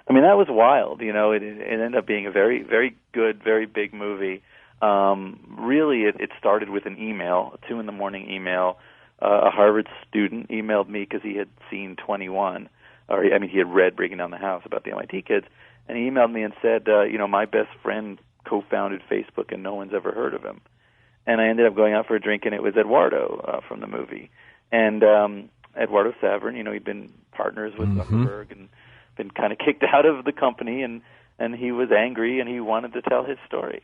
I mean, that was wild. It ended up being a very, very good, very big movie. Really, it started with an email, a 2 a.m. email. A Harvard student emailed me because he had seen 21, he had read Breaking Down the House about the MIT kids, and he emailed me and said, my best friend co-founded Facebook and no one's ever heard of him. And I ended up going out for a drink, and it was Eduardo from the movie. And Eduardo Savern, he'd been partners with Zuckerberg and been kind of kicked out of the company, and he was angry, and he wanted to tell his story.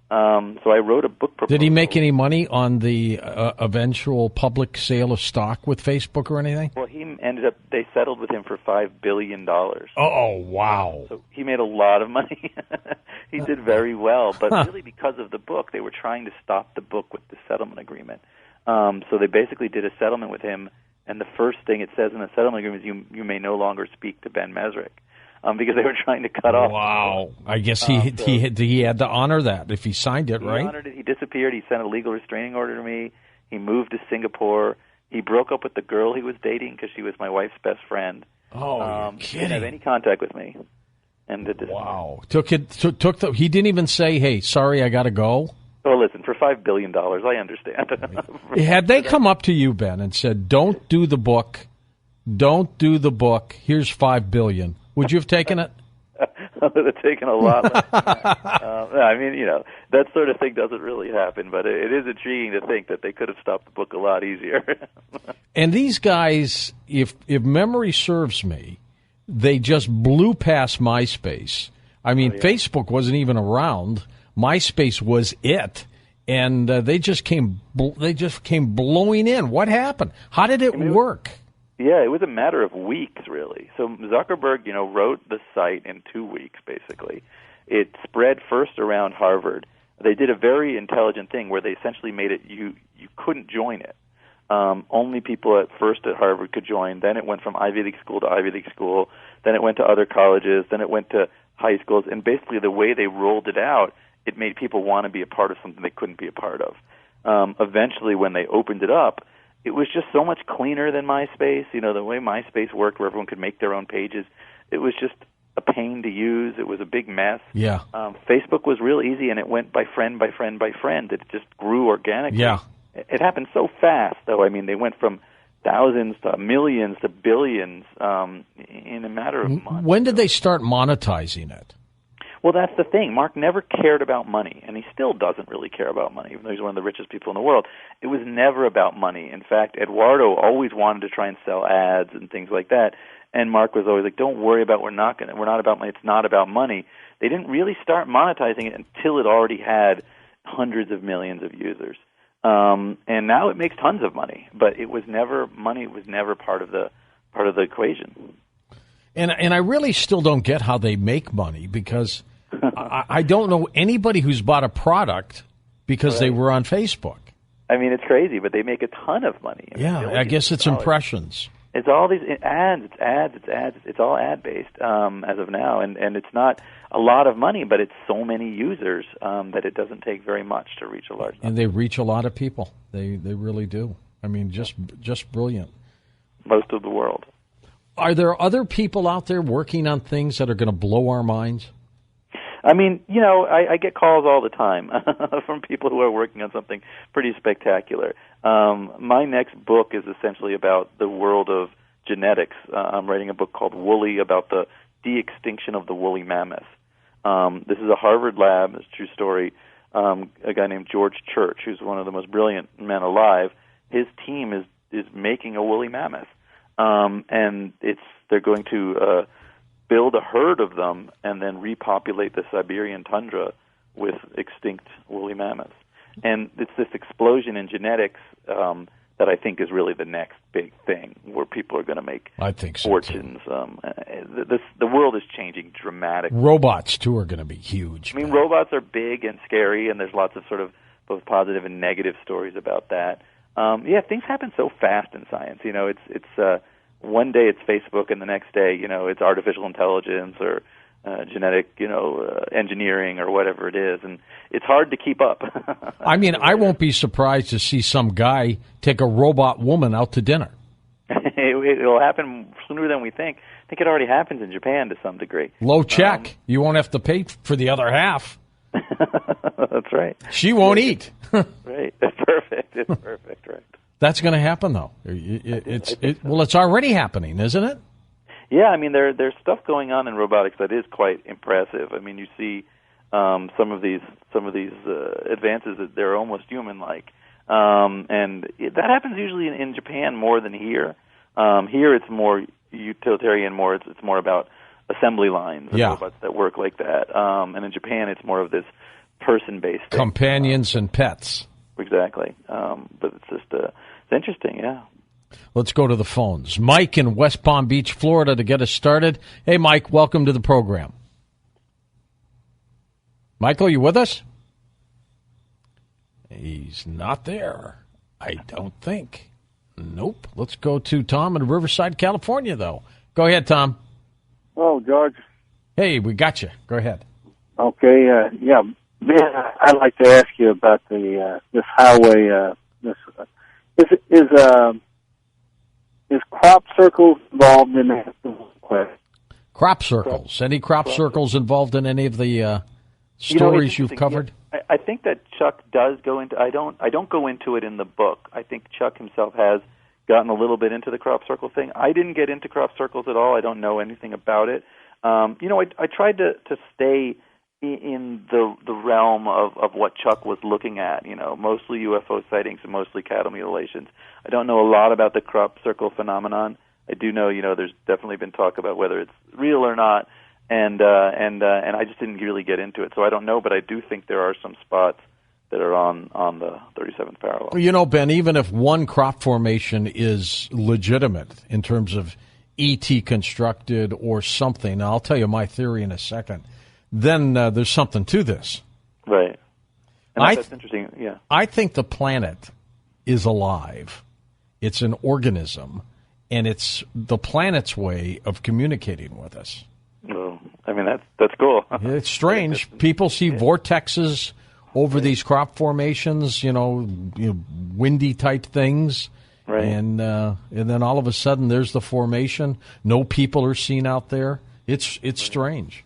So I wrote a book proposal. Did he make any money on the eventual public sale of stock with Facebook or anything? Well, they settled with him for $5 billion. Oh, wow. So he made a lot of money. He did very well, but really because of the book, they were trying to stop the book with the settlement agreement. So they basically did a settlement with him, and the first thing it says in the settlement agreement is you may no longer speak to Ben Mesrick. Because they were trying to cut off. Wow! I guess he had to honor that if he signed it, right? He honored it. He disappeared. He sent a legal restraining order to me. He moved to Singapore. He broke up with the girl he was dating because she was my wife's best friend. Oh, you're kidding! He didn't have any contact with me. And wow! He didn't even say, "Hey, sorry, I got to go." Oh, listen, for $5 billion, I understand. Had they come up to you, Ben, and said, "Don't do the book. Don't do the book. Here's $5 billion." Would you have taken it? I would have taken a lot less than that. That sort of thing doesn't really happen, but it is intriguing to think that they could have stopped the book a lot easier. And these guys, if memory serves me, they just blew past MySpace. I mean, Facebook wasn't even around. MySpace was it. And they just came blowing in. What happened? How did it work? Yeah, it was a matter of weeks, really. So Zuckerberg, wrote the site in 2 weeks, basically. It spread first around Harvard. They did a very intelligent thing where they essentially made it you couldn't join it. Only people at Harvard could join. Then it went from Ivy League school to Ivy League school. Then it went to other colleges. Then it went to high schools. And basically the way they rolled it out, it made people want to be a part of something they couldn't be a part of. Eventually, when they opened it up, it was just so much cleaner than MySpace. The way MySpace worked, where everyone could make their own pages, it was just a pain to use. It was a big mess. Yeah. Facebook was real easy, and it went by friend by friend by friend. It just grew organically. Yeah. It happened so fast, though. I mean, they went from thousands to millions to billions in a matter of months. When did they start monetizing it? Well, that's the thing. Mark never cared about money, and he still doesn't really care about money, even though he's one of the richest people in the world. It was never about money. In fact, Eduardo always wanted to try and sell ads and things like that, and Mark was always like, "Don't worry about we're not about money. It's not about money." They didn't really start monetizing it until it already had hundreds of millions of users, and now it makes tons of money. But it was never money. It was never part of the equation. And I really still don't get how they make money, because I don't know anybody who's bought a product because they were on Facebook. I mean, it's crazy, but they make a ton of money. I guess it's impressions. It's all these ads. It's ads. It's all ad-based as of now, and it's not a lot of money, but it's so many users that it doesn't take very much to reach a large number. And they reach a lot of people. They really do. I mean, just brilliant. Most of the world. Are there other people out there working on things that are going to blow our minds? I mean, I get calls all the time from people who are working on something pretty spectacular. My next book is essentially about the world of genetics. I'm writing a book called Woolly, about the de-extinction of the woolly mammoth. This is a Harvard lab, it's a true story. A guy named George Church, who's one of the most brilliant men alive, his team is making a woolly mammoth. And they're going to build a herd of them and then repopulate the Siberian tundra with extinct woolly mammoths. And it's this explosion in genetics that I think is really the next big thing where people are going to make fortunes. The world is changing dramatically. Robots, too, are going to be huge. I mean, robots are big and scary, and there's lots of sort of both positive and negative stories about that. Things happen so fast in science. You know, it's one day it's Facebook, and the next day, you know, it's artificial intelligence or genetic, engineering or whatever it is, and it's hard to keep up. I mean, I won't be surprised to see some guy take a robot woman out to dinner. It'll happen sooner than we think. I think it already happens in Japan to some degree. Low check. You won't have to pay for the other half. That's right. She won't eat. Right. It's perfect. It's perfect, right. That's going to happen, though. It's already happening, isn't it? Yeah, I mean, there's stuff going on in robotics that is quite impressive. I mean, you see some of these advances that they're almost human-like, and that happens usually in Japan more than here. Here, it's more utilitarian. It's more about assembly lines and robots that work like that. And in Japan, it's more of this person-based thing. Companions and pets. Exactly. But it's just it's interesting. Yeah. Let's go to the phones. Mike in West Palm Beach, Florida, to get us started. Hey, Mike, welcome to the program. Michael, you with us? He's not there, I don't think. Nope. Let's go to Tom in Riverside, California, though. Go ahead, Tom. Oh, George. Hey, we got you. Go ahead. Okay, Ben, I'd like to ask you about this highway. Is crop circles involved in that? Crop circles. Any crop circles involved in any of the stories you've covered? Yeah, I think that Chuck does go into. I don't go into it in the book. I think Chuck himself has gotten a little bit into the crop circle thing. I didn't get into crop circles at all. I don't know anything about it. I tried to stay in the realm of what Chuck was looking at, mostly UFO sightings and mostly cattle mutilations. I don't know a lot about the crop circle phenomenon. I do know, there's definitely been talk about whether it's real or not, and I just didn't really get into it, so I don't know, but I do think there are some spots that are on the 37th parallel. Ben, even if one crop formation is legitimate in terms of ET constructed or something, I'll tell you my theory in a second, then there's something to this. Right. And that's interesting, yeah. I think the planet is alive. It's an organism, and it's the planet's way of communicating with us. Well, I mean, that's cool. It's strange. People see vortexes over these crop formations, windy type things. Right. And then all of a sudden there's the formation. No people are seen out there. It's strange.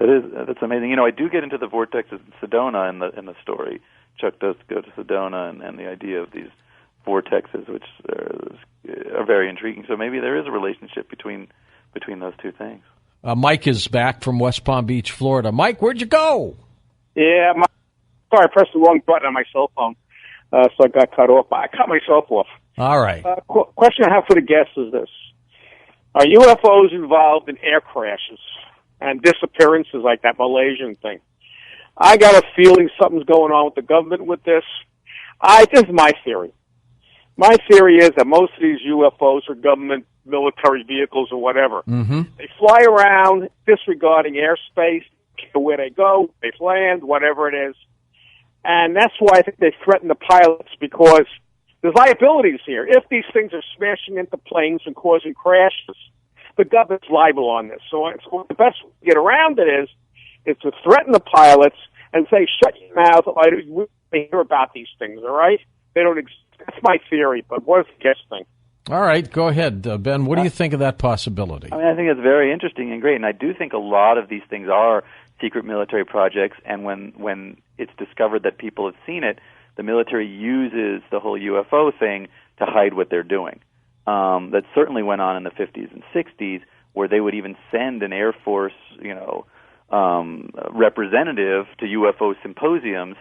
That's amazing. I do get into the vortexes in Sedona in the story. Chuck does go to Sedona and the idea of these vortexes, which are very intriguing. So maybe there is a relationship between those two things. Mike is back from West Palm Beach, Florida. Mike, where'd you go? Yeah, sorry, I pressed the wrong button on my cell phone, so I got cut off. I cut myself off. All right. Question I have for the guests is this. Are UFOs involved in air crashes and disappearances like that Malaysian thing? I got a feeling something's going on with the government with this. This is my theory. My theory is that most of these UFOs are government military vehicles or whatever. Mm-hmm. They fly around disregarding airspace, where they go, they land, whatever it is. And that's why I think they threaten the pilots, because there's liabilities here. If these things are smashing into planes and causing crashes, the government's liable on this. So the best way to get around it is to threaten the pilots and say, shut your mouth, we hear about these things, all right? They don't exist. That's my theory, but what does the guest think? All right, go ahead, Ben. What do you think of that possibility? I mean, I think it's very interesting and great, and I do think a lot of these things are secret military projects, and when it's discovered that people have seen it, the military uses the whole UFO thing to hide what they're doing. That certainly went on in the 50s and 60s, where they would even send an Air Force, representative to UFO symposiums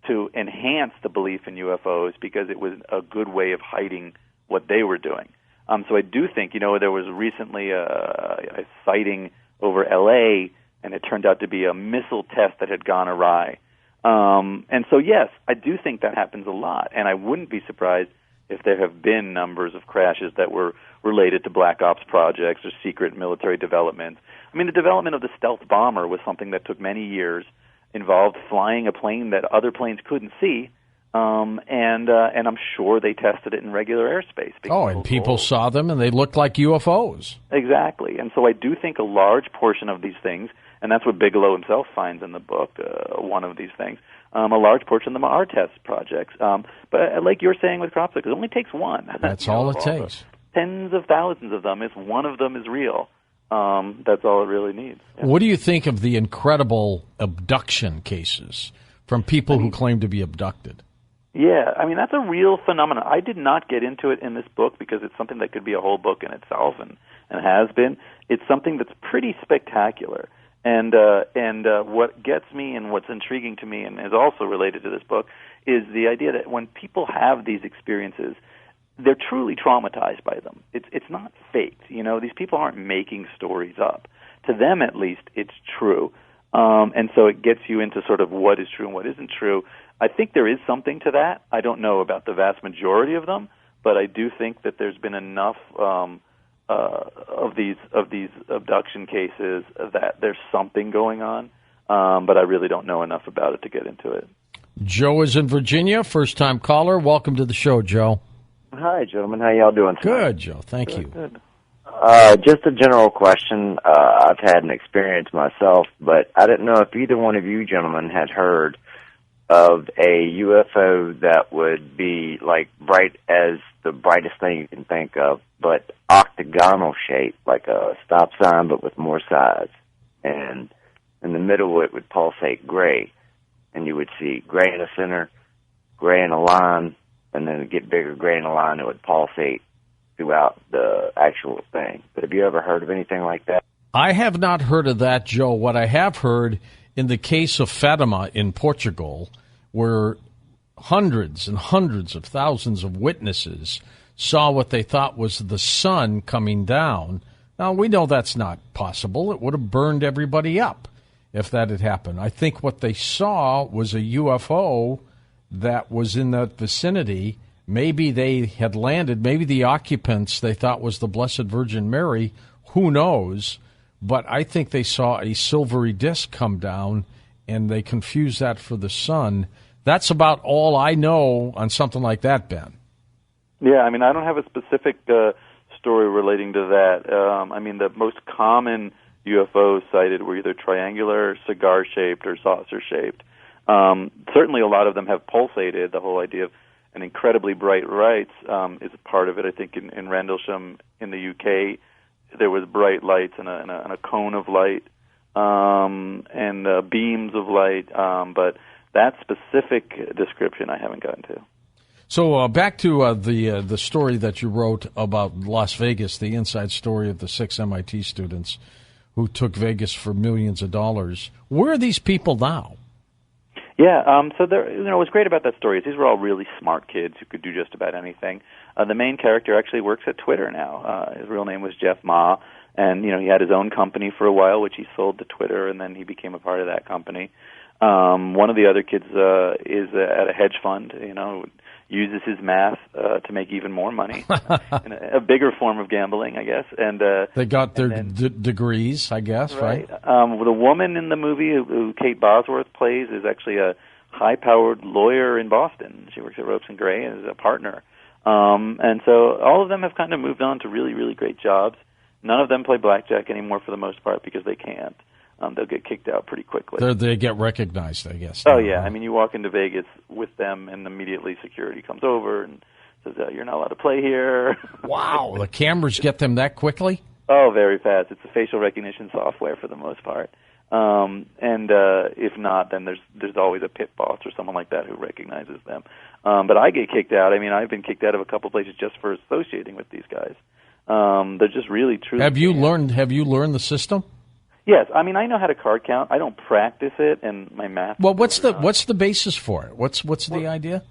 to enhance the belief in UFOs, because it was a good way of hiding what they were doing. So I do think, there was recently a sighting over L.A., and it turned out to be a missile test that had gone awry. And so, yes, I do think that happens a lot, and I wouldn't be surprised if there have been numbers of crashes that were related to black ops projects or secret military developments. I mean, the development of the stealth bomber was something that took many years, involved flying a plane that other planes couldn't see, and I'm sure they tested it in regular airspace. Oh, and people saw them, and they looked like UFOs. Exactly. And so I do think a large portion of these things, and that's what Bigelow himself finds in the book, one of these things, a large portion of them are test projects. But like you're saying with crop circles, it only takes one. That's all it takes. Tens of thousands of them, if one of them is real, that's all it really needs. Yeah. What do you think of the incredible abduction cases from people who claim to be abducted? Yeah, I mean, that's a real phenomenon. I did not get into it in this book because it's something that could be a whole book in itself and has been. It's something that's pretty spectacular. And what gets me and what's intriguing to me and is also related to this book is the idea that when people have these experiences, they're truly traumatized by them. It's not faked. You know, these people aren't making stories up. To them, at least, it's true. And so it gets you into sort of what is true and what isn't true. I think there is something to that. I don't know about the vast majority of them, but I do think that there's been enough of these abduction cases that there's something going on. But I really don't know enough about it to get into it. Joe is in Virginia, first-time caller. Welcome to the show, Joe. Hi, gentlemen. How y'all doing tonight? Good, Joe. Thank you. Good. Just a general question. I've had an experience myself, but I didn't know if either one of you gentlemen had heard of a UFO that would be like bright as the brightest thing you can think of, but octagonal shape, like a stop sign, but with more size. And in the middle, it would pulsate gray, and you would see gray in the center, gray in a line, and then it'd get bigger, gray in a line, it would pulsate throughout the actual thing. But have you ever heard of anything like that? I have not heard of that, Joe. What I have heard in the case of Fatima in Portugal, where hundreds and hundreds of thousands of witnesses saw what they thought was the sun coming down. Now, we know that's not possible. It would have burned everybody up if that had happened. I think what they saw was a UFO that was in that vicinity. Maybe they had landed. Maybe the occupants they thought was the Blessed Virgin Mary. Who knows? But I think they saw a silvery disc come down, and they confused that for the sun. That's about all I know on something like that, Ben. Yeah, I mean, I don't have a specific story relating to that. I mean, the most common UFOs cited were either triangular, cigar-shaped, or saucer-shaped. Certainly a lot of them have pulsated. The whole idea of an incredibly bright lights is a part of it. I think in Rendlesham in the UK, there was bright lights and a cone of light and beams of light, but that specific description I haven't gotten to. So back to the story that you wrote about Las Vegas, the inside story of the 6 MIT students who took Vegas for millions of dollars. Where are these people now? Yeah, so there, what's great about that story is these were all really smart kids who could do just about anything. The main character actually works at Twitter now. His real name was Jeff Ma, and he had his own company for a while, which he sold to Twitter, and then he became a part of that company. One of the other kids is at a hedge fund, uses his math to make even more money, in a bigger form of gambling, I guess. And they got their degrees, I guess, right? The woman in the movie who Kate Bosworth plays is actually a high-powered lawyer in Boston. She works at Ropes and Gray and is a partner. And so all of them have kind of moved on to really, really great jobs. None of them play blackjack anymore for the most part because they can't. They'll get kicked out pretty quickly. They get recognized, I guess. Oh, yeah. I mean, you walk into Vegas with them, and immediately security comes over and says, you're not allowed to play here. Wow. The cameras get them that quickly? Oh, very fast. It's a facial recognition software for the most part. And if not, then there's always a pit boss or someone like that who recognizes them. But I get kicked out. I mean, I've been kicked out of a couple places just for associating with these guys. They're just really truly. Have you learned the system? Yes, I mean I know how to card count. I don't practice it, and my math. Well, what's the basis for it? What's the idea?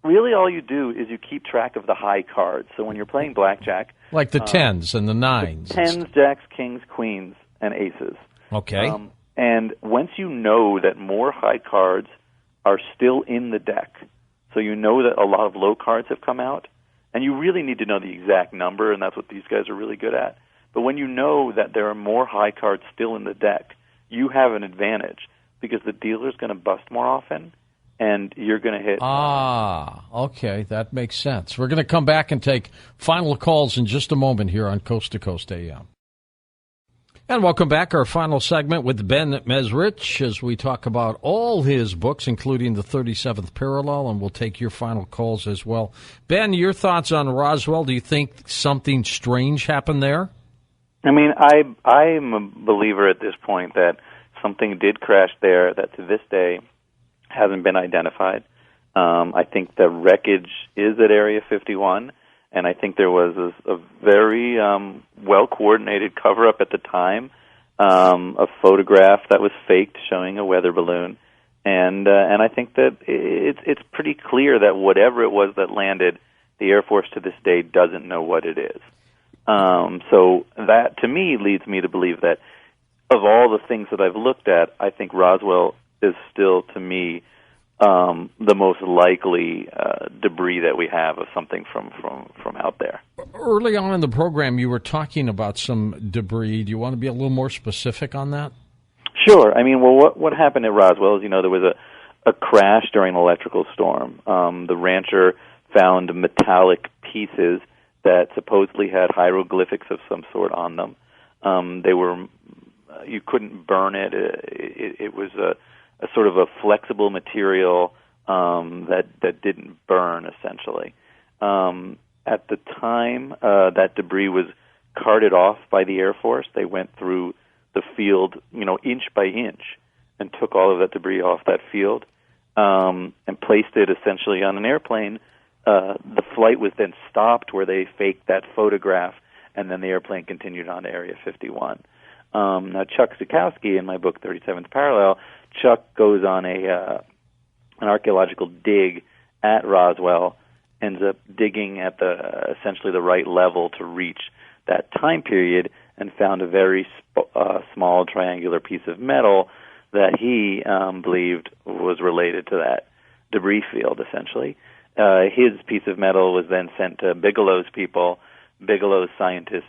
Really, all you do is you keep track of the high cards. So when you're playing blackjack, like the tens and the nines, tens, jacks, kings, queens, and aces. Okay. And once you know that more high cards are still in the deck. So you know that a lot of low cards have come out, and you really need to know the exact number, and that's what these guys are really good at. But when you know that there are more high cards still in the deck, you have an advantage because the dealer's going to bust more often, and you're going to hit. Okay, that makes sense. We're going to come back and take final calls in just a moment here on Coast to Coast AM. And welcome back, our final segment with Ben Mesrich as we talk about all his books, including The 37th Parallel, and we'll take your final calls as well. Ben, your thoughts on Roswell? Do you think something strange happened there? I mean, I'm a believer at this point that something did crash there that to this day hasn't been identified. I think the wreckage is at Area 51. And I think there was a very well-coordinated cover-up at the time, a photograph that was faked showing a weather balloon. And I think that it's pretty clear that whatever it was that landed, the Air Force to this day doesn't know what it is. So that, to me, leads me to believe that of all the things that I've looked at, I think Roswell is still, to me, the most likely debris that we have of something from out there. Early on in the program, you were talking about some debris. Do you want to be a little more specific on that? Sure. I mean, well, what happened at Roswell is, there was a crash during an electrical storm. The rancher found metallic pieces that supposedly had hieroglyphics of some sort on them. They were, you couldn't burn it. It was a sort of a flexible material that didn't burn, essentially. At the time, that debris was carted off by the Air Force. They went through the field, inch by inch, and took all of that debris off that field and placed it essentially on an airplane. The flight was then stopped where they faked that photograph, and then the airplane continued on to Area 51. Now, Chuck Zukowski, in my book 37th Parallel, Chuck goes on an archaeological dig at Roswell, ends up digging at essentially the right level to reach that time period, and found a very small triangular piece of metal that he believed was related to that debris field, essentially. His piece of metal was then sent to Bigelow's people. Bigelow's scientists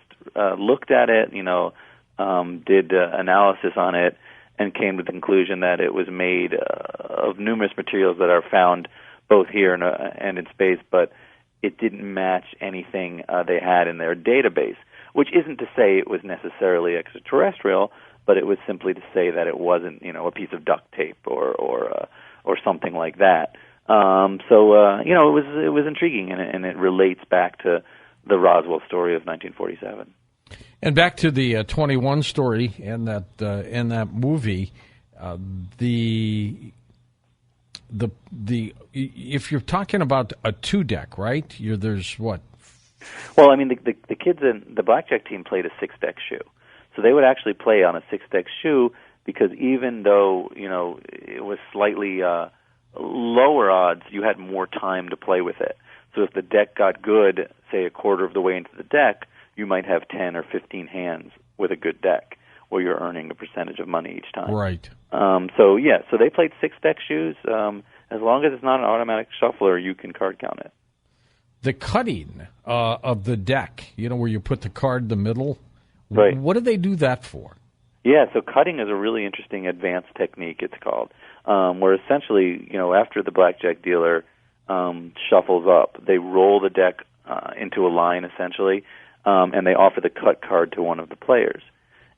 looked at it, did analysis on it, and came to the conclusion that it was made of numerous materials that are found both here and in space, but it didn't match anything they had in their database, which isn't to say it was necessarily extraterrestrial, but it was simply to say that it wasn't, a piece of duct tape or something like that. It was intriguing, and it relates back to the Roswell story of 1947. And back to the 21 story in that movie, if you're talking about a 2-deck, right? There's what? Well, I mean, the kids in the blackjack team played a 6-deck shoe, so they would actually play on a 6-deck shoe because even though it was slightly lower odds, you had more time to play with it. So if the deck got good, say a quarter of the way into the deck, you might have 10 or 15 hands with a good deck where you're earning a percentage of money each time. Right. So they played 6-deck shoes. As long as it's not an automatic shuffler, you can card count it. The cutting of the deck, where you put the card in the middle, right? What do they do that for? Yeah, so cutting is a really interesting advanced technique, it's called, where essentially, after the blackjack dealer shuffles up, they roll the deck into a line, essentially, and they offer the cut card to one of the players.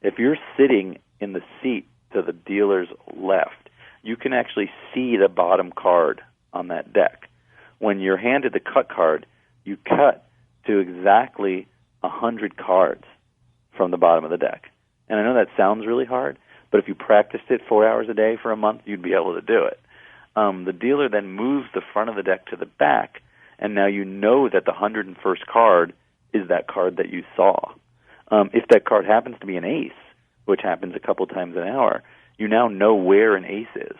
If you're sitting in the seat to the dealer's left, you can actually see the bottom card on that deck. When you're handed the cut card, you cut to exactly 100 cards from the bottom of the deck. And I know that sounds really hard, but if you practiced it 4 hours a day for a month, you'd be able to do it. The dealer then moves the front of the deck to the back, and now you know that the 101st card is that card that you saw. If that card happens to be an ace, which happens a couple times an hour, you now know where an ace is.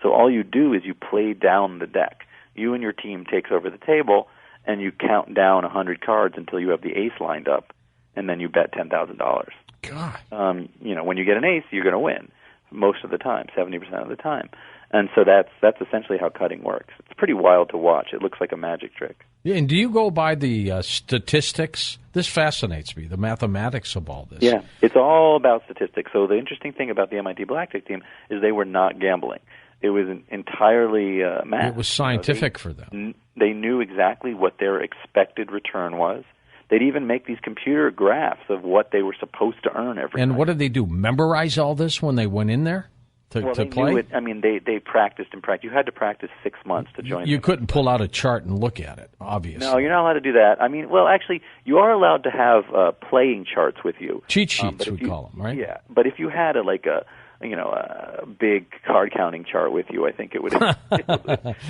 So all you do is you play down the deck. You and your team takes over the table, and you count down 100 cards until you have the ace lined up, and then you bet $10,000. God. When you get an ace, you're going to win most of the time, 70% of the time. And so that's essentially how cutting works. It's pretty wild to watch. It looks like a magic trick. Yeah, and do you go by the statistics? This fascinates me, the mathematics of all this. Yeah, it's all about statistics. So the interesting thing about the MIT Blackjack team is they were not gambling. It was entirely math. It was scientific for them. They knew exactly what their expected return was. They'd even make these computer graphs of what they were supposed to earn every And night. what did they do, memorize all this when they went in there to they play? knew it. I mean, they practiced and practiced. You had to practice 6 months to join. You couldn't pull out a chart and look at it, obviously. No, you're not allowed to do that. I mean, well, actually, you are allowed to have playing charts with you. Cheat sheets, we call them, right? Yeah, but if you had a big card counting chart with you, I think it would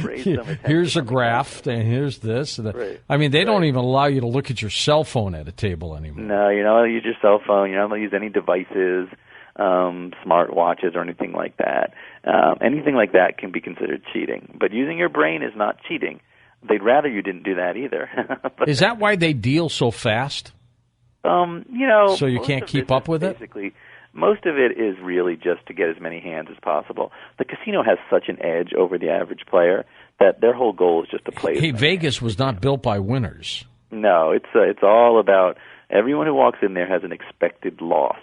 raise some attention. Here's a graph, and here's this. And Right. I mean, they don't even allow you to look at your cell phone at a table anymore. No, you're not allowed to use your cell phone. You're not allowed to use any devices, smart watches or anything like that. Anything like that can be considered cheating. But using your brain is not cheating. They'd rather you didn't do that either. Is that why they deal so fast? So you can't keep up with it? Basically, most of it is really just to get as many hands as possible. The casino has such an edge over the average player that their whole goal is just to play. Hey, Vegas was not built by winners. No, it's all about everyone who walks in there has an expected loss.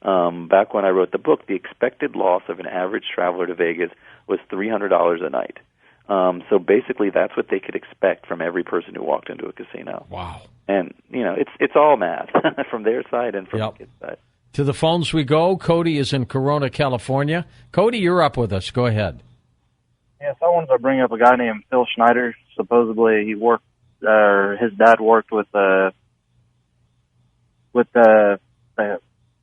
Back when I wrote the book, the expected loss of an average traveler to Vegas was $300 a night. So basically, that's what they could expect from every person who walked into a casino. Wow! And it's all math from their side and from the kids' side. To the phones we go. Cody is in Corona, California. Cody, you're up with us. Go ahead. Yes, I wanted to bring up a guy named Phil Schneider. Supposedly, his dad worked with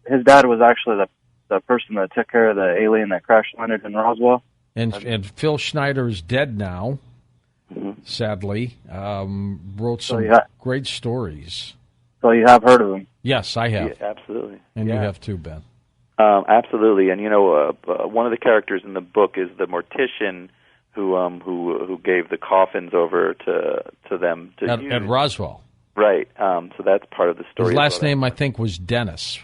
his dad was actually the person that took care of the alien that crash landed in Roswell. And Phil Schneider is dead now, sadly. Wrote some great stories. So you have heard of him? Yes, I have. Yeah, absolutely. And you have too, Ben. Absolutely. And one of the characters in the book is the mortician who gave the coffins over to them to use. At Roswell. Right. So that's part of the story. His last name, I think, was Dennis.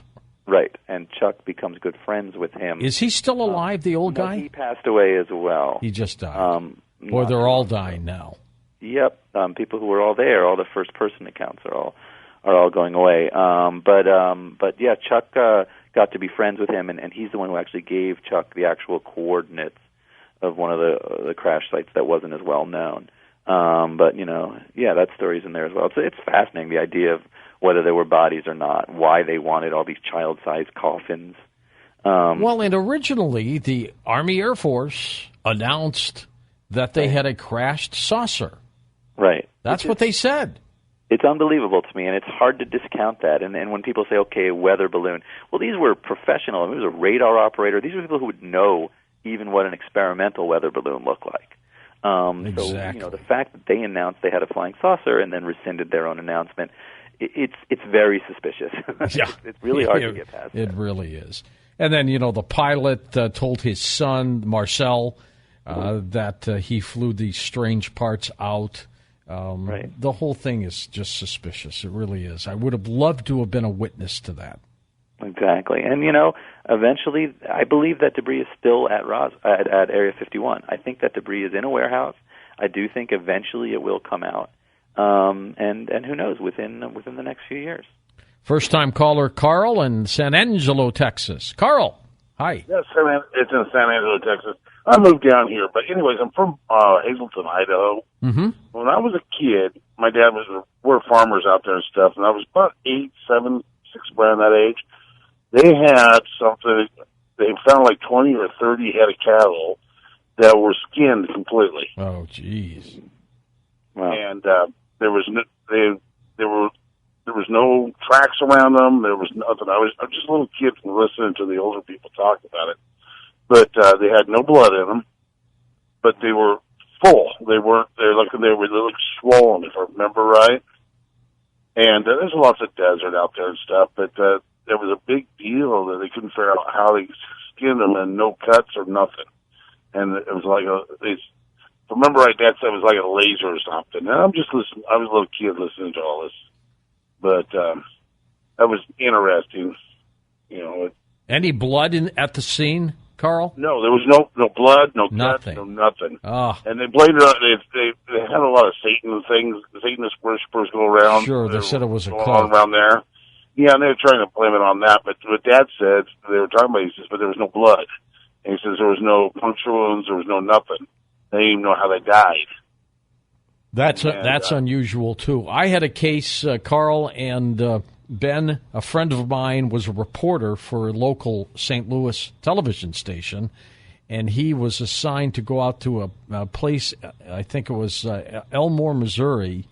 Right. And Chuck becomes good friends with him. Is he still alive, the old guy? He passed away as well. He just died. Or they're all dying now. Yep. People who were all there, all the first-person accounts are all going away. But yeah, Chuck got to be friends with him, and he's the one who actually gave Chuck the actual coordinates of one of the crash sites that wasn't as well known. But that story's in there as well. So it's fascinating, the idea of whether there were bodies or not, why they wanted all these child-sized coffins. Well, and originally the Army Air Force announced that they had a crashed saucer. Right. That's what they said. It's unbelievable to me, and it's hard to discount that. And when people say, okay, a weather balloon, well, these were professional. I mean, it was a radar operator. These were people who would know even what an experimental weather balloon looked like. Exactly. So, the fact that they announced they had a flying saucer and then rescinded their own announcement, it's very suspicious. Yeah. It's really hard to get past. It really is. And then, the pilot told his son, Marcel, that he flew these strange parts out. Right. The whole thing is just suspicious. It really is. I would have loved to have been a witness to that. Exactly. And, eventually, I believe that debris is still at Area 51. I think that debris is in a warehouse. I do think eventually it will come out. And who knows, within the next few years. First-time caller Carl in San Angelo, Texas. Carl, hi. Yes, it's in San Angelo, Texas. I moved down here, but anyways, I'm from Hazleton, Idaho. Mm-hmm. When I was a kid, my dad we're farmers out there and stuff, and I was about 8, 7, 6, around that age. They had something. They found like 20 or 30 head of cattle that were skinned completely. Oh, jeez. Wow. And there was no tracks around them. There was nothing. I was just a little kid listening to the older people talk about it. But they had no blood in them. But they were full. They looked swollen, if I remember right. And there's lots of desert out there and stuff. But there was a big deal that they couldn't figure out how they skinned them, and no cuts or nothing. And it was like if I remember right, Dad said it was like a laser or something. And I'm just listening. I was a little kid listening to all this. But that was interesting, Any blood at the scene? Carl? No, there was no blood, no guts, Nothing. no nothing. Oh. And they blamed it on, they had a lot of Satan things, Satanist worshippers go around. Sure, they said it was a going cult. on around there. Yeah, and they were trying to blame it on that, but what Dad said, they were talking about, he says, but there was no blood. And he says there was no puncture wounds, there was no nothing. They didn't even know how they died. That's unusual, too. I had a case, Carl, and Ben, a friend of mine, was a reporter for a local St. Louis television station, and he was assigned to go out to a place, I think it was Elmore, Missouri,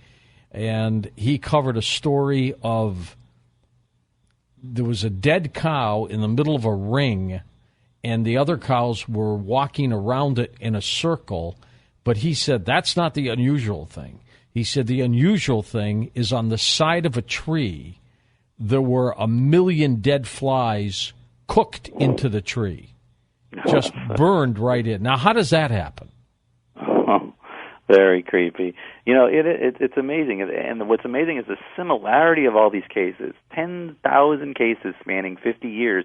and he covered a story of there was a dead cow in the middle of a ring, and the other cows were walking around it in a circle. But he said that's not the unusual thing. He said the unusual thing is on the side of a tree, there were 1 million dead flies cooked into the tree, just burned right in. Now, how does that happen? Oh, very creepy. You know, it's amazing. And what's amazing is the similarity of all these cases. 10,000 cases spanning 50 years.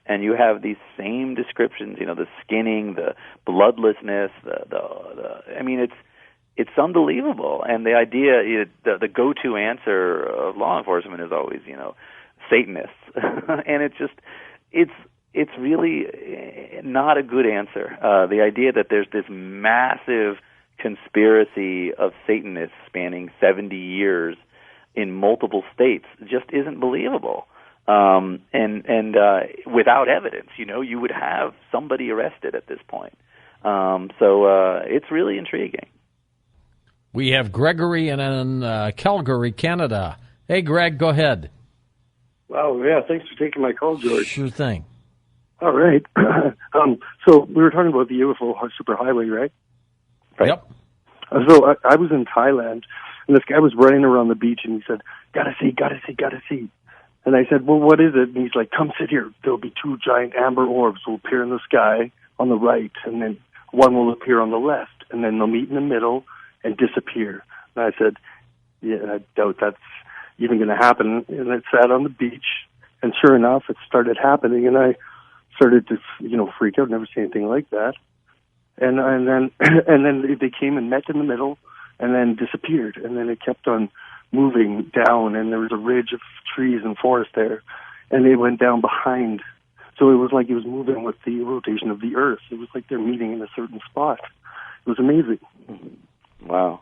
And you have these same descriptions, you know, the skinning, the bloodlessness, I mean, it's unbelievable. And the idea, the go-to answer of law enforcement is always, you know, Satanists. And it's really not a good answer. The idea that there's this massive conspiracy of Satanists spanning 70 years in multiple states just isn't believable. And without evidence, you know, you would have somebody arrested at this point. So it's really intriguing. We have Gregory in Calgary, Canada. Hey, Greg, go ahead. Wow, yeah, thanks for taking my call, George. Sure thing. All right. So we were talking about the UFO superhighway, right? Yep. So I was in Thailand, and this guy was running around the beach, and he said, gotta see. And I said, well, what is it? And he's like, come sit here. There'll be 2 giant amber orbs will appear in the sky on the right, and then one will appear on the left, and then they'll meet in the middle and disappear. And I said, yeah, I doubt that's even going to happen. And I sat on the beach, and sure enough, it started happening, and I started to, you know, freak out. Never seen anything like that. And then they came and met in the middle, and then disappeared, and then it kept on moving down, and there was a ridge of trees and forest there, and they went down behind. So it was like it was moving with the rotation of the Earth. It was like they're meeting in a certain spot. It was amazing. Wow,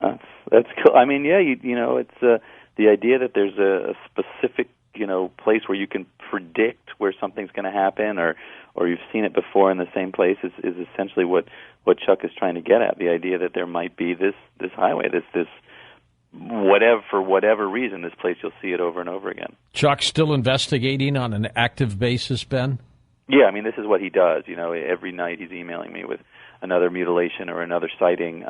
that's cool. I mean, yeah, you know, it's the idea that there's a specific, you know, place where you can predict where something's going to happen, or you've seen it before in the same place is essentially what Chuck is trying to get at. The idea that there might be this highway, this whatever, for whatever reason, this place, you'll see it over and over again. Chuck still investigating on an active basis, Ben? Yeah, I mean, this is what he does. You know, every night he's emailing me with another mutilation or another sighting.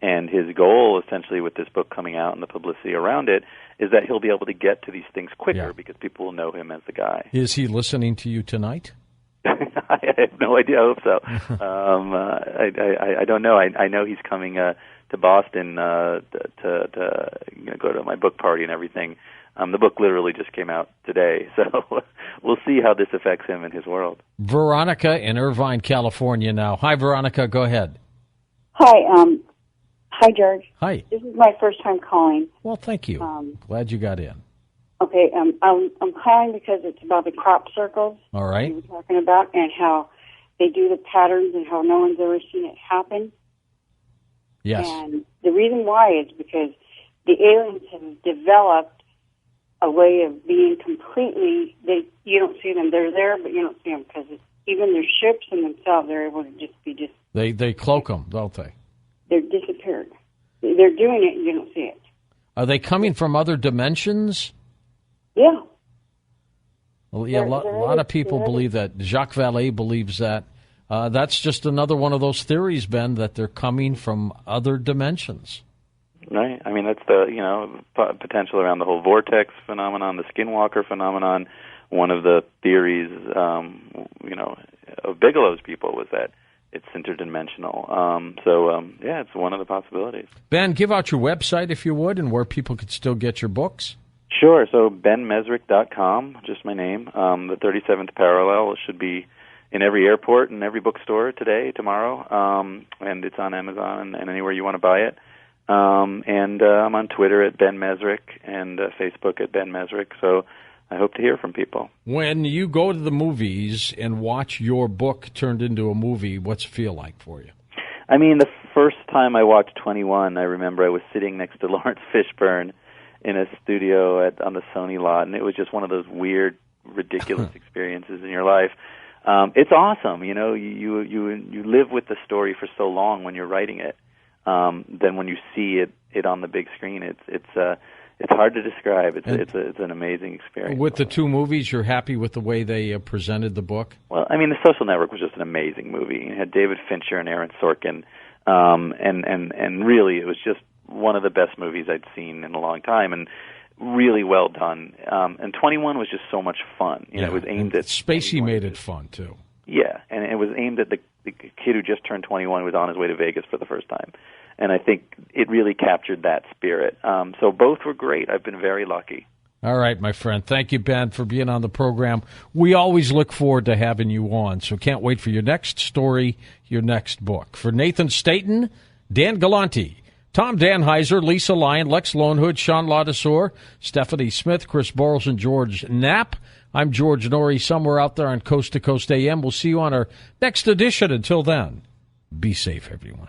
And his goal, essentially, with this book coming out and the publicity around it, is that he'll be able to get to these things quicker because people will know him as the guy. Is he listening to you tonight? I have no idea. I hope so. I don't know. I know he's coming to Boston to you know, go to my book party and everything. The book literally just came out today, so we'll see how this affects him and his world. Veronica in Irvine, California now. Hi, Veronica. Go ahead. Hi. Hi, George. Hi. This is my first time calling. Well, thank you. Glad you got in. Okay. I'm calling because it's about the crop circles. All right. You were talking about, and how they do the patterns and how no one's ever seen it happen. Yes. And the reason why is because the aliens have developed a way of being completely, you don't see them. They're there, but you don't see them, because even their ships and themselves, they're able to just be They cloak them, don't they? They're disappeared. They're doing it, and you don't see it. Are they coming from other dimensions? Yeah. Well, yeah, a lot of people believe that. Jacques Vallée believes that. That's just another one of those theories, Ben, that they're coming from other dimensions. Right. I mean, that's the, you know, potential around the whole vortex phenomenon, the skinwalker phenomenon. One of the theories, you know, of Bigelow's people was that it's interdimensional. Yeah, it's one of the possibilities. Ben, give out your website, if you would, and where people could still get your books. Sure. So benmesrick.com, just my name. The 37th Parallel should be in every airport and every bookstore today, tomorrow, and it's on Amazon and anywhere you want to buy it. And I'm on Twitter at Ben Mesrick and Facebook at Ben Mesrick. So I hope to hear from people. When you go to the movies and watch your book turned into a movie, what's it feel like for you? I mean, the first time I watched 21, I remember I was sitting next to Lawrence Fishburne in a studio on the Sony lot, and it was just one of those weird, ridiculous experiences in your life. It's awesome, you know. You live with the story for so long when you're writing it. Then when you see it on the big screen, it's hard to describe. It's an amazing experience. With the two movies, you're happy with the way they presented the book? Well, I mean, The Social Network was just an amazing movie. It had David Fincher and Aaron Sorkin, and really, it was just one of the best movies I'd seen in a long time, and really well done. And 21 was just so much fun. You know, it was aimed at Spacey made it fun too. Yeah, and it was aimed at the kid who just turned 21, who was on his way to Vegas for the first time. And I think it really captured that spirit. So both were great. I've been very lucky. All right, my friend. Thank you, Ben, for being on the program. We always look forward to having you on, so can't wait for your next story, your next book. For Nathan Staton, Dan Galante, Tom Danheiser, Lisa Lyon, Lex Lonehood, Sean Ladessor, Stephanie Smith, Chris Borles, and George Knapp. I'm George Norrie, somewhere out there on Coast to Coast AM. We'll see you on our next edition. Until then, be safe, everyone.